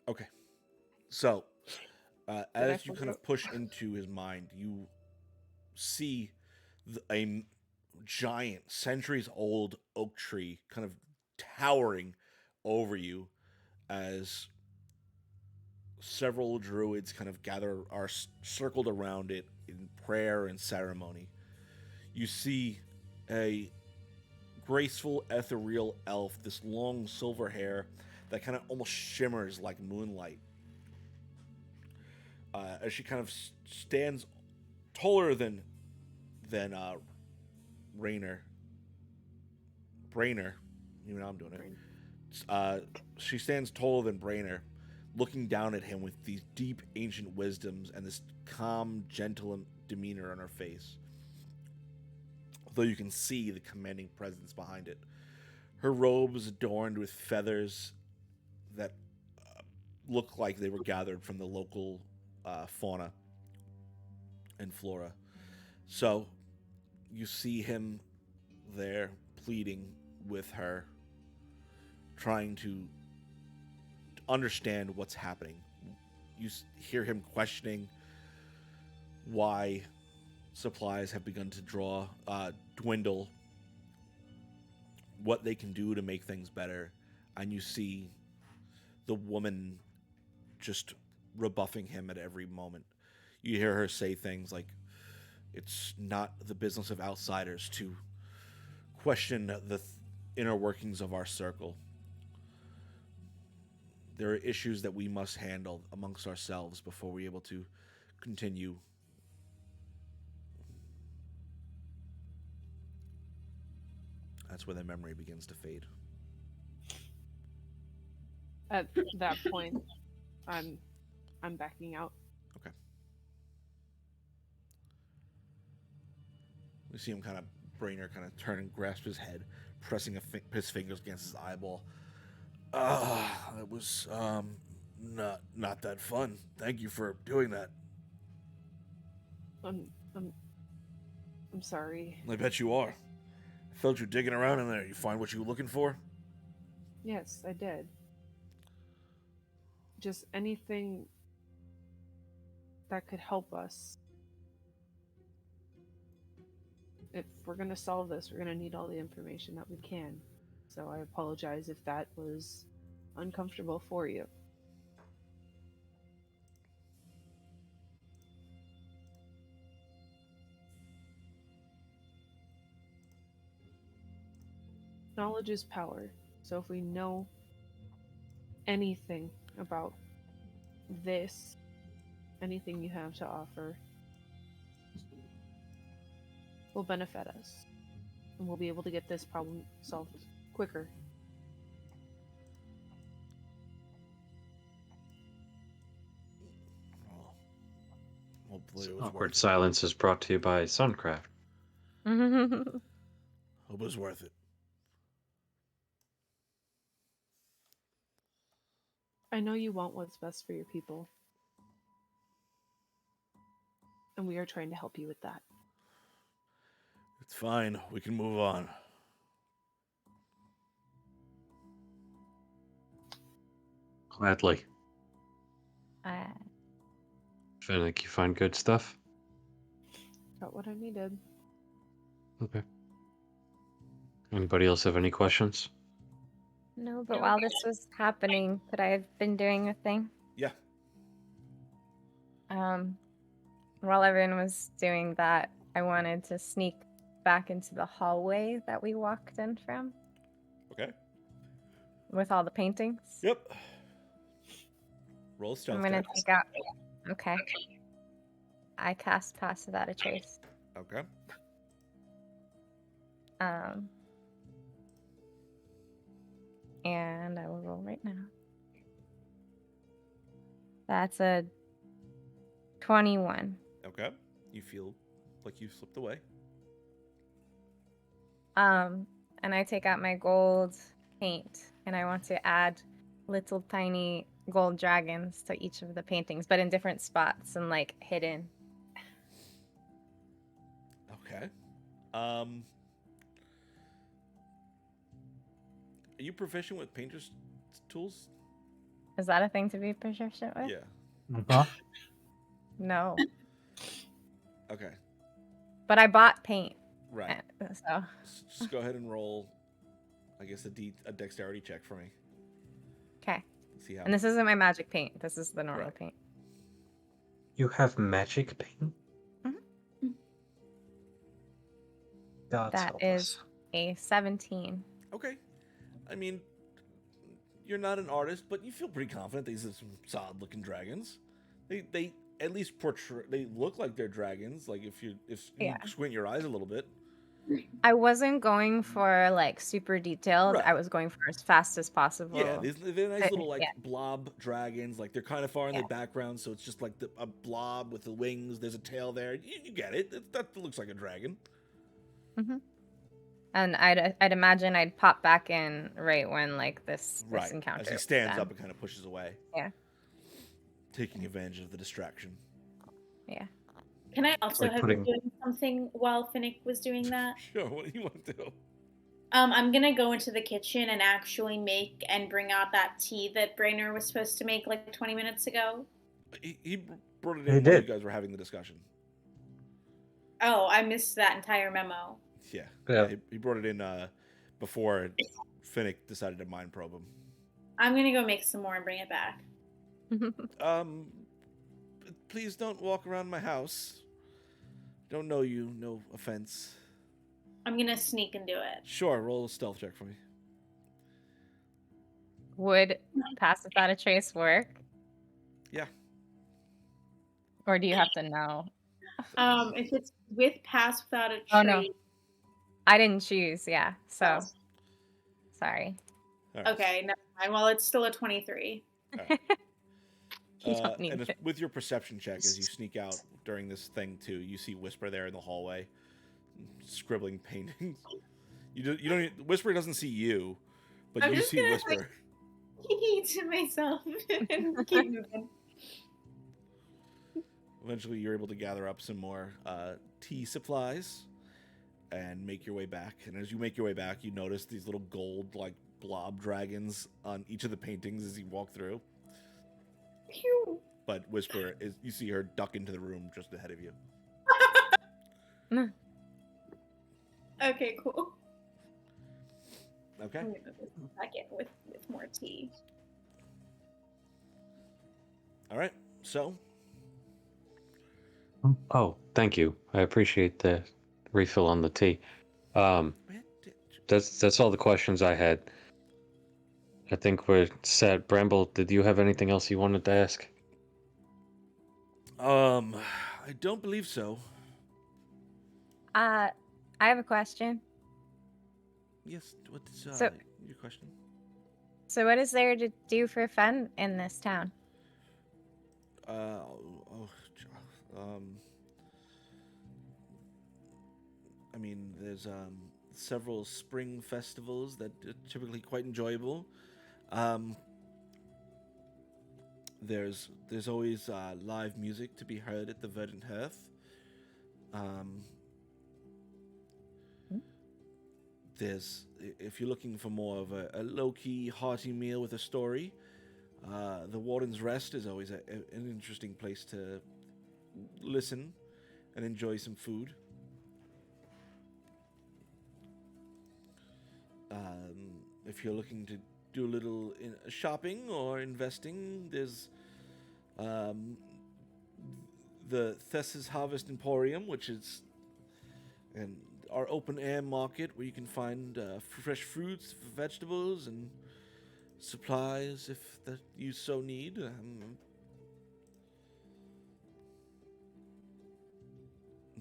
Okay. So, as you kind of push into his mind, you see a giant, centuries-old oak tree kind of towering over you as several druids kind of are circled around it in prayer and ceremony. You see a graceful, ethereal elf, this long silver hair that kind of almost shimmers like moonlight. As she kind of stands taller than Brainer. Even now I'm doing it. She stands taller than Brainer, looking down at him with these deep, ancient wisdoms and this calm, gentle demeanor on her face. Although you can see the commanding presence behind it. Her robes adorned with feathers that look like they were gathered from the local fauna and flora. So you see him there pleading with her, trying to understand what's happening. You hear him questioning why supplies have begun to dwindle, what they can do to make things better, and you see the woman just rebuffing him at every moment. You hear her say things like, it's not the business of outsiders to question the inner workings of our circle. There are issues that we must handle amongst ourselves before we're able to continue. That's where the memory begins to fade. At that point, I'm backing out. Okay. We see him kind of Brainer kind of turn and grasp his head, pressing his fingers against his eyeball. It was not that fun. Thank you for doing that. I'm sorry. I bet you are. I felt you digging around in there. You find what you were looking for? Yes, I did. Just anything that could help us. If we're gonna solve this, we're gonna need all the information that we can. So I apologize if that was uncomfortable for you. Knowledge is power. So if we know anything about this, anything you have to offer, will benefit us. And we'll be able to get this problem solved quicker. Hopefully it was Awkward worth silence is brought to you by SonCraft. it. Hope it was worth it. I know you want what's best for your people. And we are trying to help you with that. It's fine. We can move on. Gladly. Uh, Finnick, you find good stuff? Got what I needed. Okay. Anybody else have any questions? no, but while this was happening, could I have been doing a thing? Yeah. While everyone was doing that, I wanted to sneak back into the hallway that we walked in from Okay. with all the paintings. Yep. Roll stealth. I'm gonna check. take out. Okay. I cast Pass Without a Trace. Okay. And I will roll right now. That's a 21. Okay. You feel like you slipped away. And I take out my gold paint and I want to add little tiny gold dragons to each of the paintings, but in different spots and like hidden. Okay. Are you proficient with painter's tools? Is that a thing to be proficient with? Yeah. No. Okay. But I bought paint. Right. So Just go ahead and roll, I guess, a dexterity check for me. okay. See how. And this isn't my magic paint. This is the normal Right. paint. You have magic paint? Mhm. God's That help is us. a 17. Okay. I mean, you're not an artist, but you feel pretty confident these are some solid-looking dragons. They at least portray. They look like they're dragons. Like if you Yeah. squint your eyes a little bit. I wasn't going for like super detailed. Right. I was going for as fast as possible. Yeah, they're nice little like Yeah. blob dragons. Like they're kind of far in Yeah. the background, so it's just like a blob with the wings. There's a tail there. You get it. That looks like a dragon. Mm-hmm. And I'd imagine I'd pop back in right when like this Right. encounter. As he was stands done. up and kind of pushes away. Yeah. Taking advantage of the distraction. Yeah. Can I also Like have putting- been doing something while Finnick was doing that? Sure. What do you want to do? I'm gonna go into the kitchen and actually make and bring out that tea that Brainer was supposed to make like 20 minutes ago. He brought it in He while did. you guys were having the discussion. Oh, I missed that entire memo. Yeah. Yeah. He brought it in before Finnick decided to mind probe him. I'm gonna go make some more and bring it back. Please don't walk around my house. Don't know you. No offense. I'm gonna sneak and do it. Sure. Roll a stealth check for me. Would Pass Without a Trace work? Yeah. Or do you have to know? If it's with Pass Without a Trace. Oh, no. I didn't choose, yeah. So Oh. sorry. All right. Okay, never mind. Well, it's still a 23. All right. You don't need and it. with your perception check, as you sneak out during this thing too, you see Whisper there in the hallway, scribbling paintings. You don't. Whisper doesn't see you, but I'm you just see gonna, Whisper. to myself and keep moving. Eventually, you're able to gather up some more tea supplies and make your way back. And as you make your way back, you notice these little gold like blob dragons on each of the paintings as you walk through. Pew. But Whisper is, you see her duck into the room just ahead of you. Okay, cool. Okay. I'm gonna move this back in with more tea. All right. So Oh, thank you. I appreciate the refill on the tea. That's all the questions I had. I think we're set. Bramble, did you have anything else you wanted to ask? I don't believe so. I have a question. Yes. What's So- your question? So what is there to do for fun in this town? I mean, there's several spring festivals that are typically quite enjoyable. There's always live music to be heard at the Verdant Hearth. There's, if you're looking for more of a low-key, hearty meal with a story, the Warden's Rest is always an interesting place to listen and enjoy some food. If you're looking to do a little shopping or investing, there's the Thes's Harvest Emporium, which is our open air market where you can find fresh fruits, vegetables, and supplies if that you so need.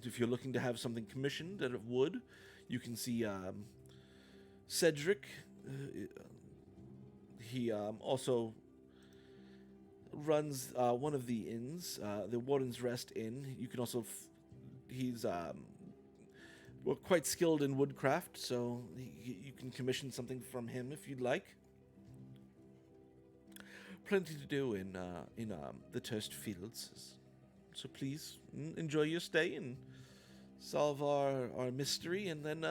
If you're looking to have something commissioned out of wood, you can see Cedric. He also runs one of the inns, the Warden's Rest Inn. You can also, he's quite skilled in woodcraft, so you can commission something from him if you'd like. Plenty to do in the Turst Fields, so please enjoy your stay and solve our mystery, and then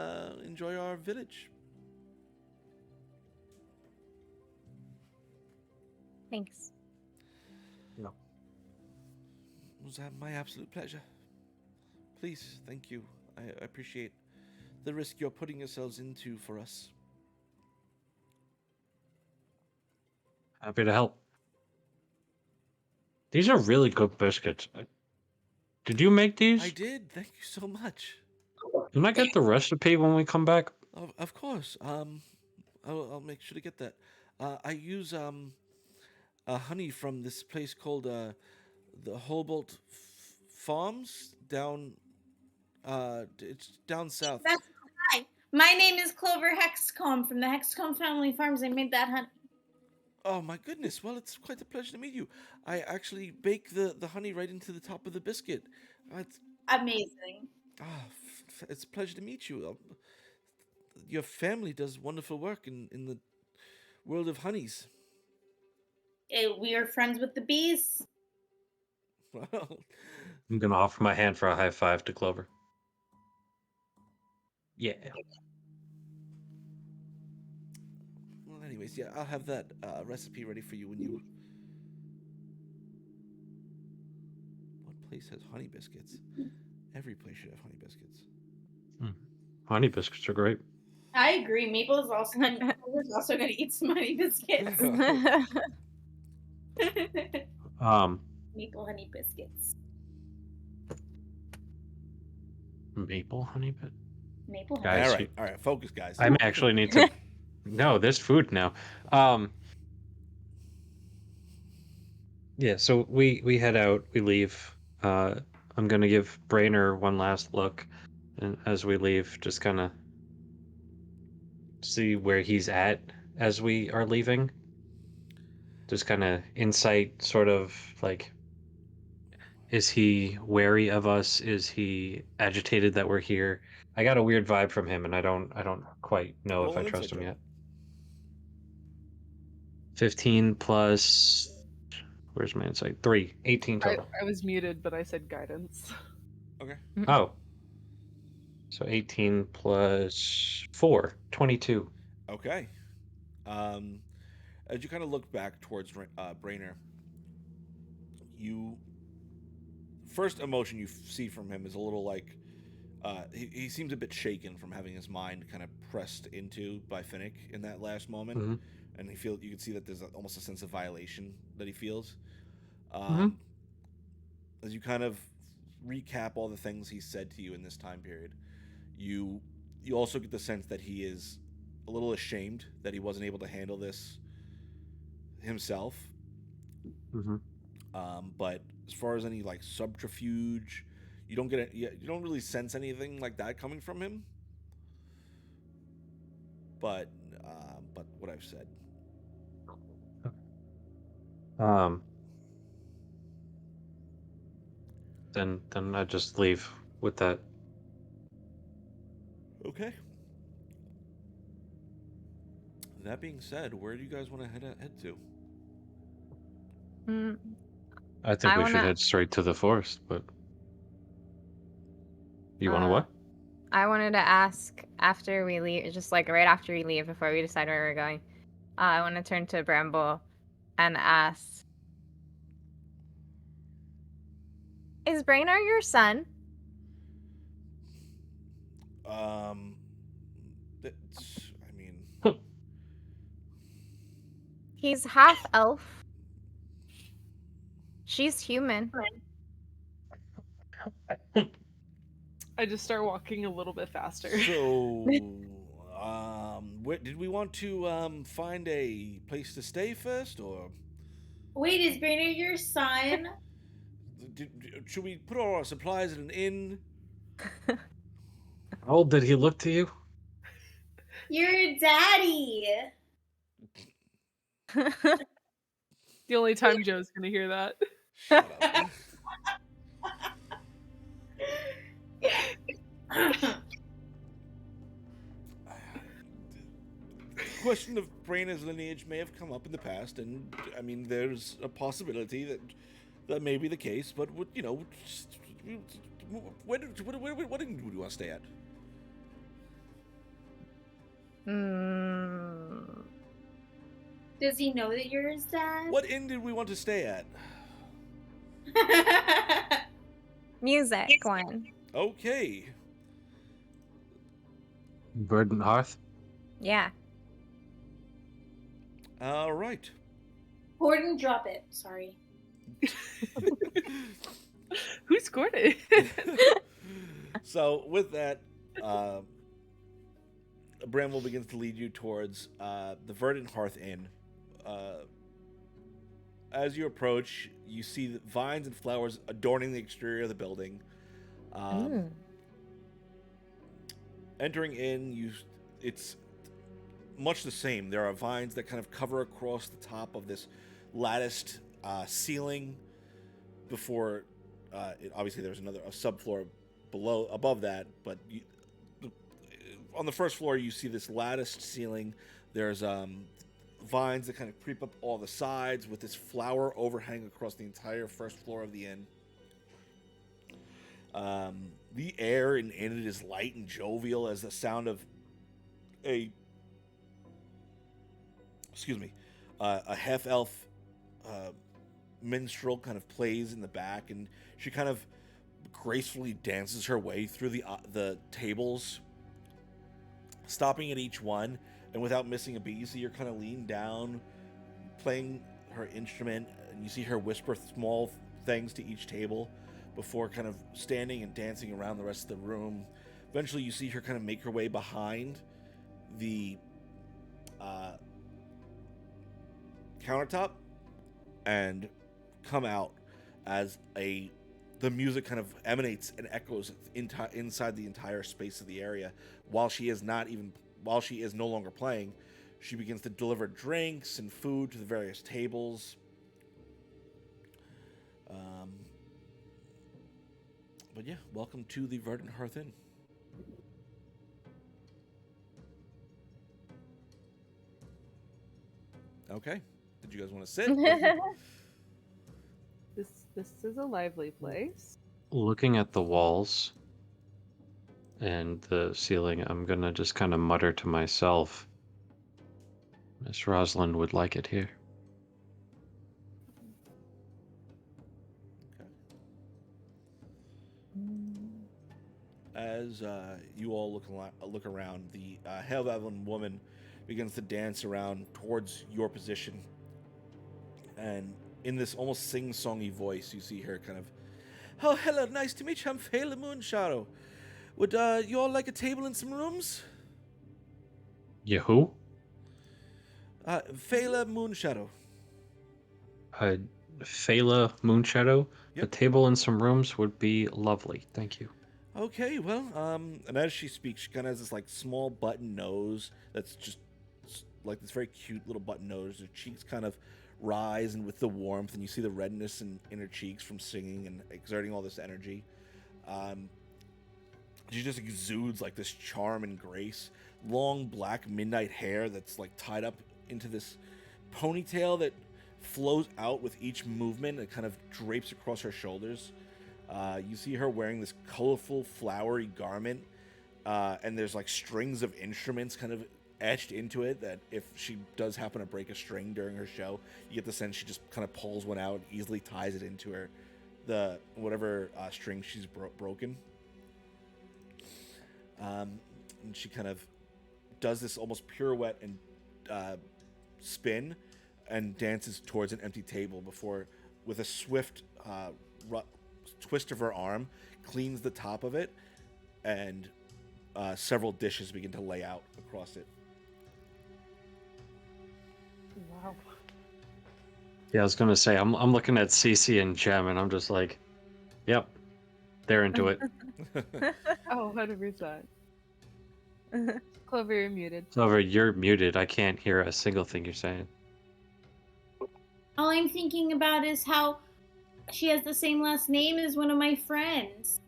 enjoy our village. Thanks. No. It was my absolute pleasure. Please, thank you. I appreciate the risk you're putting yourselves into for us. Happy to help. These are really good biscuits. Did you make these? I did. Thank you so much. Can I get the recipe when we come back? Of course. I'll make sure to get that. I use honey from this place called the Hobart Farms down. It's down south. That's hi. My name is Clover Hexcomb from the Hexcomb Family Farms. I made that honey. Oh my goodness! Well, it's quite a pleasure to meet you. I actually bake the honey right into the top of the biscuit. It's Amazing. it's a pleasure to meet you. Your family does wonderful work in the world of honeys. We are friends with the bees. Well, I'm gonna offer my hand for a high five to Clover. Yeah. well, anyways, yeah, I'll have that recipe ready for you when you. What place has honey biscuits? Every place should have honey biscuits. Honey biscuits are great. I agree. Maple is also Clover's also going to eat some honey biscuits. Maple honey biscuits. Maple honey bit. Maple honey. Guys, all right, focus, guys. I actually need to. No, there's food now. Yeah, so we head out. We leave. I'm gonna give Brainer one last look, and as we leave, just kind of see where he's at as we are leaving. Just kind of insight, sort of like Is he wary of us? Is he agitated that we're here? I got a weird vibe from him, and I don't quite know Roll if I an trust insight him check. yet. 15 plus, where's my insight? 3, 18 total. I was muted, but I said guidance. Okay. Oh. So 18 plus 4, 22. Okay. As you kind of look back towards Brainer, you first emotion you see from him is a little like he seems a bit shaken from having his mind kind of pressed into by Finnick in that last moment, Mm-hmm. and you can see that there's almost a sense of violation that he feels. Mhm. As you kind of recap all the things he said to you in this time period, you also get the sense that he is a little ashamed that he wasn't able to handle this himself. Mm-hmm. But as far as any like subterfuge, you don't get it. You don't really sense anything like that coming from him. But what I've said. Then I just leave with that. Okay. That being said, where do you guys want to head to? I think I we should wanna, head straight to the forest, but you want to what? I wanted to ask after we leave, just like right after we leave, before we decide where we're going. I want to turn to Bramble and ask, is Brainer your son? I mean, He's half elf. She's human. I just start walking a little bit faster. so, did we want to find a place to stay first, or Wait, is Brainer your son? should we put all our supplies at an inn? How old did he look to you? Your daddy. The only time Joe's gonna hear that. Shut up. The question of Brainer's lineage may have come up in the past, and I mean, there's a possibility that may be the case. But what inn do you want to stay at? Does he know that you're his dad? What inn did we want to stay at? Music one. Okay. Verdant Hearth? Yeah. All right. Gordon, drop it. Sorry. Who scored it? So with that, Bramble begins to lead you towards the Verdant Hearth Inn. As you approach, you see the vines and flowers adorning the exterior of the building. Entering in, it's much the same. There are vines that kind of cover across the top of this latticed ceiling. Before, obviously, there's a subfloor above that. But on the first floor, you see this latticed ceiling. There's vines that kind of creep up all the sides with this flower overhang across the entire first floor of the inn. The air in it is light and jovial as the sound of a half-elf minstrel kind of plays in the back, and she kind of gracefully dances her way through the tables, stopping at each one, and without missing a beat, you see her kind of lean down, playing her instrument, and you see her whisper small things to each table before kind of standing and dancing around the rest of the room. Eventually, you see her kind of make her way behind the countertop and come out as the music kind of emanates and echoes inside the entire space of the area. While she is no longer playing, she begins to deliver drinks and food to the various tables. But yeah, welcome to the Verdant Hearth Inn. Okay. Did you guys want to sit? This is a lively place. Looking at the walls and the ceiling, I'm gonna just kind of mutter to myself, Miss Rosalind would like it here. As you all look around, the Hail-Evelyn woman begins to dance around towards your position. And in this almost sing-songy voice, you see her kind of, "Oh, hello, nice to meet you. I'm Fela Moonshadow. Would you all like a table and some rooms?" You who? Fela Moonshadow. Phala Moonshadow? Yep. A table and some rooms would be lovely. Thank you. Okay, well, and as she speaks, she kind of has this, like, small button nose that's just, like, this very cute little button nose. Her cheeks kind of rise, and with the warmth, and you see the redness in her cheeks from singing and exerting all this energy. She just exudes, like, this charm and grace. Long, black, midnight hair that's, like, tied up into this ponytail that flows out with each movement. It kind of drapes across her shoulders. You see her wearing this colorful, flowery garment, and there's like strings of instruments kind of etched into it that if she does happen to break a string during her show, you get the sense she just kind of pulls one out and easily ties it into the whatever string she's broken. And she kind of does this almost pirouette and spin and dances towards an empty table before, with a swift twist of her arm, cleans the top of it, and several dishes begin to lay out across it. Wow. Yeah, I was gonna say, I'm looking at Cece and Jem, and I'm just like, yep, they're into it. Oh, 100%. Clover, you're muted. Clover, you're muted. I can't hear a single thing you're saying. All I'm thinking about is how she has the same last name as one of my friends.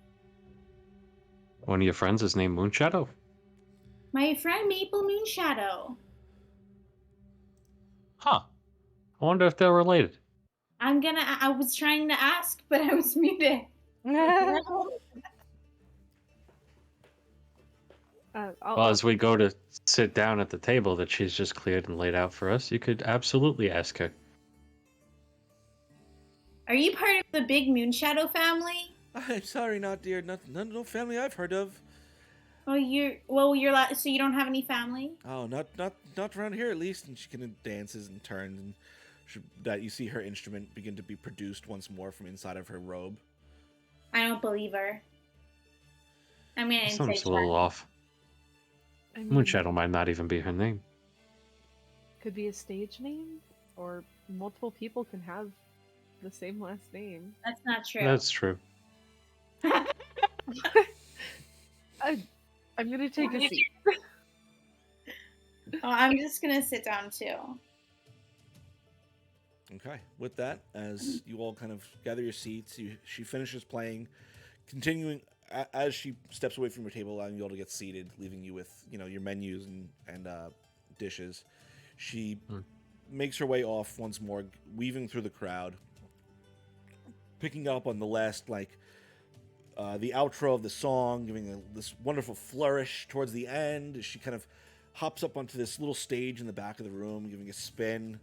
One of your friends is named Moonshadow? My friend Maple Moonshadow. Huh. I wonder if they're related. I was trying to ask, but I was muted. Well, as we go to sit down at the table that she's just cleared and laid out for us, you could absolutely ask her. Are you part of the big Moonshadow family? I'm sorry, not dear. No family I've heard of. Oh, so you don't have any family? Oh, not around here at least. And she kind of dances and turns, and that you see her instrument begin to be produced once more from inside of her robe. I don't believe her. I mean, That sounds a little off. I mean, Moonshadow might not even be her name. could be a stage name, or multiple people can have the same last name. That's not true. That's true. I'm gonna take a seat. Oh, I'm just gonna sit down too. Okay. With that, as you all kind of gather your seats, she finishes playing, continuing as she steps away from your table, allowing you all to get seated, leaving you with your menus and dishes. She makes her way off once more, weaving through the crowd, picking up on the last the outro of the song, giving this wonderful flourish towards the end. She kind of hops up onto this little stage in the back of the room, giving a spin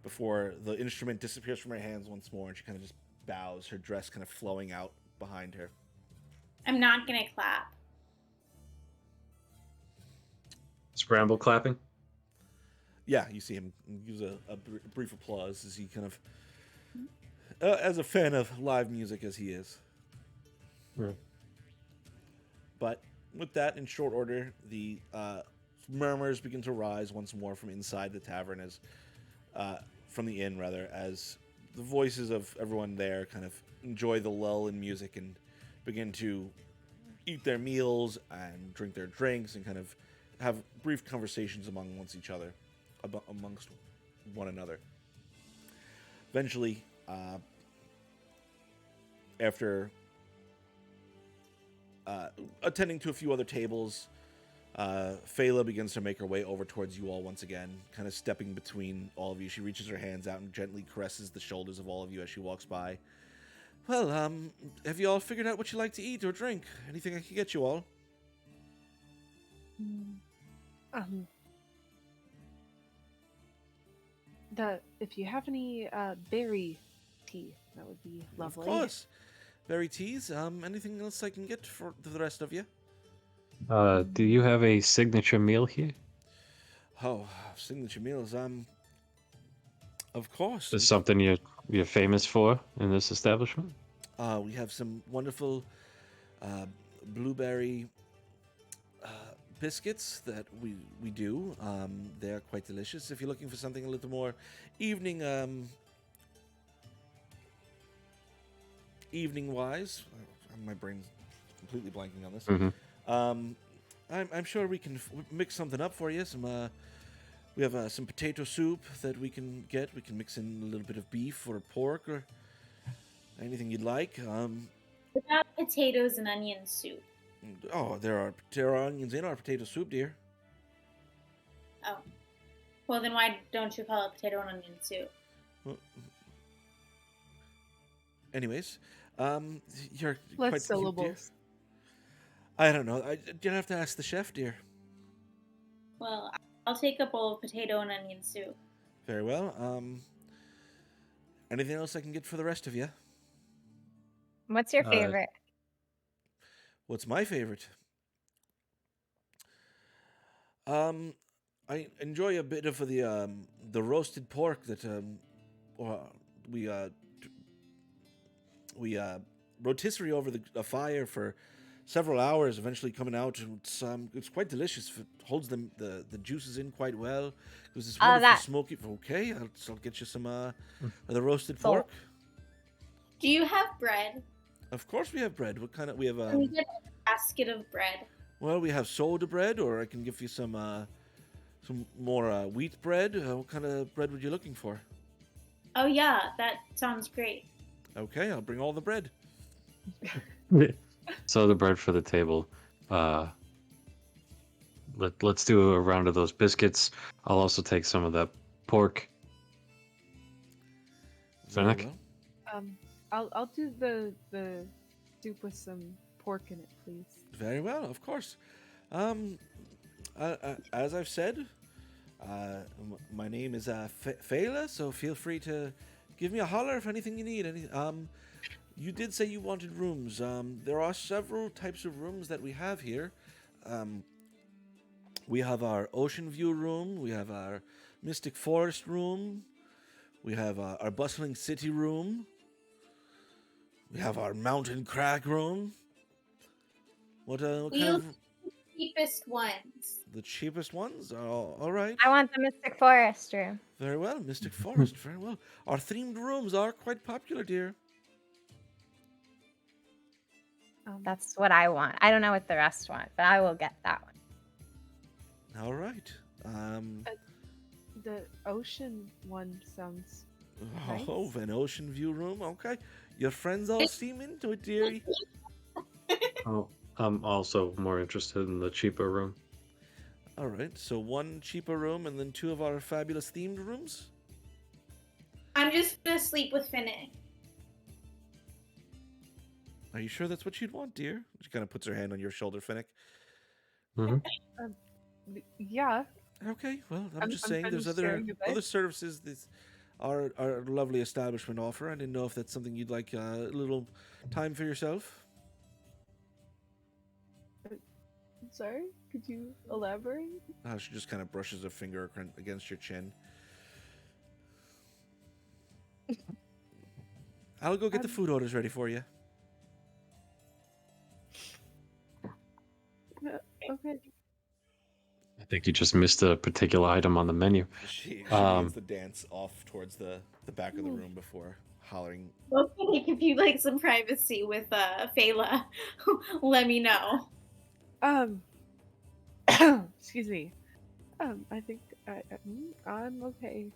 before the instrument disappears from her hands once more, and she kind of just bows, her dress kind of flowing out behind her. I'm not gonna clap. Is Bramble clapping? Yeah, you see him use a brief applause as he kind of, as a fan of live music as he is. Yeah. But with that, in short order, the murmurs begin to rise once more from inside the tavern, from the inn rather, as the voices of everyone there kind of enjoy the lull in music and begin to eat their meals and drink their drinks and kind of have brief conversations amongst each other, amongst one another. Eventually, after attending to a few other tables, Fela begins to make her way over towards you all once again, kind of stepping between all of you. She reaches her hands out and gently caresses the shoulders of all of you as she walks by. Well, have you all figured out what you like to eat or drink? Anything I can get you all? If you have any berry tea, that would be lovely. Of course. Berry teas. Anything else I can get for the rest of you? Do you have a signature meal here? Oh, signature meals. Of course. Is something you're famous for in this establishment? We have some wonderful blueberry biscuits that we do. They're quite delicious. If you're looking for something a little more evening wise, my brain's completely blanking on this. Mm-hmm. I'm sure we can mix something up for you. We have some potato soup that we can get. We can mix in a little bit of beef or pork or anything you'd like. What about potatoes and onion soup? Oh, there are onions in our potato soup, dear. Oh. Well, then why don't you call it potato and onion soup? Well, anyways, you're Less quite syllables. cute, dear. I don't know. You'd have to ask the chef, dear. Well, I'll take a bowl of potato and onion soup. Very well. Anything else I can get for the rest of you? What's your favorite? What's my favorite? I enjoy a bit of the roasted pork that we rotisserie over a fire for several hours, eventually coming out. It's quite delicious. It holds the juices in quite well. There's this wonderful smoky. Okay, I'll get you some the roasted pork. Do you have bread? Of course, we have bread. What kind of? We have Can we get a basket of bread? Well, we have soda bread, or I can give you some more wheat bread. What kind of bread were you looking for? Oh yeah, that sounds great. Okay, I'll bring all the bread. So the bread for the table. Let's do a round of those biscuits. I'll also take some of that pork. Very Fennec? well. I'll do the soup with some pork in it, please. Very well, of course. As I've said, my name is Fela, so feel free to give me a holler if anything you need. You did say you wanted rooms. There are several types of rooms that we have here. We have our ocean view room. We have our mystic forest room. We have our bustling city room. We have our mountain crag room. What kind of... Cheapest ones. The cheapest ones? Oh, all right. I want the Mystic Forest room. Very well, Mystic Forest. Very well. Our themed rooms are quite popular, dear. That's what I want. I don't know what the rest want, but I will get that one. All right. The ocean one sounds Oh, nice. an ocean view room. Okay. Your friends all seem into it, dearie. Oh, I'm also more interested in the cheaper room. All right. So one cheaper room and then two of our fabulous themed rooms. I'm just gonna sleep with Finnick. Are you sure that's what you'd want, dear? She kind of puts her hand on your shoulder, Finnick. Mm-hmm. Yeah. Okay. Well, I'm just saying kind there's of other sharing a bit. services that our lovely establishment offer. I didn't know if that's something you'd like a little time for yourself. Sorry, could you elaborate? She just kind of brushes a finger against your chin. I'll go get the food orders ready for you. Okay. I think you just missed a particular item on the menu. She begins to dance off towards the back of the Ooh. room before hollering. Okay, if you like some privacy with Fela, let me know. Excuse me. I think I'm okay.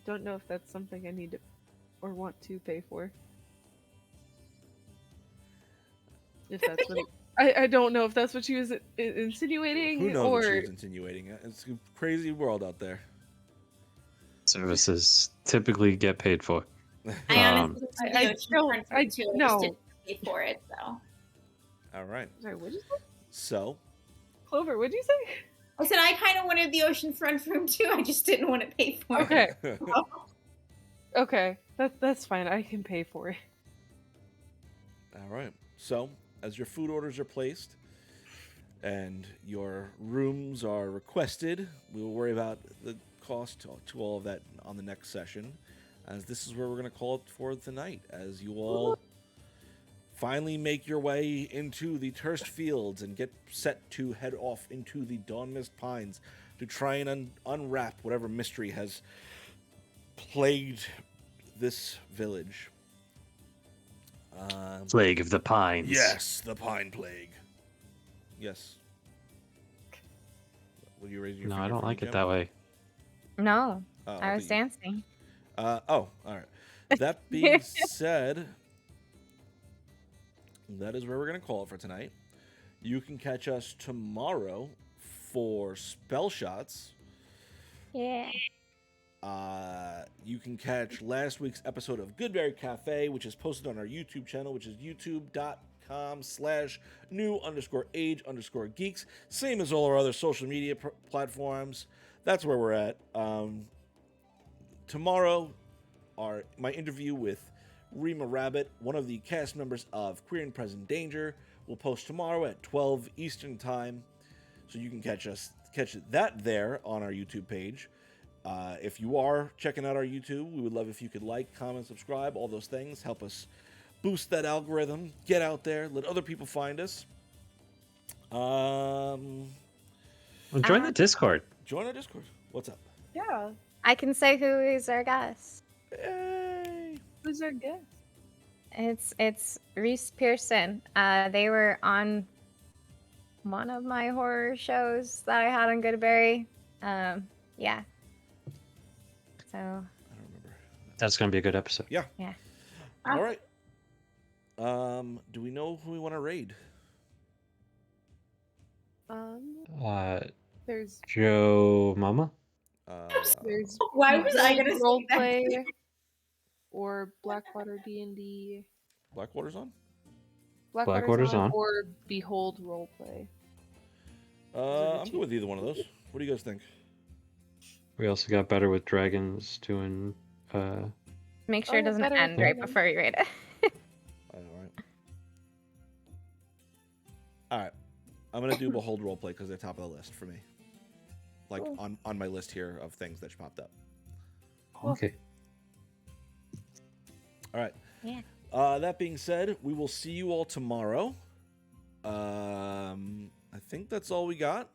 Don't know if that's something I need to or want to pay for. If that's what I don't know if that's what she was insinuating Who knows what she or was insinuating? It's a crazy world out there. Services typically get paid for. I Um, honestly I think the oceanfront I too. I just no. didn't pay for it, so. All right. Sorry, what'd you say? So, Clover, what'd you say? I said I kind of wanted the oceanfront room too. I just didn't want to pay for Okay. it. Okay. That's fine. I can pay for it. all right. So, as your food orders are placed and your rooms are requested, we will worry about the cost to all of that on the next session, as this is where we're going to call it for tonight, as you all finally make your way into the Turst Fields and get set to head off into the Dawn Mist Pines to try and unwrap whatever mystery has plagued this village. Plague of the Pines. Yes, the Pine Plague. Yes. Were you raising your No, finger I don't for like me, it Jim? that way. No, Oh, I was thought you- dancing. all right. That being said, that is where we're going to call it for tonight. You can catch us tomorrow for Spell Shots. Yeah. You can catch last week's episode of Goodberry Cafe, which is posted on our YouTube channel, which is youtube.com/new_age_geeks. Same as all our other social media platforms. That's where we're at. Tomorrow, my interview with Rima Rabbit, one of the cast members of Queer and Present Danger, will post tomorrow at 12 Eastern Time. So you can catch that there on our YouTube page. If you are checking out our YouTube, we would love if you could like, comment, subscribe, all those things. Help us boost that algorithm. Get out there. Let other people find us. Well, join the Discord. Join our Discord. What's up? Yeah. I can say who is our guest. Yay! Who's our guest? It's Reese Pearson. They were on one of my horror shows that I had on Goodberry. Yeah. So I don't remember. That's going to be a good episode. Yeah. Yeah. All right. Do we know who we want to raid? There's Joe Mama? there's Why was I gonna say that? roleplay or Blackwater D&D. Blackwater's on? Blackwater's on. Or Behold roleplay. I'm good with either one of those. What do you guys think? We also got Better with Dragons doing make sure it doesn't better end with right that. before you read it. I know, right? All right. I'm going to do Behold roleplay because they're top of the list for me. Like, Cool. on my list here of things that popped up. Okay. All right. Yeah. That being said, we will see you all tomorrow. I think that's all we got.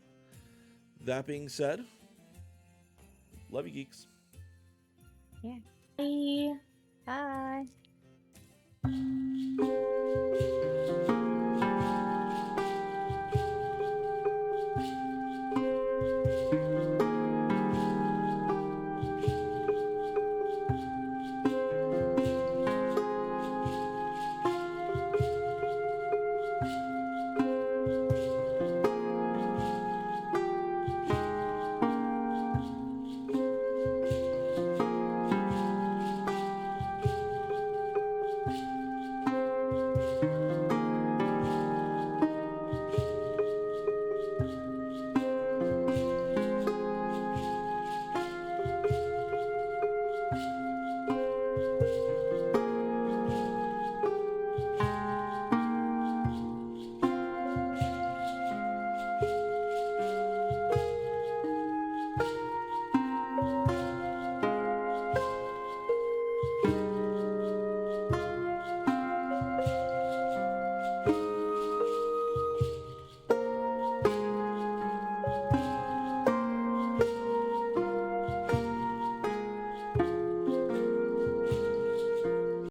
That being said, love you, geeks. Bye. Bye.